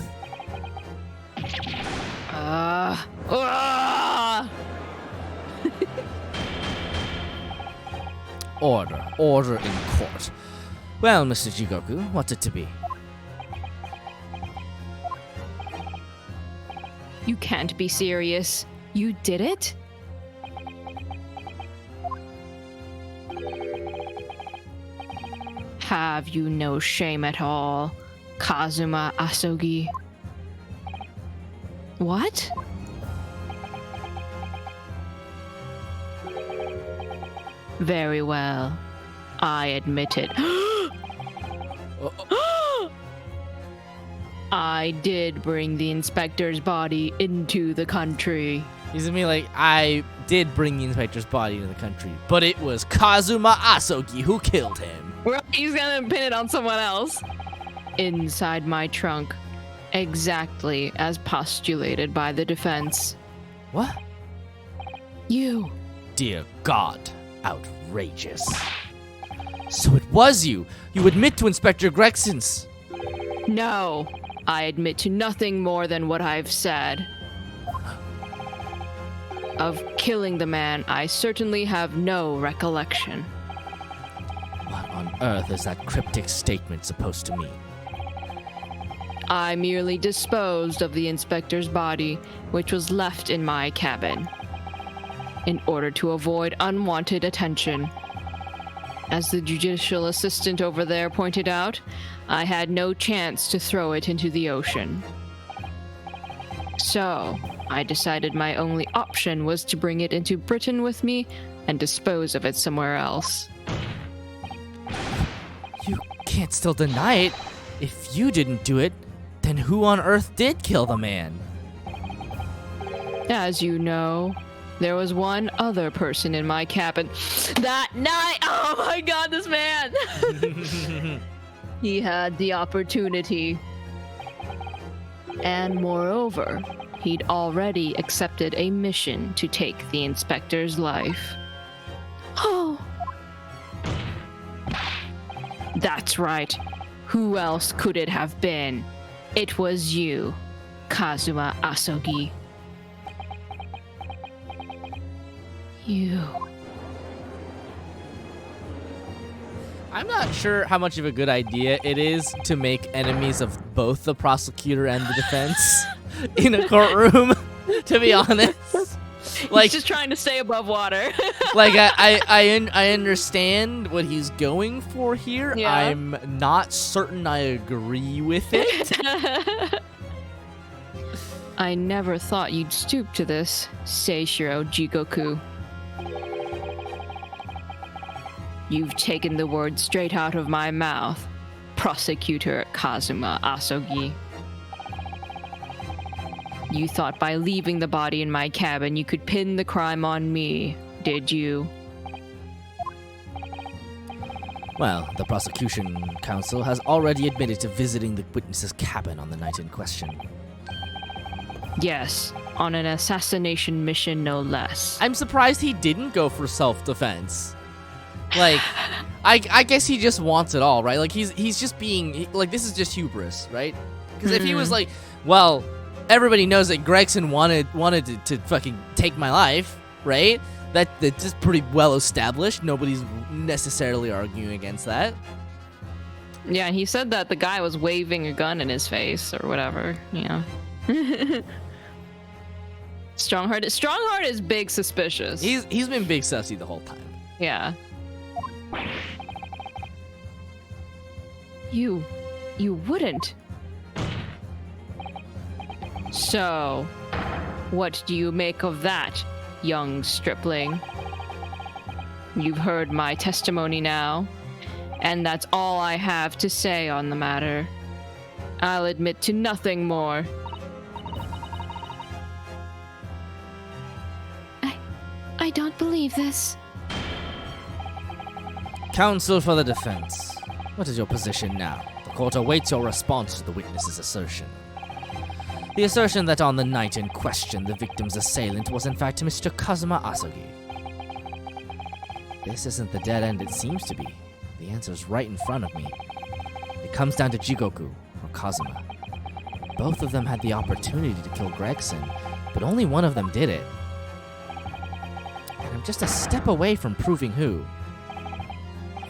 Order. Order in court. Well, Mr. Jigoku, what's it to be? You can't be serious. You did it? Have you no shame at all, Kazuma Asogi? What? Very well. I admit it. I did bring the inspector's body into the country. He's gonna be like, I did bring the inspector's body into the country, but it was Kazuma Asogi who killed him. Right, he's gonna pin it on someone else. Inside my trunk, exactly as postulated by the defense. What? You. Dear God, outrageous. So it was you. You admit to Inspector Gregson's. No, I admit to nothing more than what I've said. Of killing the man, I certainly have no recollection. What on earth is that cryptic statement supposed to mean? I merely disposed of the inspector's body, which was left in my cabin, in order to avoid unwanted attention. As the judicial assistant over there pointed out, I had no chance to throw it into the ocean. So, I decided my only option was to bring it into Britain with me and dispose of it somewhere else. You can't still deny it. If you didn't do it, then who on earth did kill the man? As you know, there was one other person in my cabin that night. Oh my God, this man! He had the opportunity. And moreover, he'd already accepted a mission to take the inspector's life. Oh, That's right. Who else could it have been? It was you, Kazuma Asogi. You. I'm not sure how much of a good idea it is to make enemies of both the prosecutor and the defense in a courtroom, to be honest. Like, He's just trying to stay above water. like I understand what he's going for here. Yeah. I'm not certain I agree with it. I never thought you'd stoop to this, Seishiro Jigoku. You've taken the words straight out of my mouth, Prosecutor Kazuma Asogi. You thought by leaving the body in my cabin you could pin the crime on me, did you? Well, the prosecution counsel has already admitted to visiting the witness's cabin on the night in question. Yes, on an assassination mission no less. I'm surprised he didn't go for self-defense. Like, I guess he just wants it all, right? Like, he's just being, like, this is just hubris, right? Because if he was like, well, everybody knows that Gregson wanted to fucking take my life, right? That's just pretty well established. Nobody's necessarily arguing against that. Yeah, he said that the guy was waving a gun in his face or whatever, you know. Strongheart is big suspicious. He's been big sussy the whole time. Yeah. You wouldn't. So, what do you make of that, young stripling? You've heard my testimony now, and that's all I have to say on the matter. I'll admit to nothing more. I don't believe this. Counsel for the defense. What is your position now? The court awaits your response to the witness's assertion. The assertion that on the night in question, the victim's assailant was in fact Mr. Kazuma Asogi. This isn't the dead end it seems to be. The answer's right in front of me. It comes down to Jigoku or Kazuma. Both of them had the opportunity to kill Gregson, but only one of them did it. And I'm just a step away from proving who.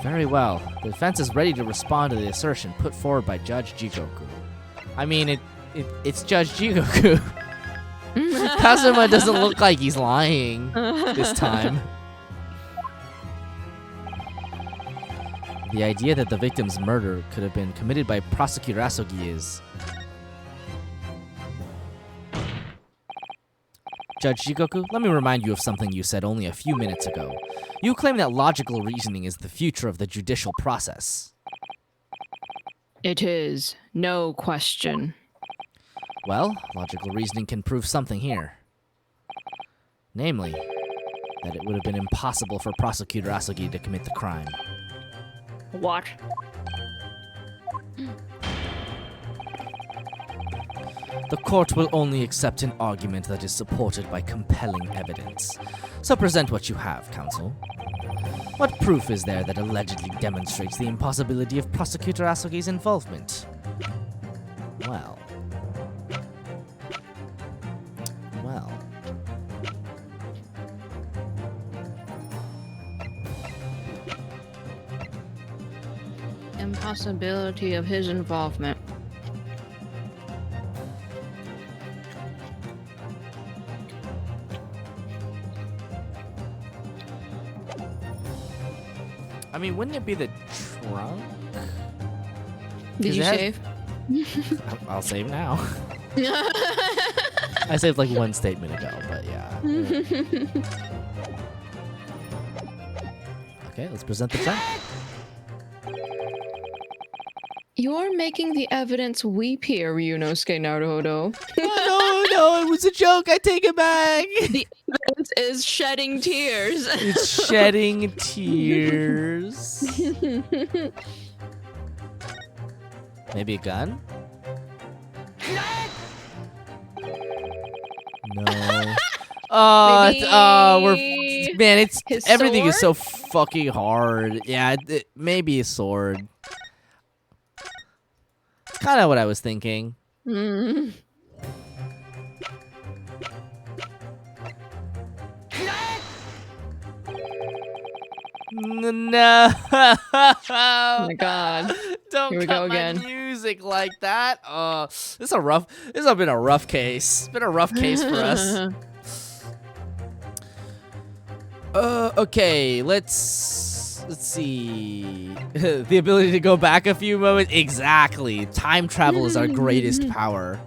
Very well. The defense is ready to respond to the assertion put forward by Judge Jigoku. I mean, it's Judge Jigoku. Kazuma doesn't look like he's lying this time. The idea that the victim's murder could have been committed by Prosecutor Asogi is... Judge Jigoku, let me remind you of something you said only a few minutes ago. You claim that logical reasoning is the future of the judicial process. It is. No question. Well, logical reasoning can prove something here. Namely, that it would have been impossible for Prosecutor Asogi to commit the crime. What? The court will only accept an argument that is supported by compelling evidence. So present what you have, counsel. What proof is there that allegedly demonstrates the impossibility of Prosecutor Asogi's involvement? Well. Impossibility of his involvement. I mean, wouldn't it be the trunk? Did you save? I'll save now. I saved like one statement ago, but yeah. Okay, let's present the trunk. You're making the evidence weep here, Ryunosuke Naruhodo. No, it was a joke. I take it back. The evidence is shedding tears. It's shedding tears. Maybe a gun? No. It's everything is so fucking hard. Yeah, maybe a sword. Kind of what I was thinking. Mm. No. Oh my god. Don't Here we cut go my again. music like that. This has been a rough case. It's been a rough case for us. Okay, let's see. The ability to go back a few moments. Exactly. Time travel is our greatest power.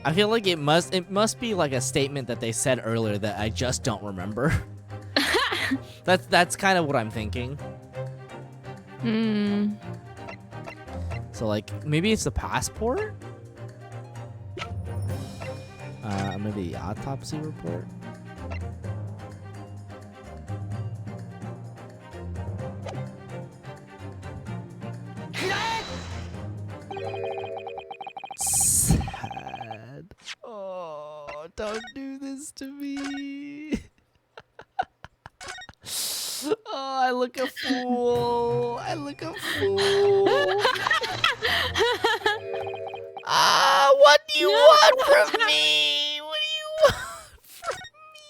I feel like it must be like a statement that they said earlier that I just don't remember. That's kind of what I'm thinking. Hmm. So like maybe it's the passport? Maybe the autopsy report? Sad. Oh, don't do this to me. Oh, I look a fool. I look a fool. What do you want from me? What do you want from me?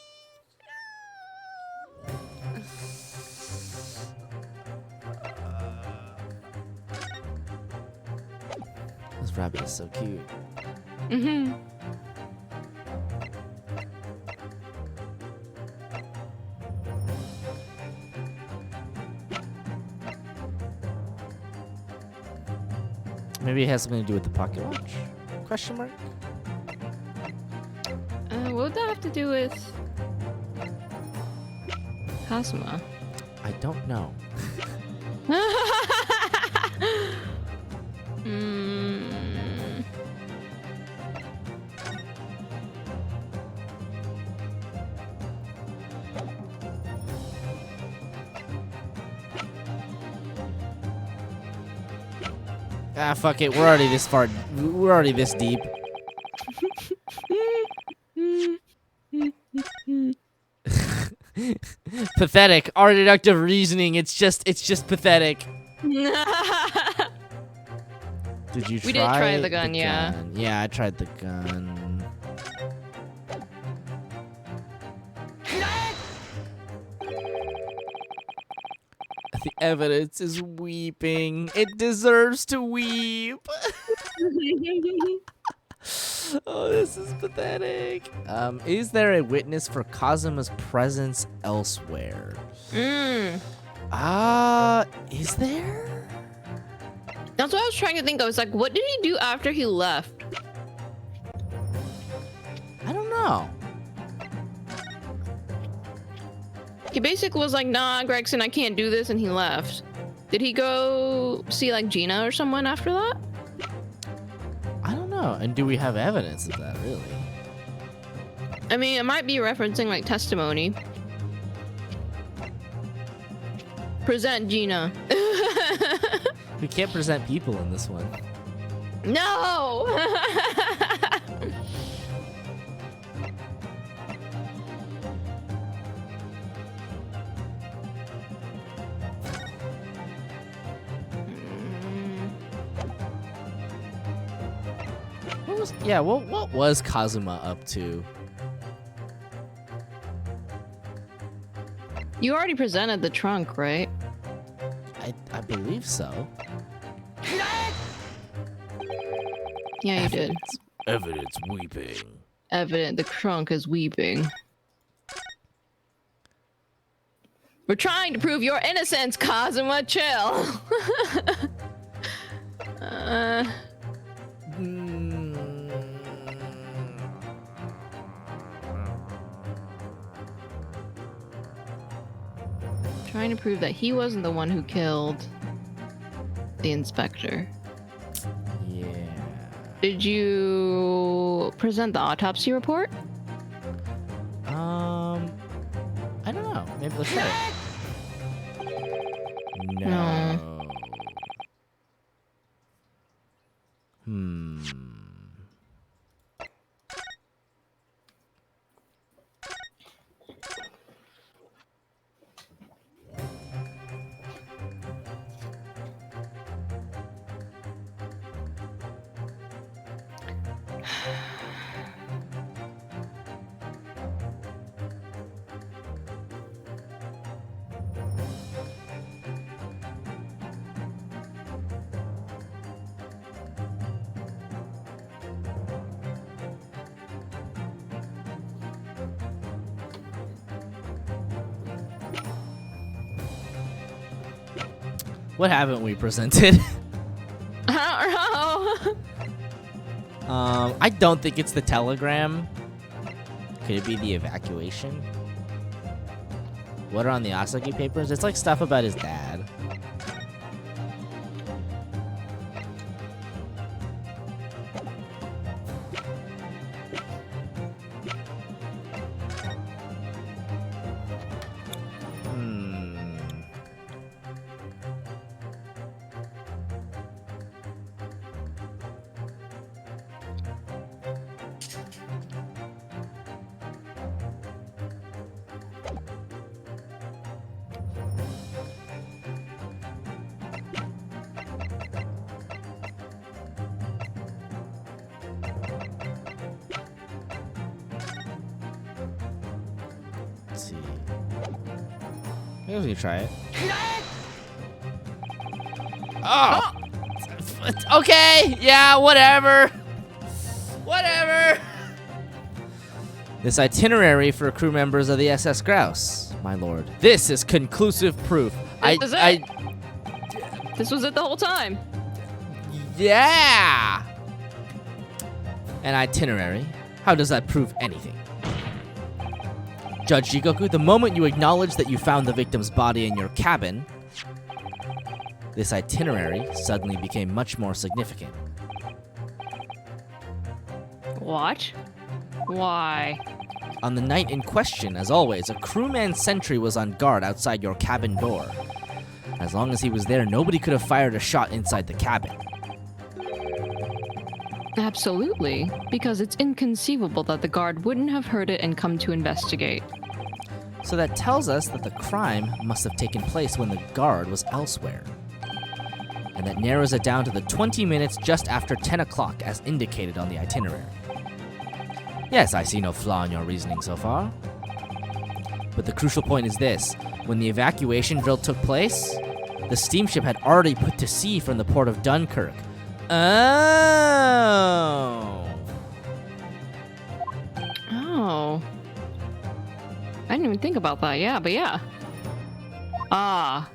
This rabbit is so cute. Mm-hmm. Maybe it has something to do with the pocket watch? Question mark? What would that have to do with Kazuma? I don't know. Mm. Ah, fuck it. We're already this far. We're already this deep. Pathetic. Our deductive reasoning. It's just pathetic. Did you try? We did try the gun, yeah. Yeah, I tried the gun. The evidence is weeping. It deserves to weep. Oh, this is pathetic. Is there a witness for Kazuma's presence elsewhere? Is there? That's what I was trying to think of. It's like, what did he do after he left? I don't know. He basically was like, nah, Gregson, I can't do this, and he left. Did he go see, like, Gina or someone after that? I don't know. And do we have evidence of that, really? I mean, it might be referencing, like, testimony. Present Gina. We can't present people in this one. No! What was Kazuma up to? You already presented the trunk, right? I believe so. Yeah, you did. Evidence weeping. Evident the trunk is weeping. We're trying to prove your innocence, Kazuma. Chill. Trying to prove that he wasn't the one who killed the inspector. Yeah. Did you present the autopsy report? I don't know. Maybe let's try it. No. What haven't we presented? I don't know. I don't think it's the telegram. Could it be the evacuation? What are on the Asagi papers? It's like stuff about his dad. Let's see. Maybe we can try it. Oh! Okay! Yeah, whatever! Whatever! This itinerary for crew members of the SS Grouse, my lord. This is conclusive proof. This was it the whole time. Yeah! An itinerary? How does that prove anything? Judge Jigoku, the moment you acknowledge that you found the victim's body in your cabin, This itinerary suddenly became much more significant. What? Why? On the night in question, as always, a crewman sentry was on guard outside your cabin door. As long as he was there, nobody could have fired a shot inside the cabin. Absolutely, because it's inconceivable that the guard wouldn't have heard it and come to investigate. So that tells us that the crime must have taken place when the guard was elsewhere. And that narrows it down to the 20 minutes just after 10 o'clock as indicated on the itinerary. Yes, I see no flaw in your reasoning so far. But the crucial point is this. When the evacuation drill took place, the steamship had already put to sea from the port of Dunkirk. Oh. Oh. I didn't even think about that. Yeah, but yeah. Ah.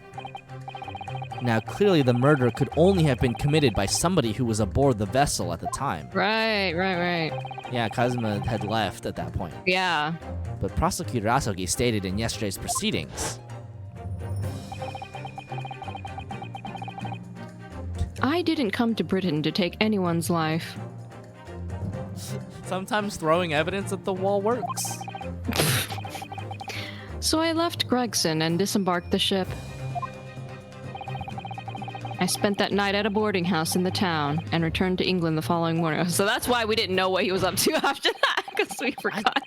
Now, clearly the murder could only have been committed by somebody who was aboard the vessel at the time. Right. Yeah, Kazuma had left at that point. Yeah. But Prosecutor Asogi stated in yesterday's proceedings. I didn't come to Britain to take anyone's life. Sometimes throwing evidence at the wall works. So I left Gregson and disembarked the ship. I spent that night at a boarding house in the town and returned to England the following morning. So that's why we didn't know what he was up to after that, because we forgot.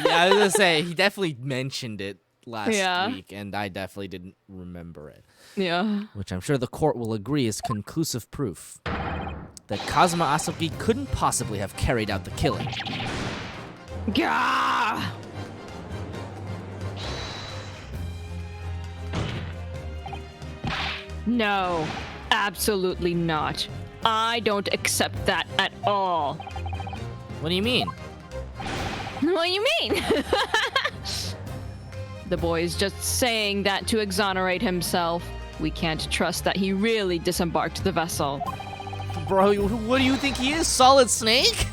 Yeah, I was gonna say, he definitely mentioned it last week, and I definitely didn't remember it. Yeah. Which I'm sure the court will agree is conclusive proof that Kazuma Asogi couldn't possibly have carried out the killing. Gah! No, absolutely not. I don't accept that at all. What do you mean? What do you mean? The boy's just saying that to exonerate himself. We can't trust that he really disembarked the vessel. Bro, what do you think he is? Solid Snake?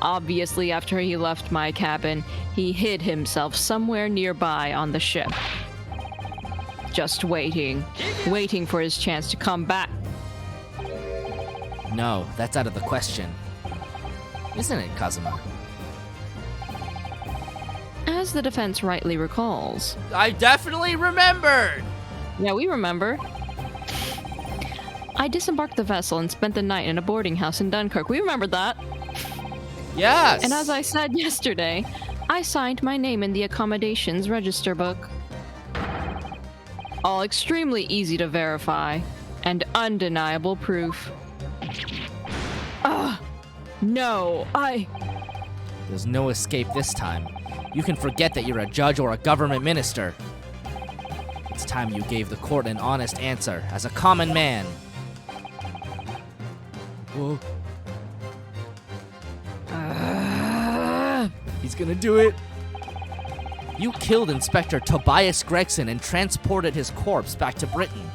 Obviously, after he left my cabin, he hid himself somewhere nearby on the ship. Just waiting for his chance to come back. No, that's out of the question. Isn't it, Kazuma? As the defense rightly recalls. I definitely remembered! Yeah, we remember. I disembarked the vessel and spent the night in a boarding house in Dunkirk. We remembered that. Yes! And as I said yesterday, I signed my name in the accommodations register book. All extremely easy to verify, and undeniable proof. No, There's no escape this time. You can forget that you're a judge or a government minister. It's time you gave the court an honest answer as a common man. Whoa. He's gonna do it. You killed Inspector Tobias Gregson and transported his corpse back to Britain.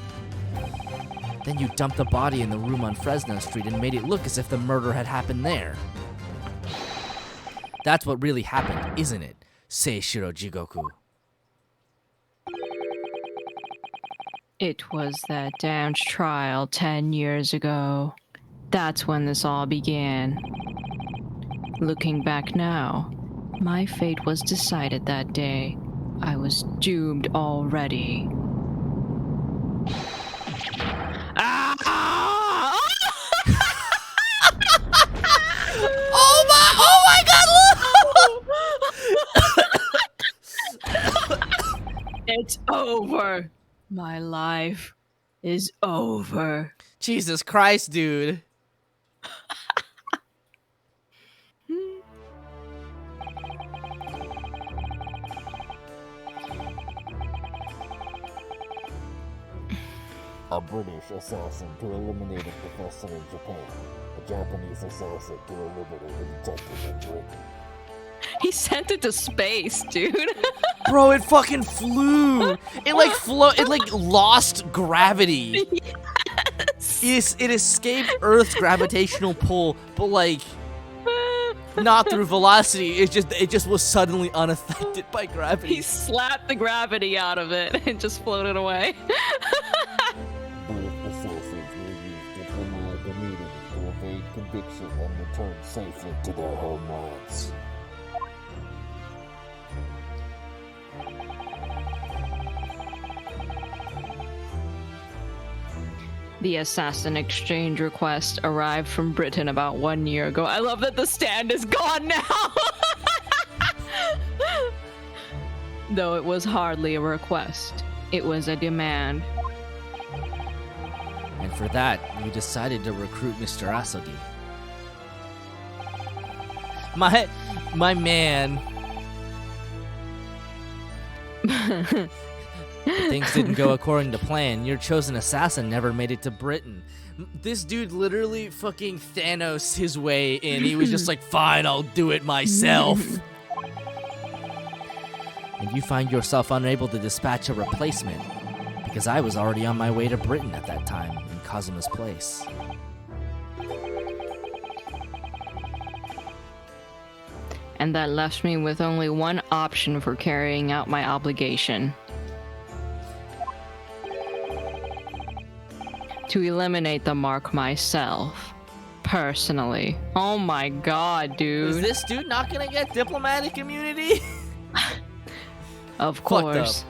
Then you dumped the body in the room on Fresno Street and made it look as if the murder had happened there. That's what really happened, isn't it? Seishiro Jigoku. it was that damned trial 10 years ago. That's when this all began. Looking back now, my fate was decided that day. I was doomed already. Oh my god, It's over. My life is over. Jesus Christ, dude. A British assassin to eliminate a professor in Japan. A Japanese assassin to eliminate a detective in Britain. He sent it to space, dude. Bro, it fucking flew. It like it like lost gravity. Yes. It escaped Earth's gravitational pull, but like Not through velocity. It just was suddenly unaffected by gravity. He slapped the gravity out of it and just floated away. Both assassins will use diplomatic immunity to evade conviction and return safely to their homelands. The assassin exchange request arrived from Britain about 1 year ago. I love that the stand is gone now! Though it was hardly a request. It was a demand. And for that, you decided to recruit Mr. Asogi. My man. Things didn't go according to plan. Your chosen assassin never made it to Britain. This dude literally fucking Thanos his way in. He was just like, fine, I'll do it myself. And you find yourself unable to dispatch a replacement because I was already on my way to Britain at that time in Kazuma's place. And that left me with only one option for carrying out my obligation. To eliminate the mark myself. Personally. Oh my god, dude. Is this dude not gonna get diplomatic immunity? Of course.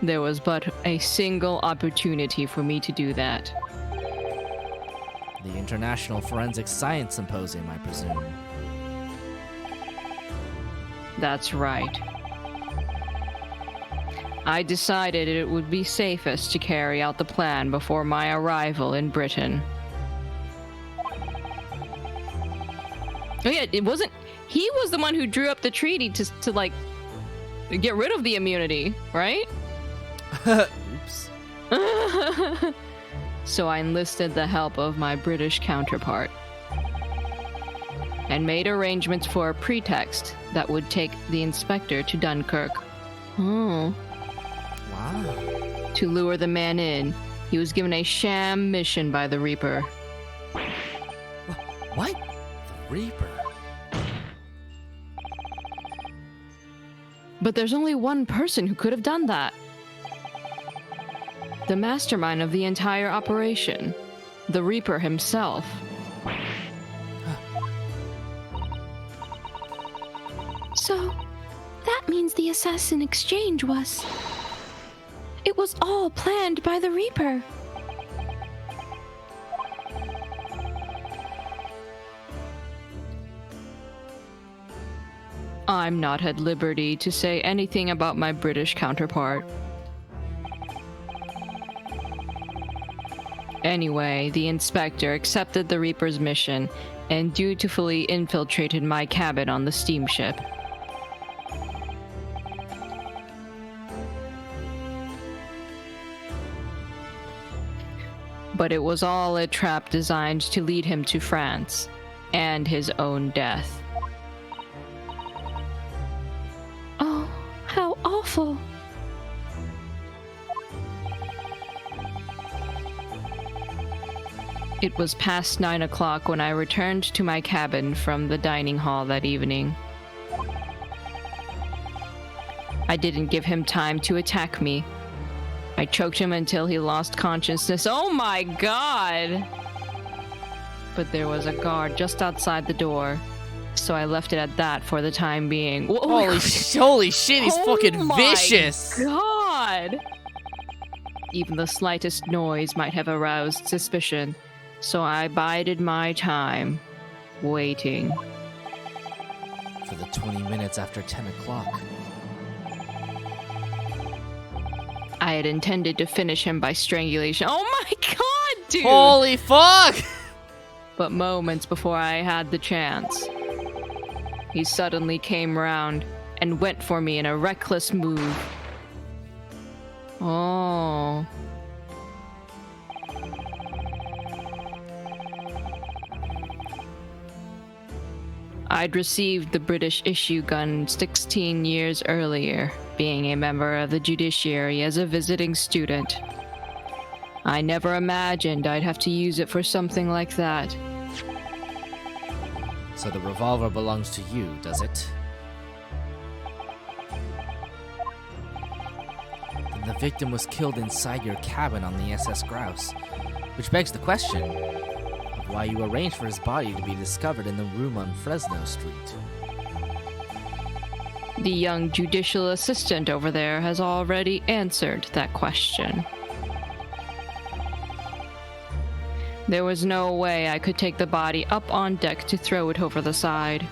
There was but a single opportunity for me to do that. The International Forensic Science Symposium, I presume. That's right. I decided it would be safest to carry out the plan before my arrival in Britain. Oh yeah, it wasn't... He was the one who drew up the treaty to like, get rid of the immunity, right? Oops. So I enlisted the help of my British counterpart. And made arrangements for a pretext that would take the inspector to Dunkirk. Oh. Wow. To lure the man in, he was given a sham mission by the Reaper. What? The Reaper? But there's only one person who could have done that. The mastermind of the entire operation. The Reaper himself. So, that means the assassin exchange was... It was all planned by the Reaper. I'm not at liberty to say anything about my British counterpart. Anyway, the inspector accepted the Reaper's mission and dutifully infiltrated my cabin on the steamship. But it was all a trap designed to lead him to France and his own death. Oh, how awful. It was past 9 o'clock when I returned to my cabin from the dining hall that evening. I didn't give him time to attack me. I choked him until he lost consciousness. Oh my god! But there was a guard just outside the door, so I left it at that for the time being. Holy shit, he's fucking vicious! God! Even the slightest noise might have aroused suspicion, so I bided my time, waiting. For the 20 minutes after 10 o'clock. I had intended to finish him by strangulation. Oh my god, dude! Holy fuck! But moments before I had the chance, he suddenly came round and went for me in a reckless move. Oh. I'd received the British issue gun 16 years earlier, being a member of the judiciary as a visiting student. I never imagined I'd have to use it for something like that. So the revolver belongs to you, does it? Then the victim was killed inside your cabin on the SS Grouse, which begs the question of why you arranged for his body to be discovered in the room on Fresno Street. The young judicial assistant over there has already answered that question. There was no way I could take the body up on deck to throw it over the side.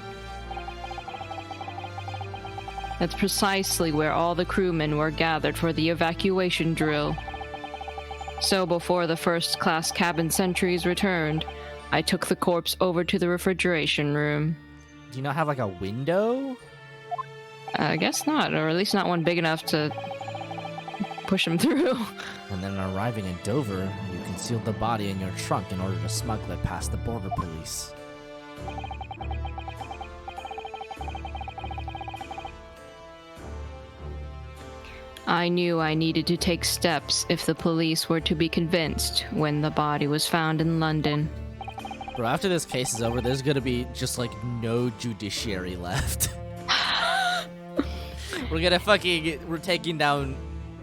That's precisely where all the crewmen were gathered for the evacuation drill. So before the first-class cabin sentries returned, I took the corpse over to the refrigeration room. Do you not have like a window? I guess not, or at least not one big enough to push him through. And then arriving in Dover, you concealed the body in your trunk in order to smuggle it past the border police. I knew I needed to take steps if the police were to be convinced when the body was found in London. Bro, after this case is over, there's gonna be just like no judiciary left. We're taking down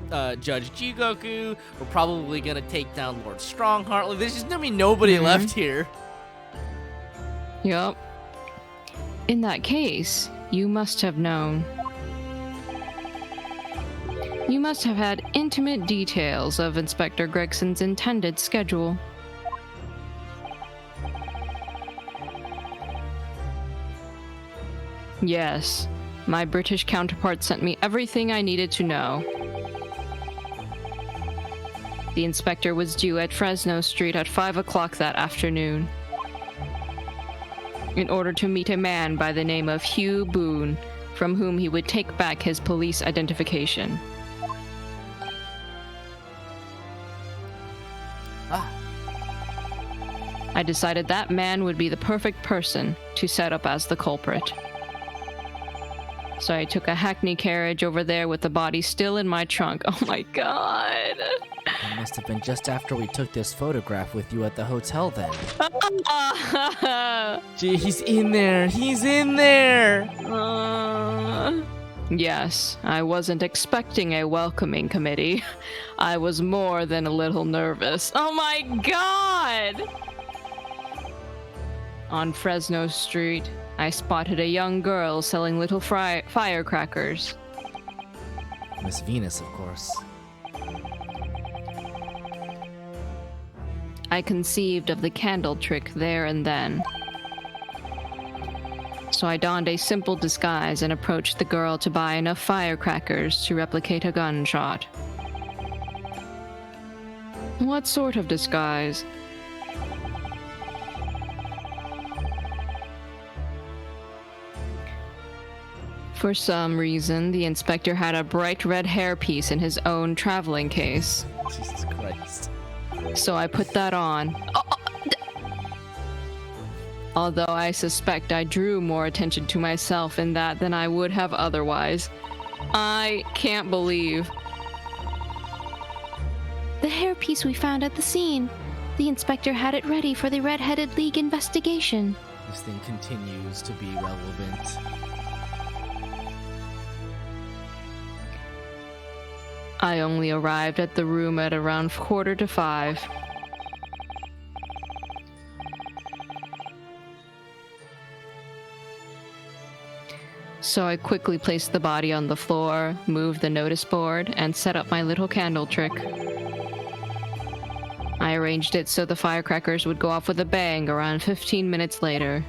Judge Jigoku. We're probably gonna take down Lord Strongheart. Like, there's just gonna be nobody left here. Yup. In that case, you must have known. You must have had intimate details of Inspector Gregson's intended schedule. Yes, my British counterpart sent me everything I needed to know. The inspector was due at Fresno Street at 5 o'clock that afternoon in order to meet a man by the name of Hugh Boone, from whom he would take back his police identification. I decided that man would be the perfect person to set up as the culprit. So I took a hackney carriage over there with the body still in my trunk. Oh my god. It must have been just after we took this photograph with you at the hotel then. Gee, he's in there. He's in there. Yes, I wasn't expecting a welcoming committee. I was more than a little nervous. Oh my god! On Fresno Street, I spotted a young girl selling little firecrackers. Miss Venus, of course. I conceived of the candle trick there and then. So I donned a simple disguise and approached the girl to buy enough firecrackers to replicate a gunshot. What sort of disguise? For some reason, the inspector had a bright red hairpiece in his own traveling case. Jesus Christ. So I put that on. Although I suspect I drew more attention to myself in that than I would have otherwise. I can't believe. The hairpiece we found at the scene. The inspector had it ready for the Red-Headed League investigation. This thing continues to be relevant. I only arrived at the room at around 4:45. So I quickly placed the body on the floor, moved the notice board, and set up my little candle trick. I arranged it so the firecrackers would go off with a bang around 15 minutes later.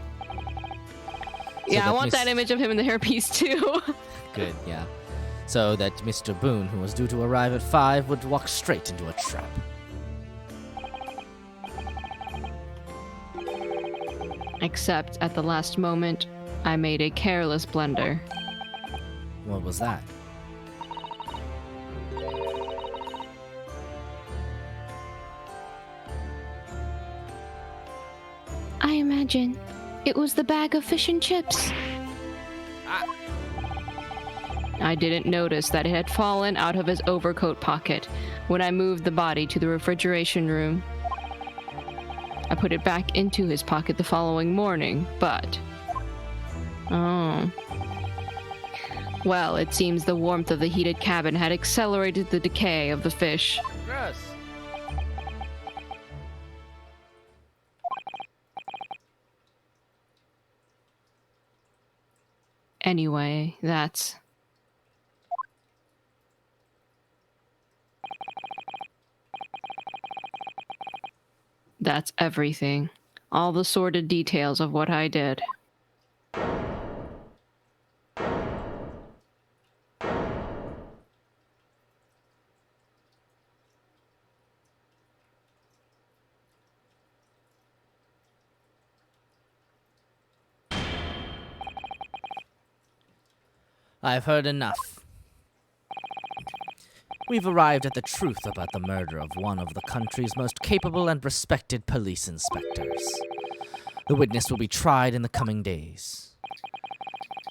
Yeah, I want that image of him in the hairpiece too. Good, yeah. So that Mr. Boone, who was due to arrive at 5, would walk straight into a trap. Except at the last moment, I made a careless blunder. What was that? I imagine it was the bag of fish and chips. I didn't notice that it had fallen out of his overcoat pocket when I moved the body to the refrigeration room. I put it back into his pocket the following morning, but Oh. Well, it seems the warmth of the heated cabin had accelerated the decay of the fish. Gross. Anyway, that's everything. All the sordid details of what I did. I've heard enough. We've arrived at the truth about the murder of one of the country's most capable and respected police inspectors. The witness will be tried in the coming days.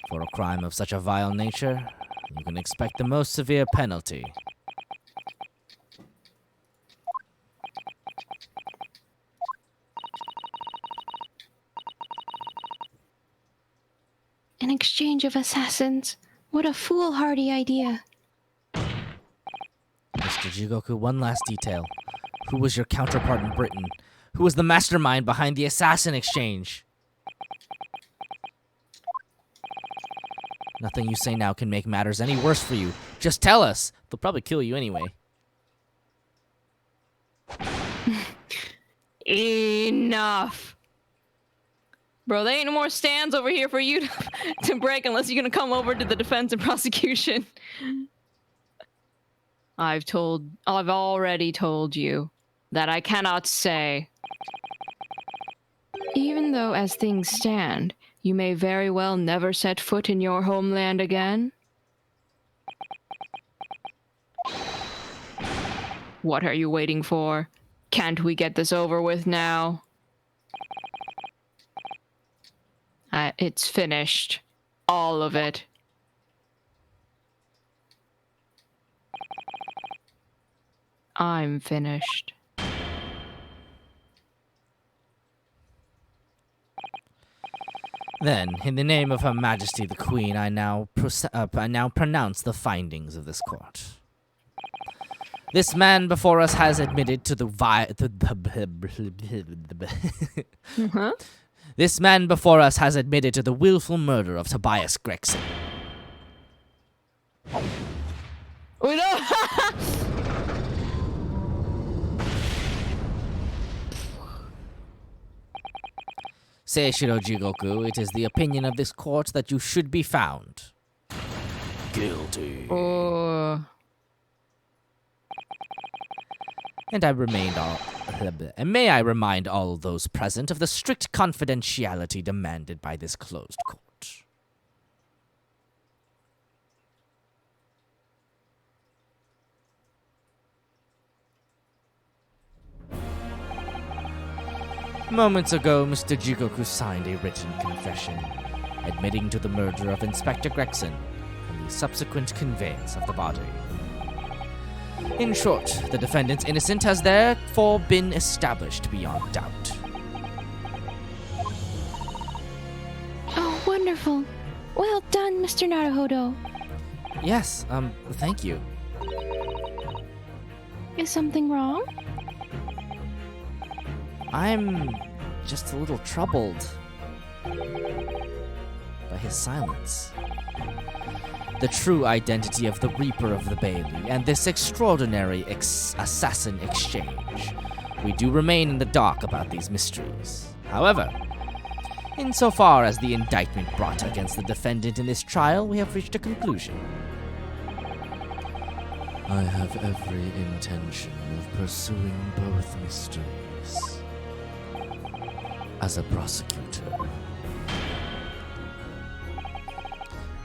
For a crime of such a vile nature, you can expect the most severe penalty. An exchange of assassins. What a foolhardy idea. Mr. Jigoku, one last detail. Who was your counterpart in Britain? Who was the mastermind behind the assassin exchange? Nothing you say now can make matters any worse for you. Just tell us. They'll probably kill you anyway. Enough. Bro, there ain't no more stands over here for you to break unless you're gonna come over to the defense and prosecution. I've already told you that I cannot say. Even though, as things stand, you may very well never set foot in your homeland again. What are you waiting for? Can't we get this over with now? It's finished. All of it. I'm finished. Then, in the name of Her Majesty the Queen, I now pronounce the findings of this court. This man before us has admitted to the This man before us has admitted to the willful murder of Tobias Gregson. Oh no! Seishiro Jigoku, it is the opinion of this court that you should be found guilty. Oh. And may I remind all those present of the strict confidentiality demanded by this closed court. Moments ago, Mr. Jigoku signed a written confession, admitting to the murder of Inspector Gregson and the subsequent conveyance of the body. In short, the defendant's innocence has therefore been established beyond doubt. Oh, wonderful. Well done, Mr. Naruhodo. Yes, thank you. Is something wrong? I'm just a little troubled by his silence. The true identity of the Reaper of the Bailey and this extraordinary assassin exchange. We do remain in the dark about these mysteries. However, insofar as the indictment brought against the defendant in this trial, we have reached a conclusion. I have every intention of pursuing both mysteries. As a prosecutor.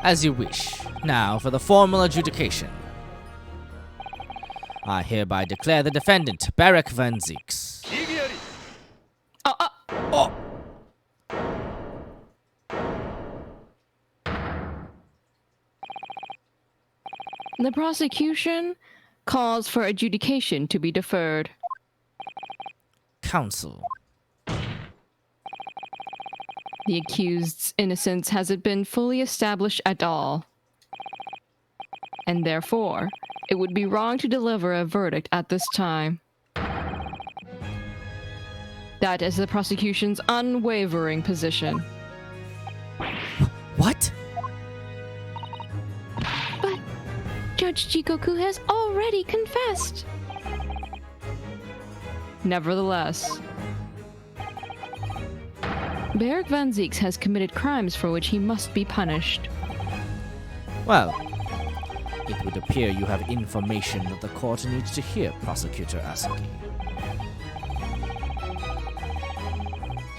As you wish. Now for the formal adjudication. I hereby declare the defendant, Barrack Van Zieks. Oh! The prosecution calls for adjudication to be deferred. Counsel. The accused's innocence hasn't been fully established at all. And therefore, it would be wrong to deliver a verdict at this time. That is the prosecution's unwavering position. What? But Judge Jigoku has already confessed. Nevertheless, Beric Van Zieks has committed crimes for which he must be punished. Well, it would appear you have information that the court needs to hear, Prosecutor Asaki.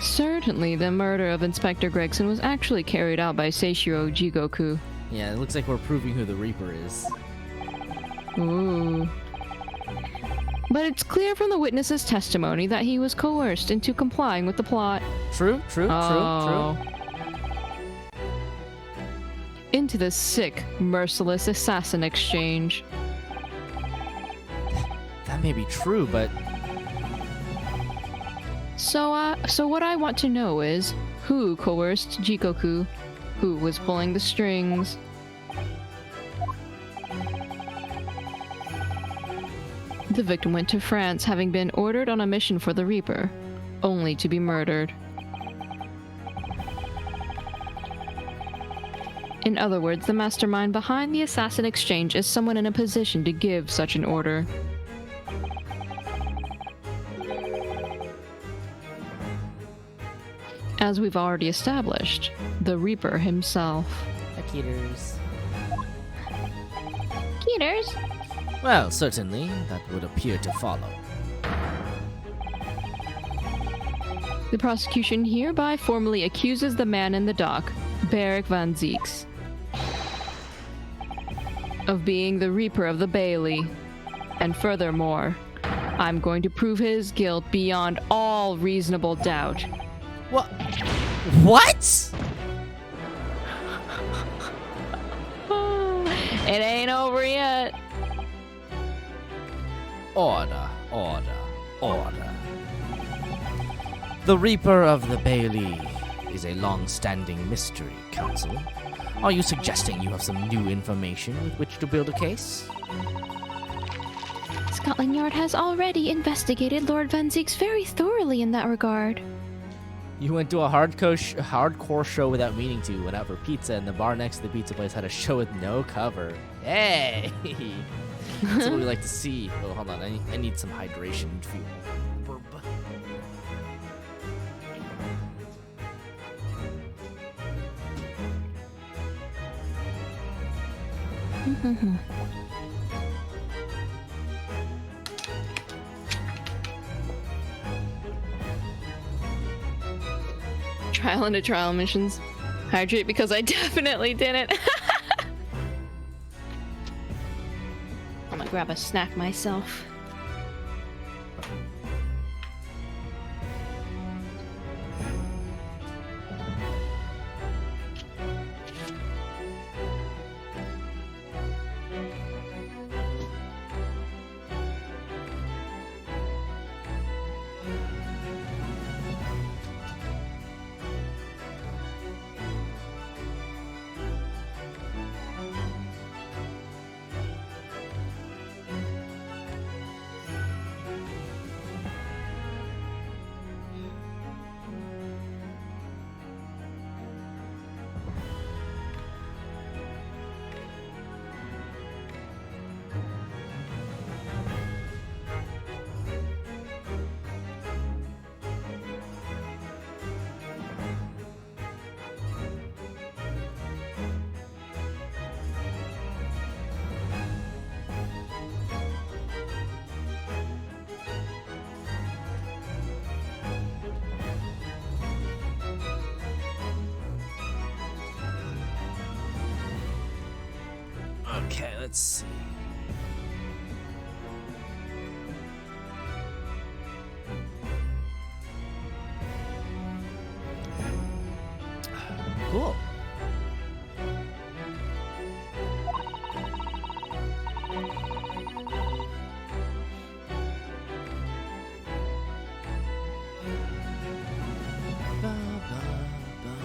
Certainly, the murder of Inspector Gregson was actually carried out by Seishiro Jigoku. Yeah, it looks like we're proving who the Reaper is. Ooh. But it's clear from the witness's testimony that he was coerced into complying with the plot. True. Into the sick, merciless assassin exchange. That may be true, but So what I want to know is, who coerced Jigoku? Who was pulling the strings? The victim went to France having been ordered on a mission for the Reaper, only to be murdered. In other words, the mastermind behind the assassin exchange is someone in a position to give such an order. As we've already established, the Reaper himself. Akiters. Peters? Well, certainly, that would appear to follow. The prosecution hereby formally accuses the man in the dock, Beric Van Zieks, of being the Reaper of the Bailey. And furthermore, I'm going to prove his guilt beyond all reasonable doubt. What? What? It ain't over yet. Order. The Reaper of the Bailey is a long-standing mystery, Counsel. Are you suggesting you have some new information with which to build a case? Scotland Yard has already investigated Lord Van Zieks very thoroughly in that regard. You went to a hardcore show without meaning to, went out for pizza, and the bar next to the pizza place had a show with no cover. Hey! That's what we like to see. Oh, hold on. I need some hydration fuel. Burp. Trial into trial missions. Hydrate because I definitely didn't. I'm gonna grab a snack myself. Okay, let's see. Cool. Ba, ba, ba.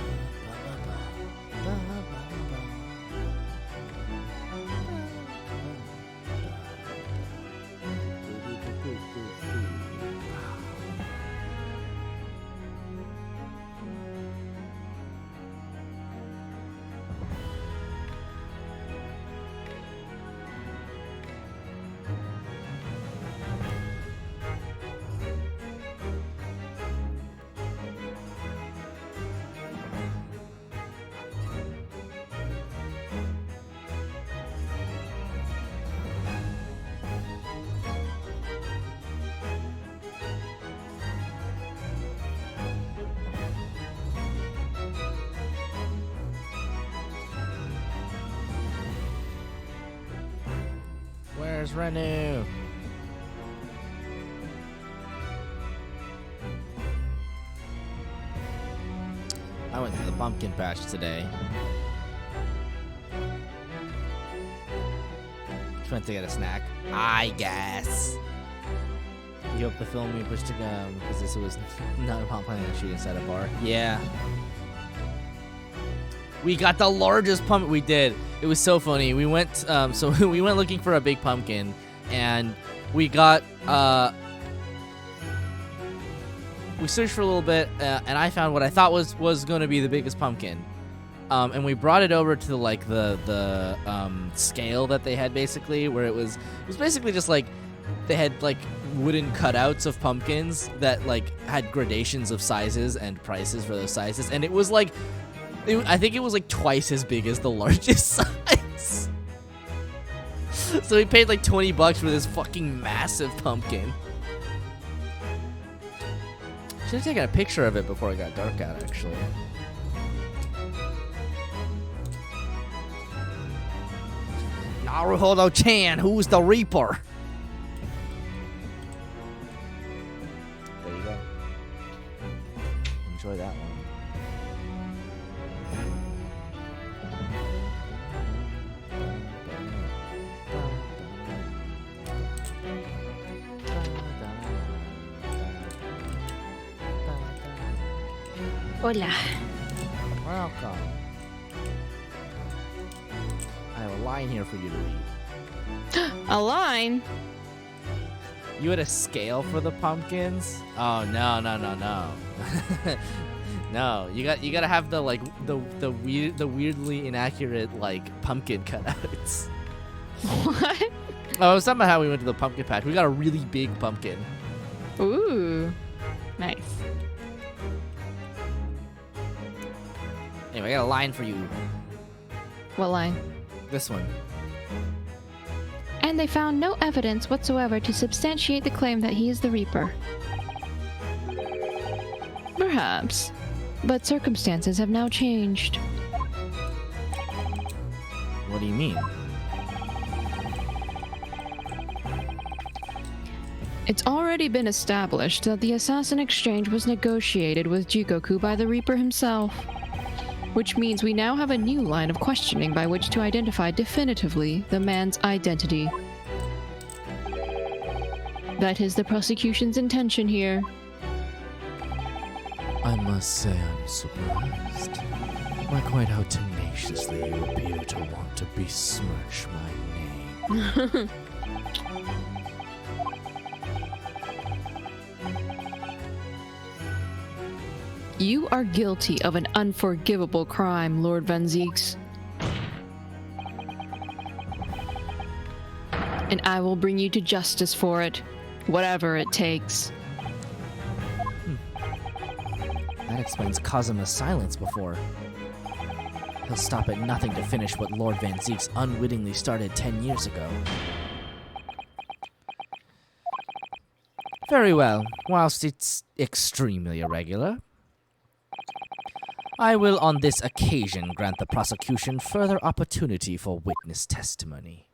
Where's Renu? I went to the pumpkin patch today. Just went to get a snack, I guess. You hope the film we pushed to go because this was not planning on shooting inside a bar. Yeah. We got the largest pumpkin. We did. It was so funny. We went. So we went looking for a big pumpkin, and we got. We searched for a little bit, and I found what I thought was going to be the biggest pumpkin. And we brought it over to the scale that they had basically, where it was basically just like they had like wooden cutouts of pumpkins that like had gradations of sizes and prices for those sizes, and it was like. I think it was like twice as big as the largest size. So we paid like $20 for this fucking massive pumpkin. Should have taken a picture of it before it got dark out, actually. Naruhodo-chan, who's the Reaper? There you go. Enjoy that one. Hola. Welcome. I have a line here for you to read. A line? You had a scale for the pumpkins? Oh no. No, you gotta have the like the weirdly inaccurate like pumpkin cutouts. What? Oh, somehow we went to the pumpkin patch. We got a really big pumpkin. Ooh. Nice. Anyway, I got a line for you. What line? This one. And they found no evidence whatsoever to substantiate the claim that he is the Reaper. Perhaps. But circumstances have now changed. What do you mean? It's already been established that the assassin exchange was negotiated with Jigoku by the Reaper himself. Which means we now have a new line of questioning by which to identify definitively the man's identity. That is the prosecution's intention here. I must say I'm surprised by quite how tenaciously you appear to want to besmirch my name. You are guilty of an unforgivable crime, Lord Van Zieks. And I will bring you to justice for it, whatever it takes. That explains Kazuma's silence before. He'll stop at nothing to finish what Lord Van Zieks unwittingly started 10 years ago. Very well. Whilst it's extremely irregular, I will on this occasion grant the prosecution further opportunity for witness testimony.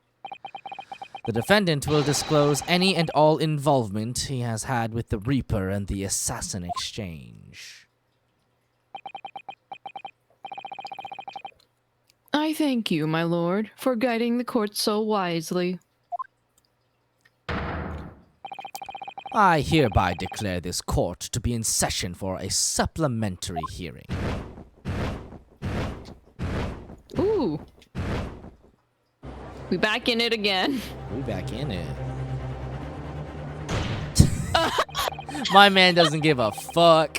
The defendant will disclose any and all involvement he has had with the Reaper and the assassin exchange. I thank you, my lord, for guiding the court so wisely. I hereby declare this court to be in session for a supplementary hearing. Ooh. We back in it again. We back in it. My man doesn't give a fuck.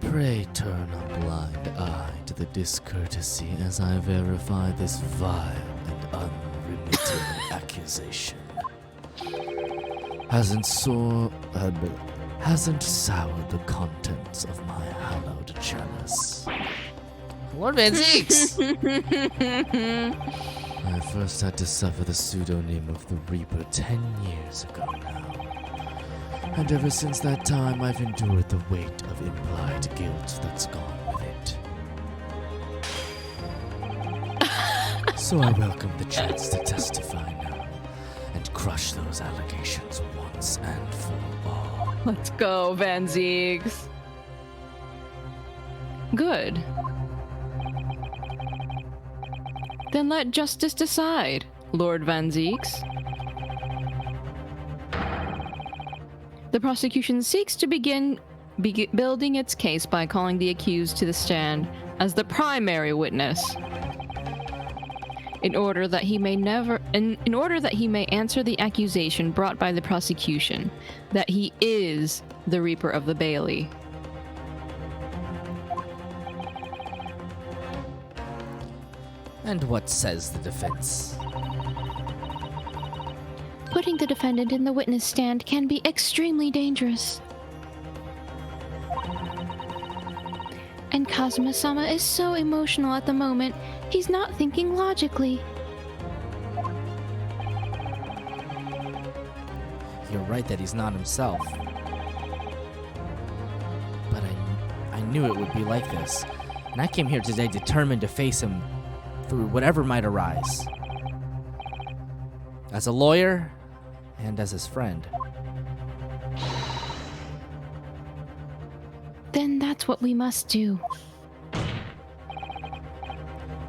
Pray turn a blind eye to the discourtesy as I verify this vile and unremitting accusation. Hasn't soured the contents of my hallowed chalice. Lord Van Zieks! I first had to suffer the pseudonym of the Reaper 10 years ago now. And ever since that time, I've endured the weight of implied guilt that's gone with it. So I welcome the chance to testify now and crush those allegations once and for all. Let's go, Van Ziegs. Good. Then let justice decide, Lord Van Ziegs. The prosecution seeks to begin building its case by calling the accused to the stand as the primary witness, in order that he may answer the accusation brought by the prosecution that he is the Reaper of the Bailey. And what says the defense? Putting the defendant in the witness stand can be extremely dangerous. And Kazuma-sama is so emotional at the moment, he's not thinking logically. You're right that he's not himself. But I knew it would be like this. And I came here today determined to face him through whatever might arise. As a lawyer, and as his friend. Then that's what we must do.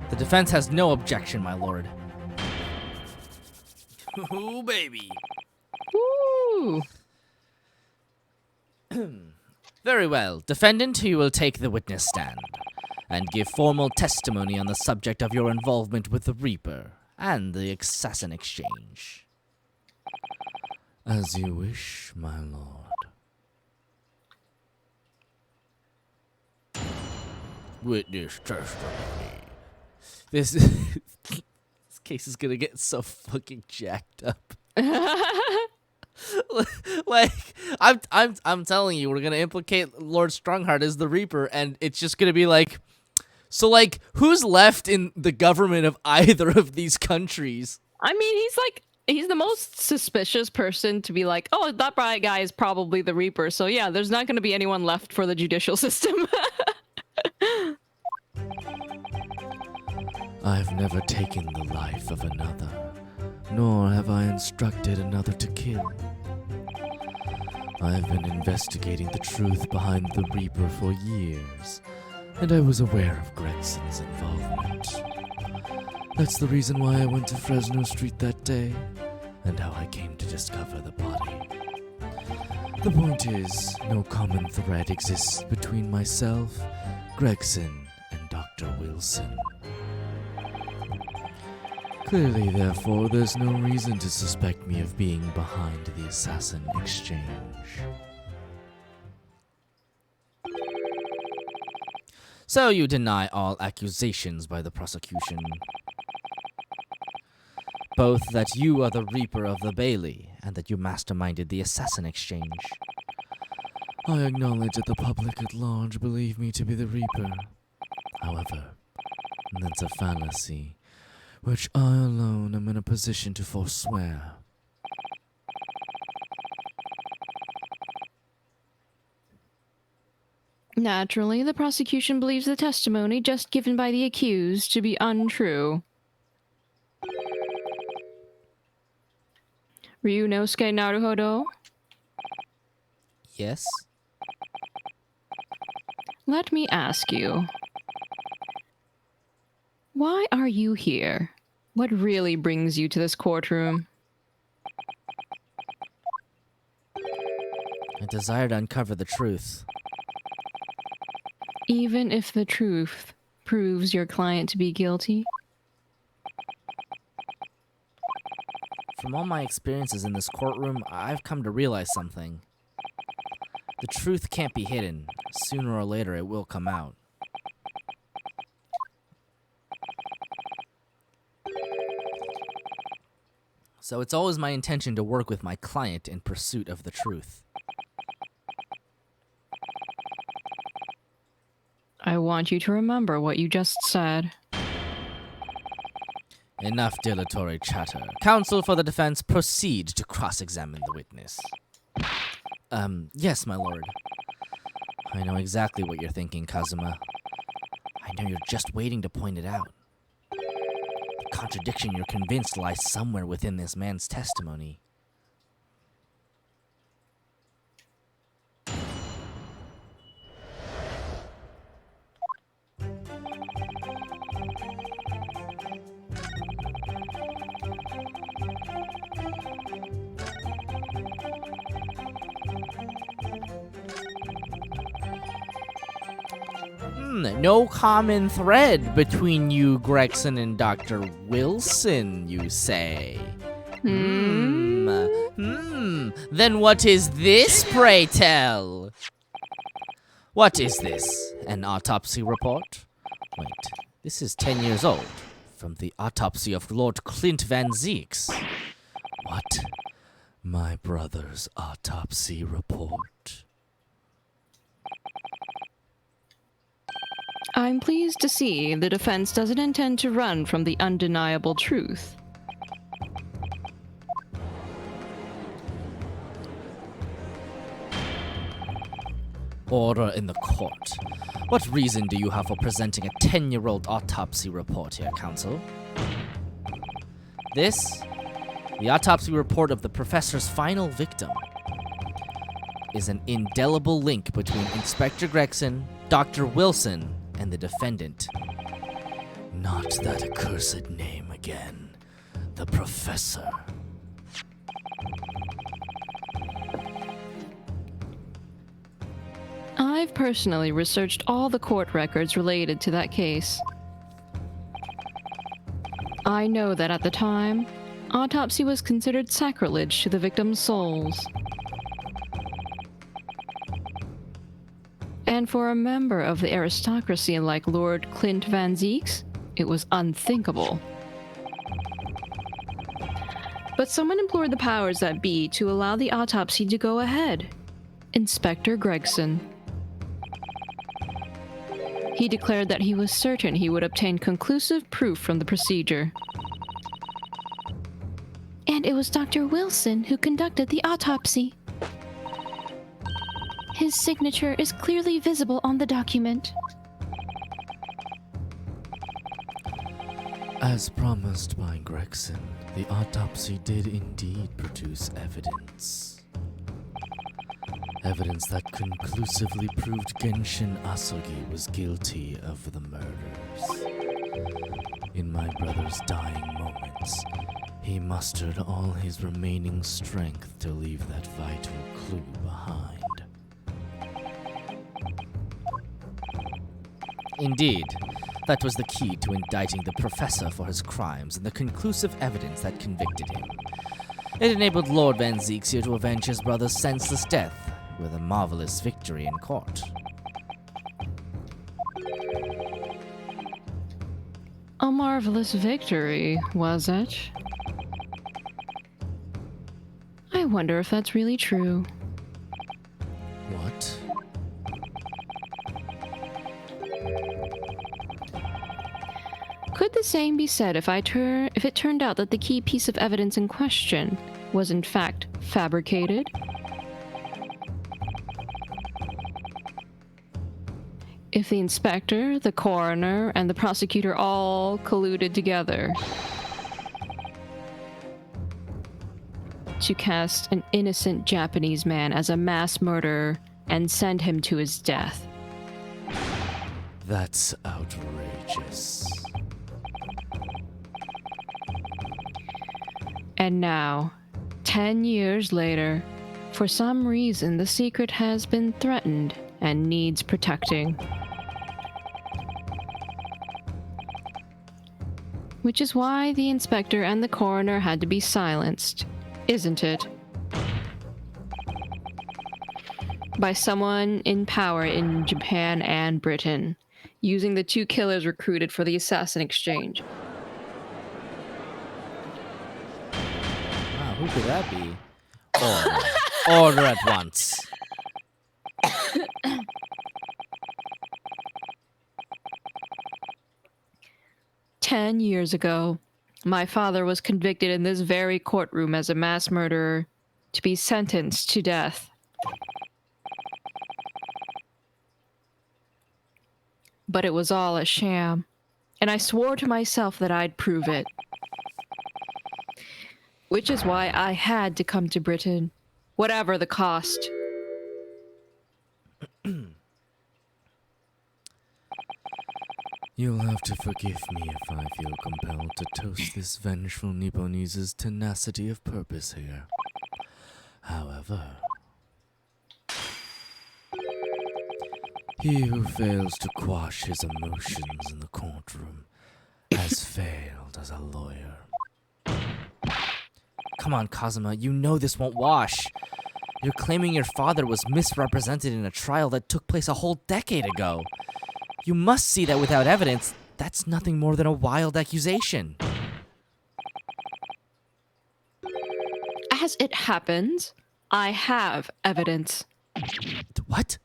The defense has no objection, my lord. Ooh, baby. Woo! Very well. Defendant, you will take the witness stand and give formal testimony on the subject of your involvement with the Reaper and the assassin exchange. As you wish, my lord. Witness testimony. This case is gonna get so fucking jacked up. Like I'm telling you, we're gonna implicate Lord Strongheart as the Reaper, and it's just gonna be like, so like, who's left in the government of either of these countries? I mean, he's the most suspicious person to be like, oh, that guy is probably the Reaper. So yeah, there's not going to be anyone left for the judicial system. I've never taken the life of another, nor have I instructed another to kill. I've been investigating the truth behind the Reaper for years, and I was aware of Gregson's involvement. That's the reason why I went to Fresno Street that day, and how I came to discover the body. The point is, no common thread exists between myself, Gregson, and Dr. Wilson. Clearly, therefore, there's no reason to suspect me of being behind the assassin exchange. So you deny all accusations by the prosecution, both that you are the Reaper of the Bailey and that you masterminded the assassin exchange. I acknowledge that the public at large believe me to be the Reaper. However, that's a fallacy, which I alone am in a position to forswear. Naturally, the prosecution believes the testimony just given by the accused to be untrue. Ryunosuke Naruhodo? Yes? Let me ask you. Why are you here? What really brings you to this courtroom? I desire to uncover the truth. Even if the truth proves your client to be guilty? From all my experiences in this courtroom, I've come to realize something. The truth can't be hidden. Sooner or later, it will come out. So it's always my intention to work with my client in pursuit of the truth. I want you to remember what you just said. Enough dilatory chatter. Counsel for the defense, proceed to cross-examine the witness. Yes, my lord. I know exactly what you're thinking, Kazuma. I know you're just waiting to point it out. The contradiction you're convinced lies somewhere within this man's testimony. No common thread between you, Gregson, and Dr. Wilson, you say? Then what is this, pray tell? What is this? An autopsy report? Wait, this is 10 years old. From the autopsy of Lord Clint Van Zeeks. What? My brother's autopsy report. I'm pleased to see the defense doesn't intend to run from the undeniable truth. Order in the court. What reason do you have for presenting a 10-year-old autopsy report here, counsel? This, the autopsy report of the professor's final victim, is an indelible link between Inspector Gregson, Dr. Wilson, and the defendant. Not that accursed name again. The professor. I've personally researched all the court records related to that case. I know that at the time, autopsy was considered sacrilege to the victims' souls. And for a member of the aristocracy like Lord Clint Van Zeeks, it was unthinkable. But someone implored the powers that be to allow the autopsy to go ahead. Inspector Gregson. He declared that he was certain he would obtain conclusive proof from the procedure. And it was Dr. Wilson who conducted the autopsy. His signature is clearly visible on the document. As promised by Gregson, the autopsy did indeed produce evidence. Evidence that conclusively proved Genshin Asogi was guilty of the murders. In my brother's dying moments, he mustered all his remaining strength to leave that vital clue behind. Indeed, that was the key to indicting the professor for his crimes and the conclusive evidence that convicted him. It enabled Lord Van Zeeks here to avenge his brother's senseless death with a marvelous victory in court. A marvelous victory, was it? I wonder if that's really true. What? Could the same be said if it turned out that the key piece of evidence in question was in fact fabricated? If the inspector, the coroner, and the prosecutor all colluded together to cast an innocent Japanese man as a mass murderer and send him to his death. That's outrageous. And now, 10 years later, for some reason the secret has been threatened and needs protecting. Which is why the inspector and the coroner had to be silenced, isn't it? By someone in power in Japan and Britain, using the two killers recruited for the assassin exchange. Wow, who could that be? Order at once. 10 years ago, my father was convicted in this very courtroom as a mass murderer to be sentenced to death. But it was all a sham, and I swore to myself that I'd prove it. Which is why I had to come to Britain. Whatever the cost. You'll have to forgive me if I feel compelled to toast this vengeful Nipponese's tenacity of purpose here. However, he who fails to quash his emotions in the courtroom has failed as a lawyer. Come on, Kazuma, you know this won't wash. You're claiming your father was misrepresented in a trial that took place a whole decade ago. You must see that without evidence, that's nothing more than a wild accusation. As it happens, I have evidence. What?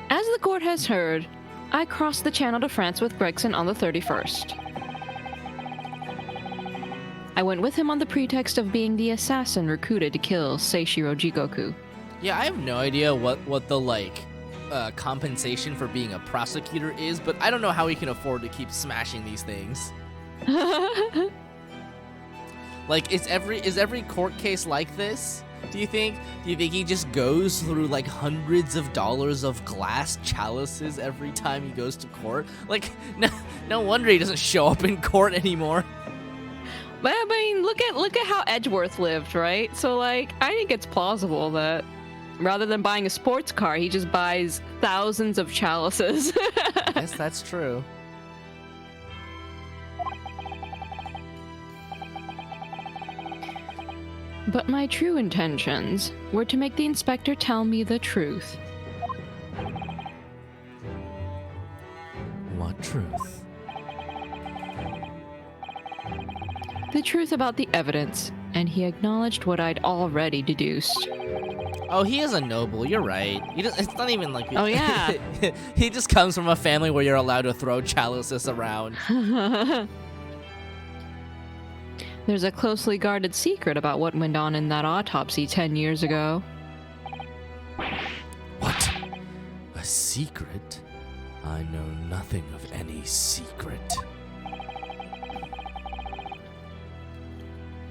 As the court has heard, I crossed the channel to France with Gregson on the 31st. I went with him on the pretext of being the assassin recruited to kill Seishiro Jigoku. Yeah, I have no idea what the, compensation for being a prosecutor is, but I don't know how he can afford to keep smashing these things. Like, is every court case like this? Do you think he just goes through like hundreds of dollars of glass chalices every time he goes to court? Like, no wonder he doesn't show up in court anymore. But I mean, look at how Edgeworth lived, right? So like, I think it's plausible that rather than buying a sports car, he just buys thousands of chalices. I guess that's true. But my true intentions were to make the inspector tell me the truth. What truth? The truth about the evidence, and he acknowledged what I'd already deduced. Oh, he is a noble. You're right. It's not even like. Oh, yeah. He just comes from a family where you're allowed to throw chalices around. There's a closely guarded secret about what went on in that autopsy 10 years ago. What? A secret? I know nothing of any secret.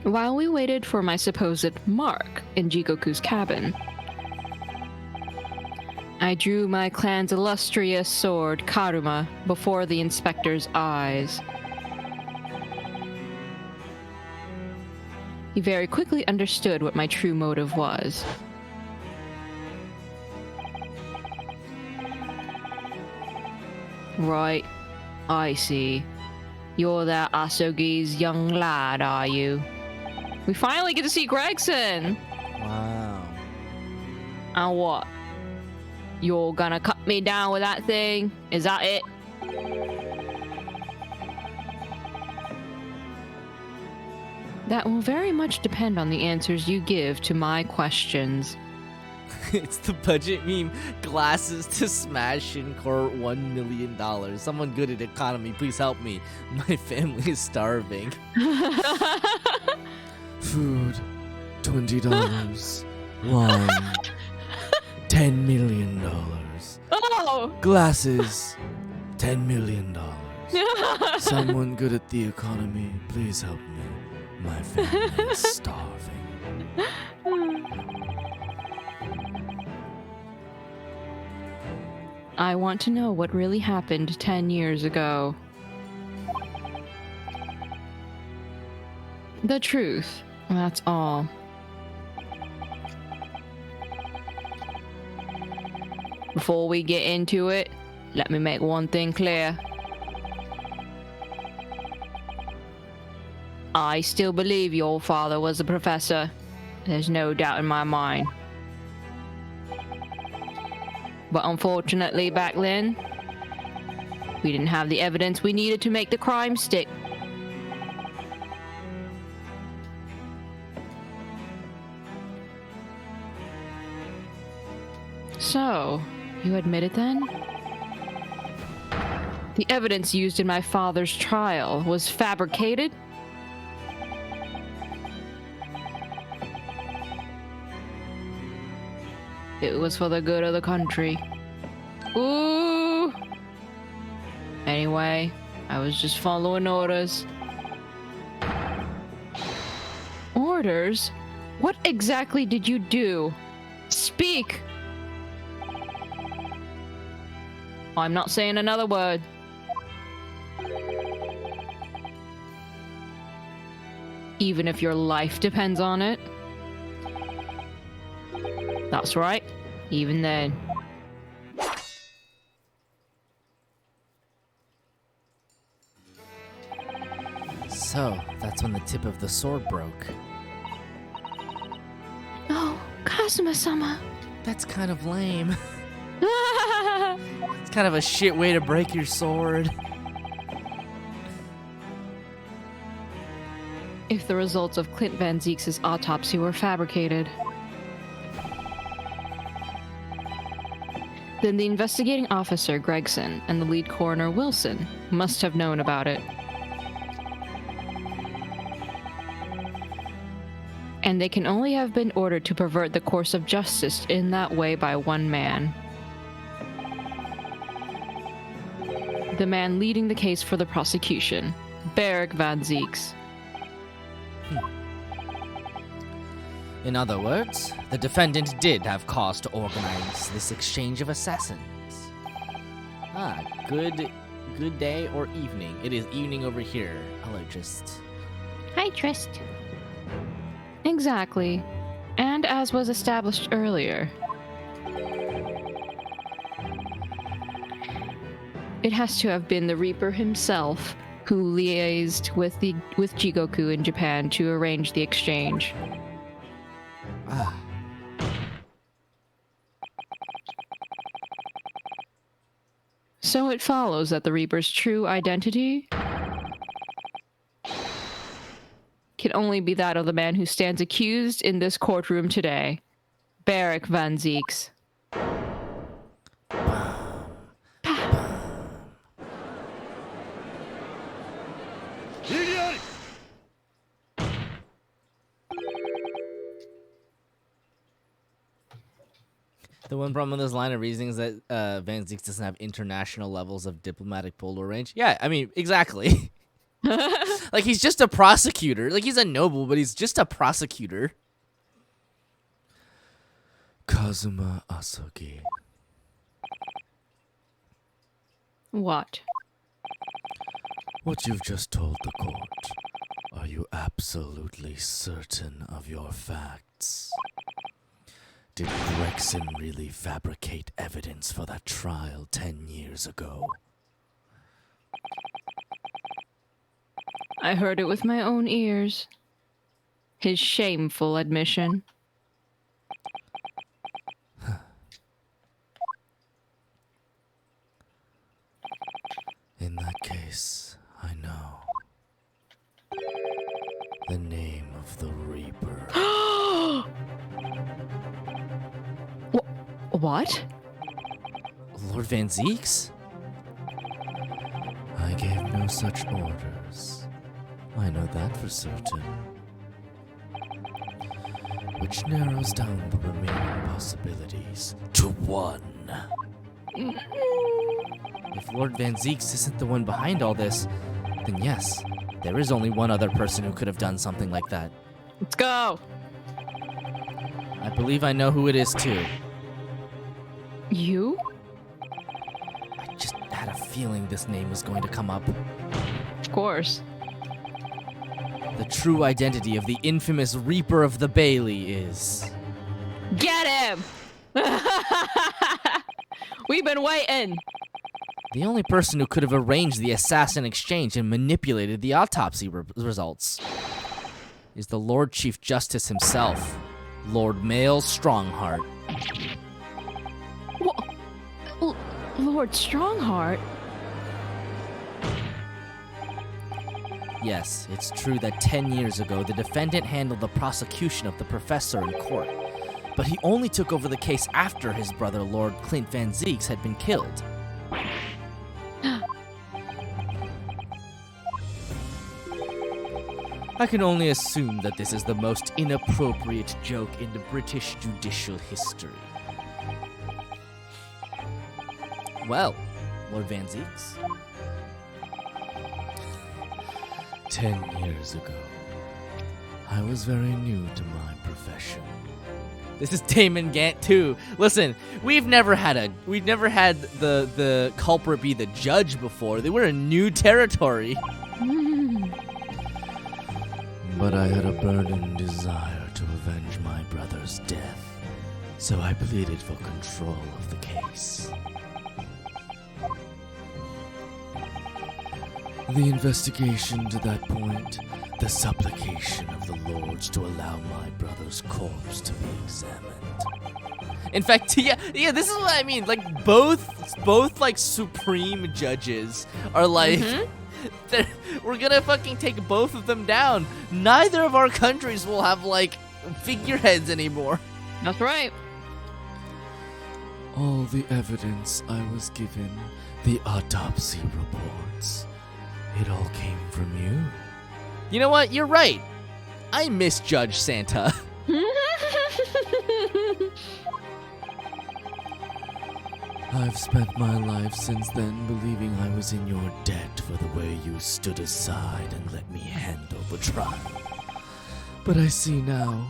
While we waited for my supposed mark in Jigoku's cabin, I drew my clan's illustrious sword, Karuma, before the inspector's eyes. He very quickly understood what my true motive was. Right, I see. You're that Asogi's young lad, are you? We finally get to see Gregson! Wow. And what? You're gonna cut me down with that thing? Is that it? That will very much depend on the answers you give to my questions. It's the budget meme. Glasses to smash in court, $1 million. Someone good at economy, please help me. My family is starving. Food, $20. Wine, $10 million. Oh! Glasses, $10 million. Someone good at the economy, please help me. My family is starving. I want to know what really happened 10 years ago. The truth, that's all. Before we get into it, let me make one thing clear. I still believe your father was a professor. There's no doubt in my mind. But unfortunately back then, we didn't have the evidence we needed to make the crime stick. So, you admit it then? The evidence used in my father's trial was fabricated? It was for the good of the country. Ooh! Anyway, I was just following orders. Orders? What exactly did you do? Speak! I'm not saying another word. Even if your life depends on it? That's right. Even then. So, that's when the tip of the sword broke. Oh, Kazuma-sama. That's kind of lame. It's kind of a shit way to break your sword. If the results of Clint Van Zeeks' autopsy were fabricated, then the investigating officer, Gregson, and the lead coroner, Wilson, must have known about it. And they can only have been ordered to pervert the course of justice in that way by one man. The man leading the case for the prosecution, Barrick Van Zeeks. In other words, the defendant did have cause to organize this exchange of assassins. Ah, good day or evening. It is evening over here. Hello, Trist. Hi, Trist. Exactly. And as was established earlier, it has to have been the Reaper himself who liaised with Jigoku in Japan to arrange the exchange. Ah. So it follows that the Reaper's true identity can only be that of the man who stands accused in this courtroom today, Barrick Van Zeeks. The one problem with this line of reasoning is that Van Zeeks doesn't have international levels of diplomatic polo range. Yeah, I mean, exactly. Like, he's just a prosecutor. Like, he's a noble, but he's just a prosecutor. Kazuma Asagi. What? What you've just told the court, are you absolutely certain of your facts? Did Gregson really fabricate evidence for that trial 10 years ago? I heard it with my own ears. His shameful admission. In that case, I know. The name of the Reaper. What? Lord Van Zeeks? I gave no such orders. I know that for certain. Which narrows down the remaining possibilities to one. If Lord Van Zeeks isn't the one behind all this, then yes, there is only one other person who could have done something like that. Let's go! I believe I know who it is too. You? I just had a feeling this name was going to come up. Of course. The true identity of the infamous Reaper of the Bailey is... Get him! We've been waiting! the only person who could have arranged the assassin exchange and manipulated the autopsy results is the Lord Chief Justice himself, Lord Mael Strongheart. Lord Strongheart? Yes, it's true that 10 years ago, the defendant handled the prosecution of the professor in court, but he only took over the case after his brother, Lord Clint Van Zeeks, had been killed. I can only assume that this is the most inappropriate joke in the British judicial history. Well, Lord Van Zeeks, 10 years ago, I was very new to my profession. This is Damon Gant too. Listen, we've never had the culprit be the judge before. They were in new territory. But I had a burning desire to avenge my brother's death, so I pleaded for control of the case. The investigation to that point, the supplication of the lords to allow my brother's corpse to be examined. In fact, yeah, this is what I mean. Like both like supreme judges are like, we're gonna fucking take both of them down. Neither of our countries will have like figureheads anymore. That's right. All the evidence I was given, the autopsy reports, it all came from you. You know what? You're right. I misjudged Santa. I've spent my life since then believing I was in your debt for the way you stood aside and let me handle the trial. But I see now,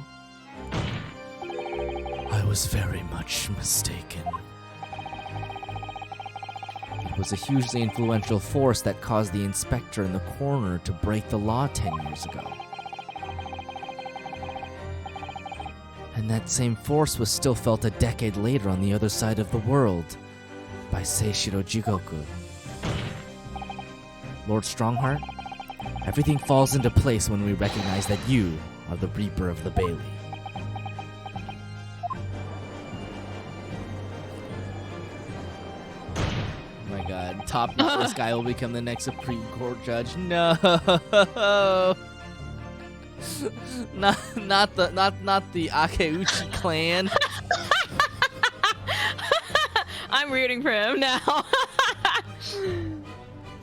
I was very much mistaken. It was a hugely influential force that caused the inspector in the corner to break the law 10 years ago. And that same force was still felt a decade later on the other side of the world by Seishiro Jigoku. Lord Strongheart, everything falls into place when we recognize that you are the Reaper of the Bailey. Top this guy will become the next Supreme Court judge. No, not the Akeuchi clan. I'm rooting for him now.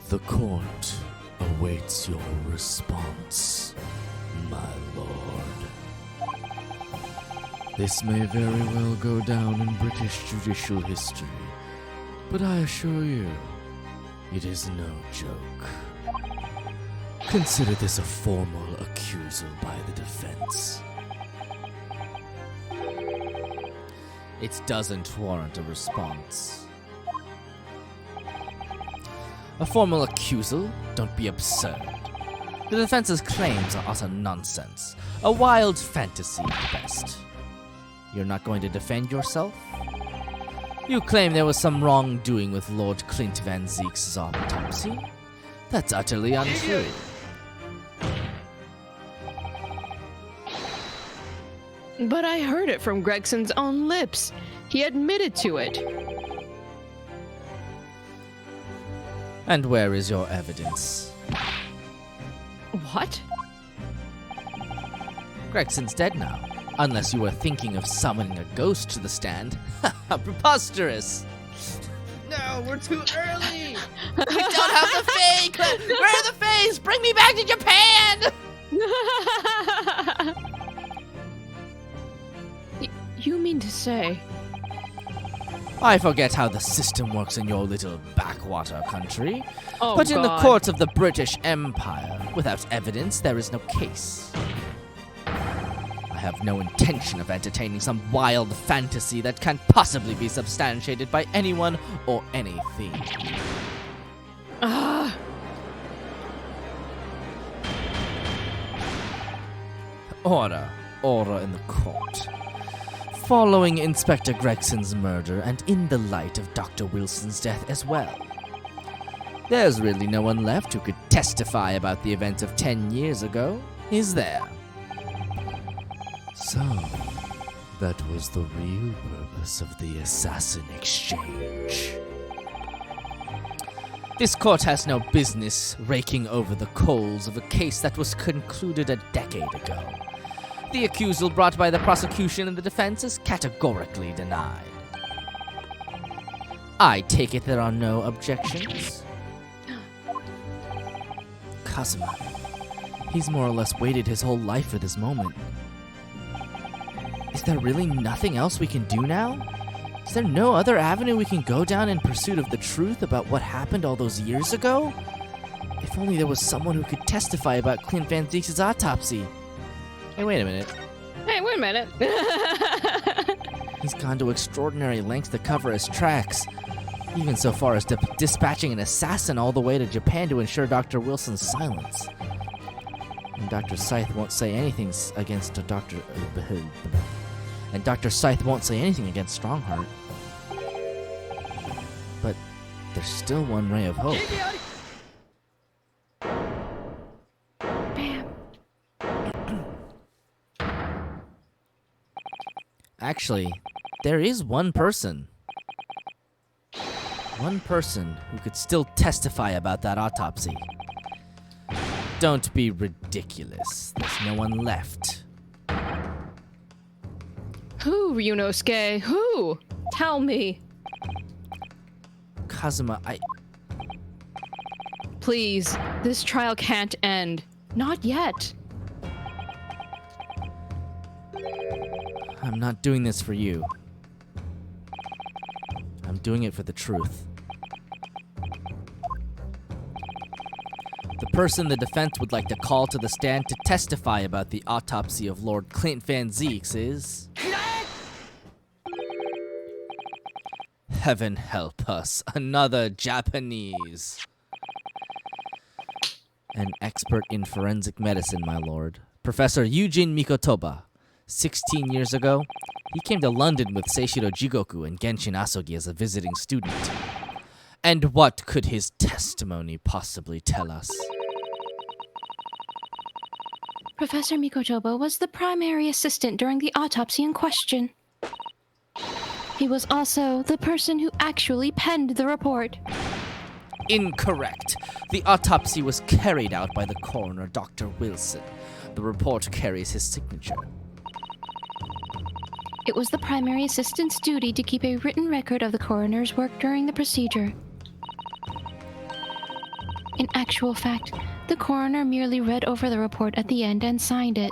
The court awaits your response, my lord. This may very well go down in British judicial history, but I assure you, it is no joke. Consider this a formal accusal by the defense. It doesn't warrant a response. A formal accusal? Don't be absurd. The defense's claims are utter nonsense. A wild fantasy at best. You're not going to defend yourself? You claim there was some wrongdoing with Lord Clint Van Zeek's autopsy? That's utterly untrue. But I heard it from Gregson's own lips. He admitted to it. And where is your evidence? What? Gregson's dead now. Unless you were thinking of summoning a ghost to the stand. Ha! Preposterous! No, we're too early! We don't have the Fae! Where are the Faes? Bring me back to Japan! You mean to say? I forget how the system works in your little backwater country. Oh, but in the God. courts of the British Empire, without evidence, there is no case. I have no intention of entertaining some wild fantasy that can't possibly be substantiated by anyone or anything. Ah. Order in the court. Following Inspector Gregson's murder and in the light of Dr. Wilson's death as well, there's really no one left who could testify about the events of 10 years ago, is there? So, that was the real purpose of the assassin exchange. This court has no business raking over the coals of a case that was concluded a decade ago. The accusal brought by the prosecution and the defense is categorically denied. I take it there are no objections? Kazuma, he's more or less waited his whole life for this moment. Is there really nothing else we can do now? Is there no other avenue we can go down in pursuit of the truth about what happened all those years ago? If only there was someone who could testify about Clint Van Zeek's autopsy. Hey, wait a minute. Hey, wait a minute. He's gone to extraordinary lengths to cover his tracks, even so far as dispatching an assassin all the way to Japan to ensure Dr. Wilson's silence. And Dr. Scythe won't say anything against Dr. And Dr. Scythe won't say anything against Strongheart. But there's still one ray of hope. Bam. Actually, there is one person. One person who could still testify about that autopsy. Don't be ridiculous. There's no one left. Who, Ryunosuke? Who? Tell me. Kazuma, Please, this trial can't end. Not yet. I'm not doing this for you. I'm doing it for the truth. The person the defense would like to call to the stand to testify about the autopsy of Lord Clint Van Zeeks is... Heaven help us, another Japanese. An expert in forensic medicine, my lord. Professor Eugene Mikotoba. 16 years ago, he came to London with Seishiro Jigoku and Genshin Asogi as a visiting student. And what could his testimony possibly tell us? Professor Mikotoba was the primary assistant during the autopsy in question. He was also the person who actually penned the report. Incorrect. The autopsy was carried out by the coroner, Dr. Wilson. The report carries his signature. It was the primary assistant's duty to keep a written record of the coroner's work during the procedure. In actual fact, the coroner merely read over the report at the end and signed it.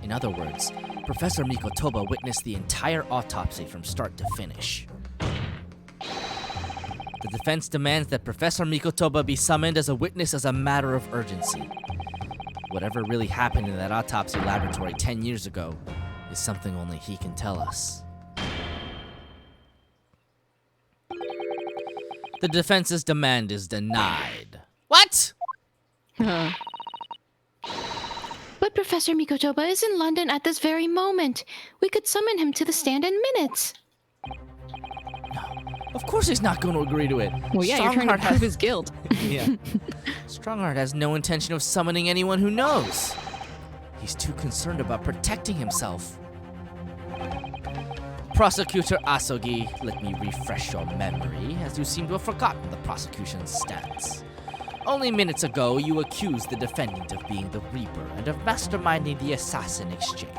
In other words, Professor Mikotoba witnessed the entire autopsy from start to finish. The defense demands that Professor Mikotoba be summoned as a witness as a matter of urgency. Whatever really happened in that autopsy laboratory 10 years ago is something only he can tell us. The defense's demand is denied. What? Huh. But Professor Mikotoba is in London at this very moment. We could summon him to the stand in minutes. Of course he's not going to agree to it. Well, yeah, you're trying to prove his guilt. Yeah. Strongheart has no intention of summoning anyone who knows. He's too concerned about protecting himself. Prosecutor Asogi, let me refresh your memory, as you seem to have forgotten the prosecution's stance. Only minutes ago, you accused the defendant of being the Reaper and of masterminding the assassin exchange.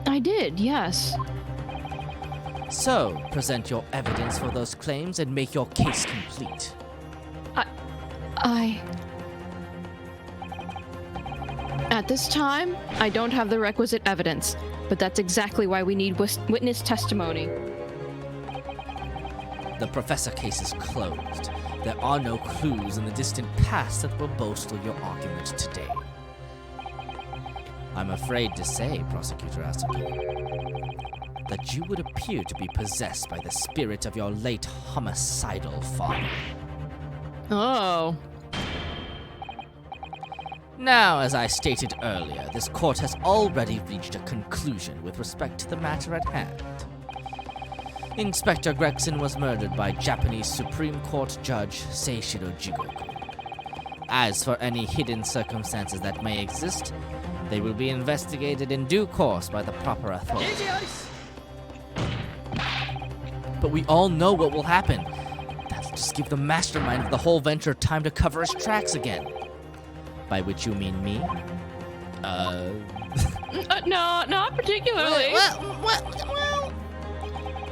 I did, yes. So, present your evidence for those claims and make your case complete. At this time, I don't have the requisite evidence, but that's exactly why we need witness testimony. The professor case is closed. There are no clues in the distant past that will bolster your argument today. I'm afraid to say, Prosecutor Asogi, that you would appear to be possessed by the spirit of your late homicidal father. Oh. Now, as I stated earlier, this court has already reached a conclusion with respect to the matter at hand. Inspector Gregson was murdered by Japanese Supreme Court Judge Seishiro Jigoku. As for any hidden circumstances that may exist, they will be investigated in due course by the proper authorities. But we all know what will happen. That'll just give the mastermind of the whole venture time to cover his tracks again. By which you mean me? No, not particularly. Well.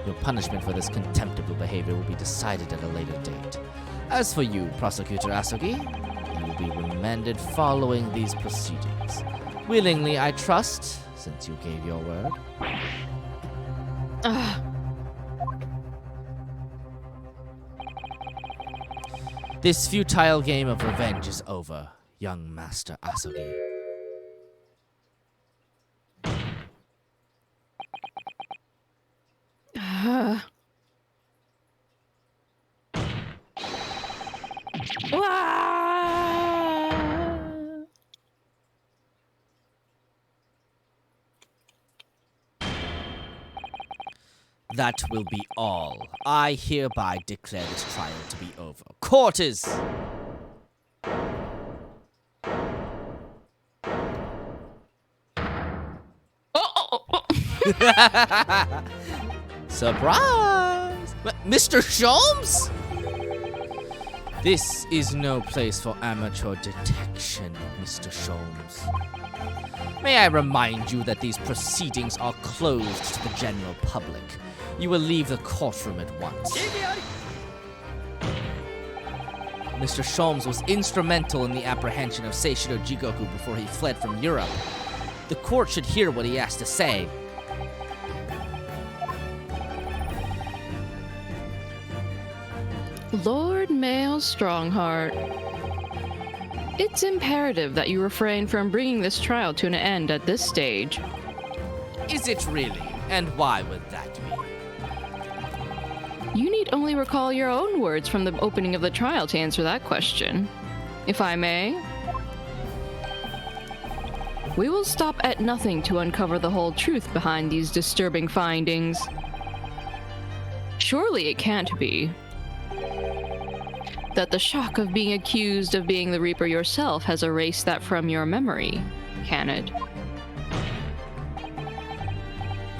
Your punishment for this contemptible behavior will be decided at a later date. As for you, Prosecutor Asogi, you will be remanded following these proceedings. Willingly, I trust, since you gave your word. This futile game of revenge is over, young Master Asogi. That will be all. I hereby declare this trial to be over. Court is... Surprise! Mr. Sholmes? This is no place for amateur detection, Mr. Sholmes. May I remind you that these proceedings are closed to the general public. You will leave the courtroom at once. Mr. Sholmes was instrumental in the apprehension of Seishiro Jigoku before he fled from Europe. The court should hear what he has to say. Lord Mail Strongheart, it's imperative that you refrain from bringing this trial to an end at this stage. Is it really? And why would that be? You need only recall your own words from the opening of the trial to answer that question. If I may. We will stop at nothing to uncover the whole truth behind these disturbing findings. Surely it can't be that the shock of being accused of being the Reaper yourself has erased that from your memory, can it?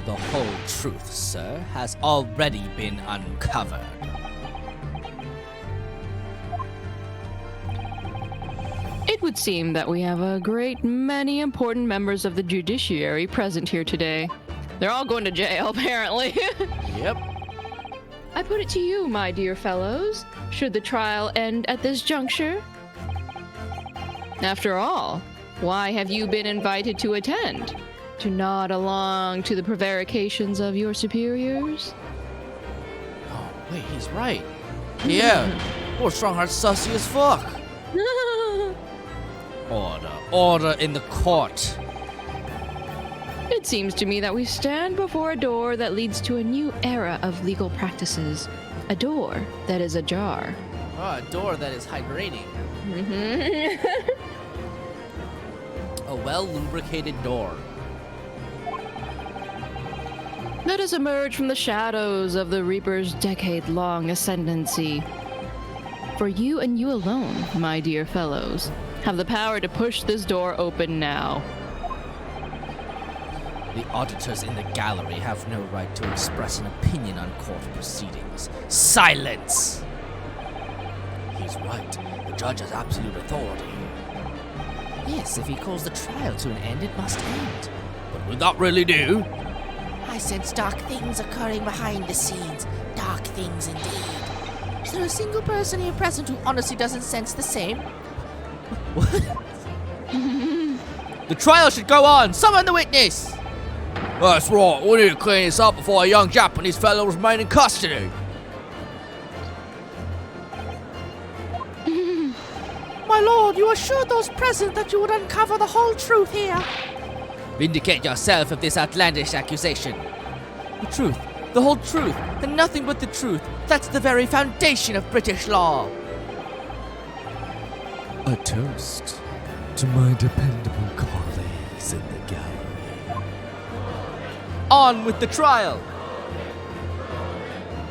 The whole truth, sir, has already been uncovered. It would seem that we have a great many important members of the judiciary present here today. They're all going to jail, apparently. Yep. I put it to you, my dear fellows, should the trial end at this juncture? After all, why have you been invited to attend? To nod along to the prevarications of your superiors? Oh, wait, he's right. Yeah. Poor Strongheart's sussy as fuck. Order. Order in the court. It seems to me that we stand before a door that leads to a new era of legal practices. A door that is ajar. Oh, a door that is hydrating. A well-lubricated door. Let us emerge from the shadows of the Reaper's decade-long ascendancy. For you and you alone, my dear fellows, have the power to push this door open now. The auditors in the gallery have no right to express an opinion on court proceedings. Silence! He's right. The judge has absolute authority. Yes, if he calls the trial to an end, it must end. But will that really do? I sense dark things occurring behind the scenes. Dark things indeed. Is there a single person here present who honestly doesn't sense the same? What? The trial should go on! Summon the witness! That's right, we need to clean this up before a young Japanese fellow remain in custody. My lord, you assured those present that you would uncover the whole truth here. Vindicate yourself of this outlandish accusation. The truth, the whole truth, and nothing but the truth. That's the very foundation of British law. A toast to my dependable colleagues in the gallery. On with the trial!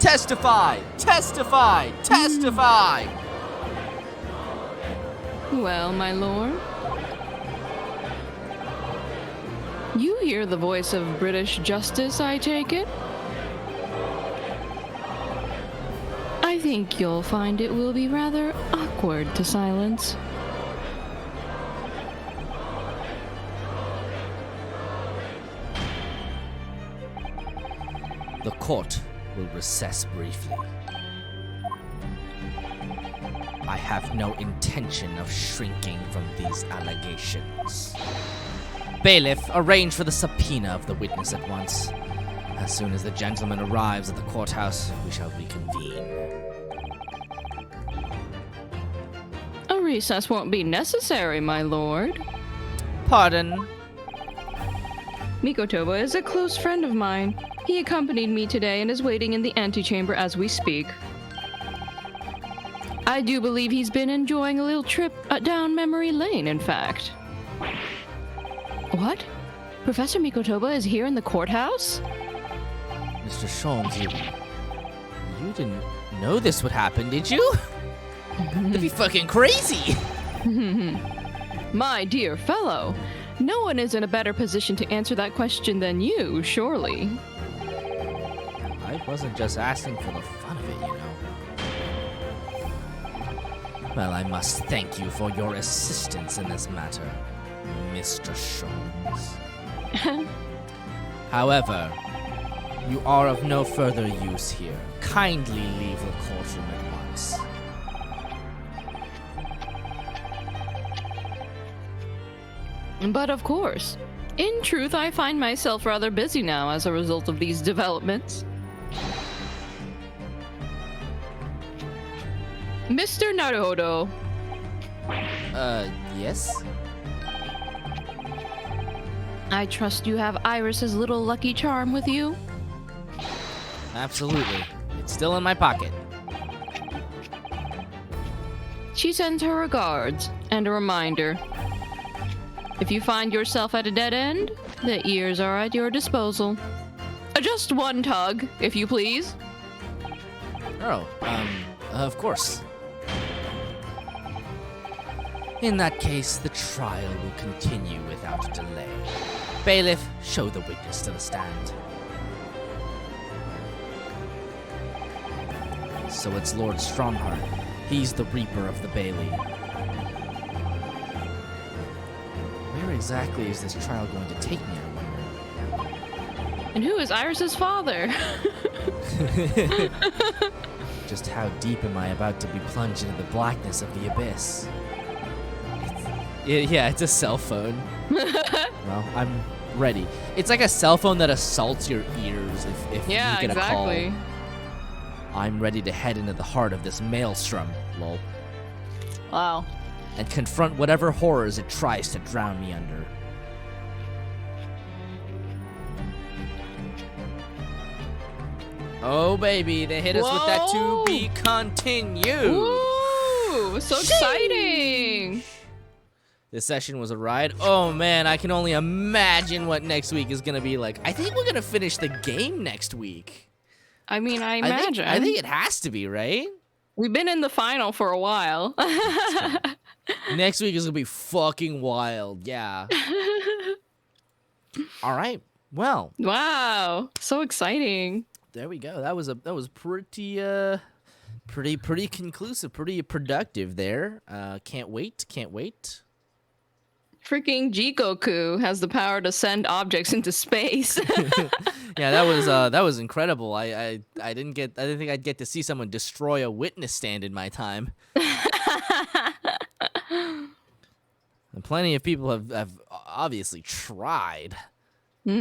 Testify! Testify! Testify! Well, my lord? You hear the voice of British justice, I take it? I think you'll find it will be rather awkward to silence. The court will recess briefly. I have no intention of shrinking from these allegations. Bailiff, arrange for the subpoena of the witness at once. As soon as the gentleman arrives at the courthouse, we shall reconvene. recess won't be necessary, my lord. Pardon? Mikotoba is a close friend of mine. He accompanied me today and is waiting in the antechamber as we speak. I do believe he's been enjoying a little trip down memory lane, in fact. What? Professor Mikotoba is here in the courthouse? Mr. Sholmes, you didn't know this would happen, did you? That'd be fucking crazy! My dear fellow, no one is in a better position to answer that question than you, surely. I wasn't just asking for the fun of it, you know. Well, I must thank you for your assistance in this matter, Mr. Sholmes. However, you are of no further use here. Kindly leave the courtroom at once. But of course. In truth, I find myself rather busy now as a result of these developments. Mr. Naruhodo. Yes? I trust you have Iris's little lucky charm with you? Absolutely. It's still in my pocket. She sends her regards, and a reminder. If you find yourself at a dead end, the ears are at your disposal. Just one tug, if you please. Oh, of course. In that case, the trial will continue without delay. Bailiff, show the witness to the stand. So it's Lord Stromheart. He's the Reaper of the Bailey. Where exactly is this trial going to take me, I wonder? And who is Iris's father? Just how deep am I about to be plunged into the blackness of the abyss? Yeah, it's a cell phone. Well, I'm ready. It's like a cell phone that assaults your ears if you get a exactly. call. I'm ready to head into the heart of this maelstrom, lol. Wow. And confront whatever horrors it tries to drown me under. Oh baby, they hit us with that to be continued. Ooh, so exciting. This session was a ride. Oh man, I can only imagine what next week is gonna be like. I think we're gonna finish the game next week. I mean, I imagine. I think it has to be, right? We've been in the final for a while. Next week is gonna be fucking wild, yeah. All right, well. Wow, so exciting. There we go. That was pretty pretty conclusive, pretty productive there. Can't wait. Freaking Jigoku has the power to send objects into space. Yeah, that was incredible. I didn't think I'd get to see someone destroy a witness stand in my time. And plenty of people have obviously tried. But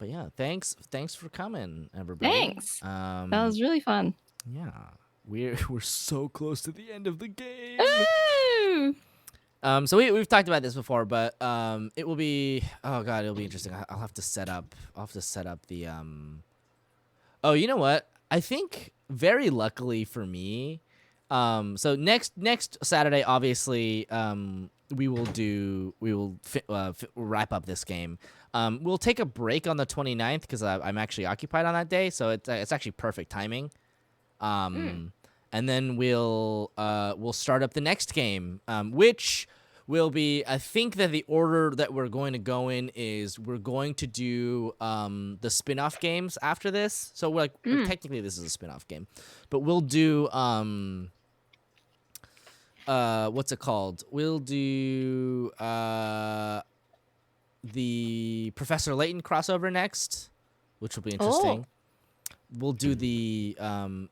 yeah, thanks for coming, everybody. Thanks. That was really fun. Yeah, we're so close to the end of the game. Ooh! So we've talked about this before, but it will be it'll be interesting. I'll have to set up the Oh, you know what? I think very luckily for me, so next Saturday, obviously, we will wrap up this game. We'll take a break on the 29th because I'm actually occupied on that day, so it's actually perfect timing. And then we'll start up the next game, which will be, I think that the order that we're going to go in is we're going to do the spin-off games after this. So we're like, technically this is a spin-off game, but we'll do what's it called? We'll do the Professor Layton crossover next, which will be interesting. We'll do the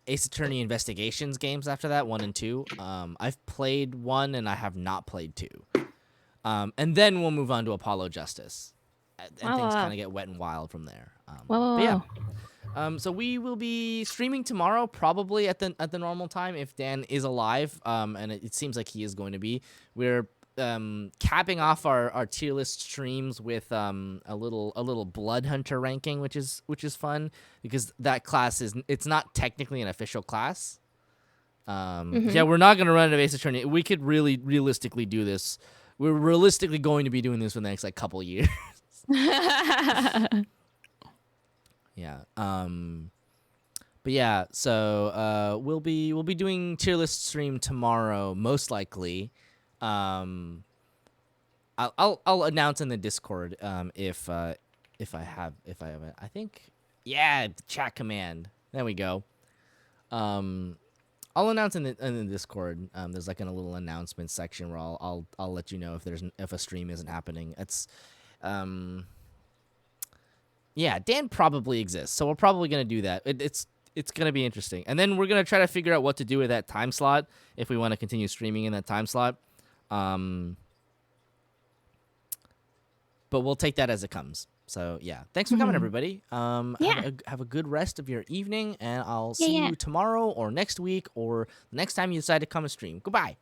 Ace Attorney Investigations games after that, 1 and 2. I've played 1 and I have not played 2. And then we'll move on to Apollo Justice. And things kind of get wet and wild from there. But yeah. So we will be streaming tomorrow, probably at the normal time if Dan is alive. And it seems like he is going to be. We're capping off our tier list streams with a little blood hunter ranking, which is fun because that class it's not technically an official class. Yeah, we're not gonna run an evasive tournament. We could really realistically do this. We're realistically going to be doing this for the next like couple years. Yeah. But yeah, so we'll be doing tier list stream tomorrow, most likely. I'll announce in the Discord if I have it. I think the chat command. There we go. I'll announce in the Discord. There's like a little announcement section where I'll let you know if a stream isn't happening. It's yeah, Dan probably exists, so we're probably gonna do that. It's gonna be interesting, and then we're gonna try to figure out what to do with that time slot if we want to continue streaming in that time slot. But we'll take that as it comes. So yeah, thanks for coming, everybody. Have a good rest of your evening, and I'll see you tomorrow or next week or next time you decide to come and stream. Goodbye.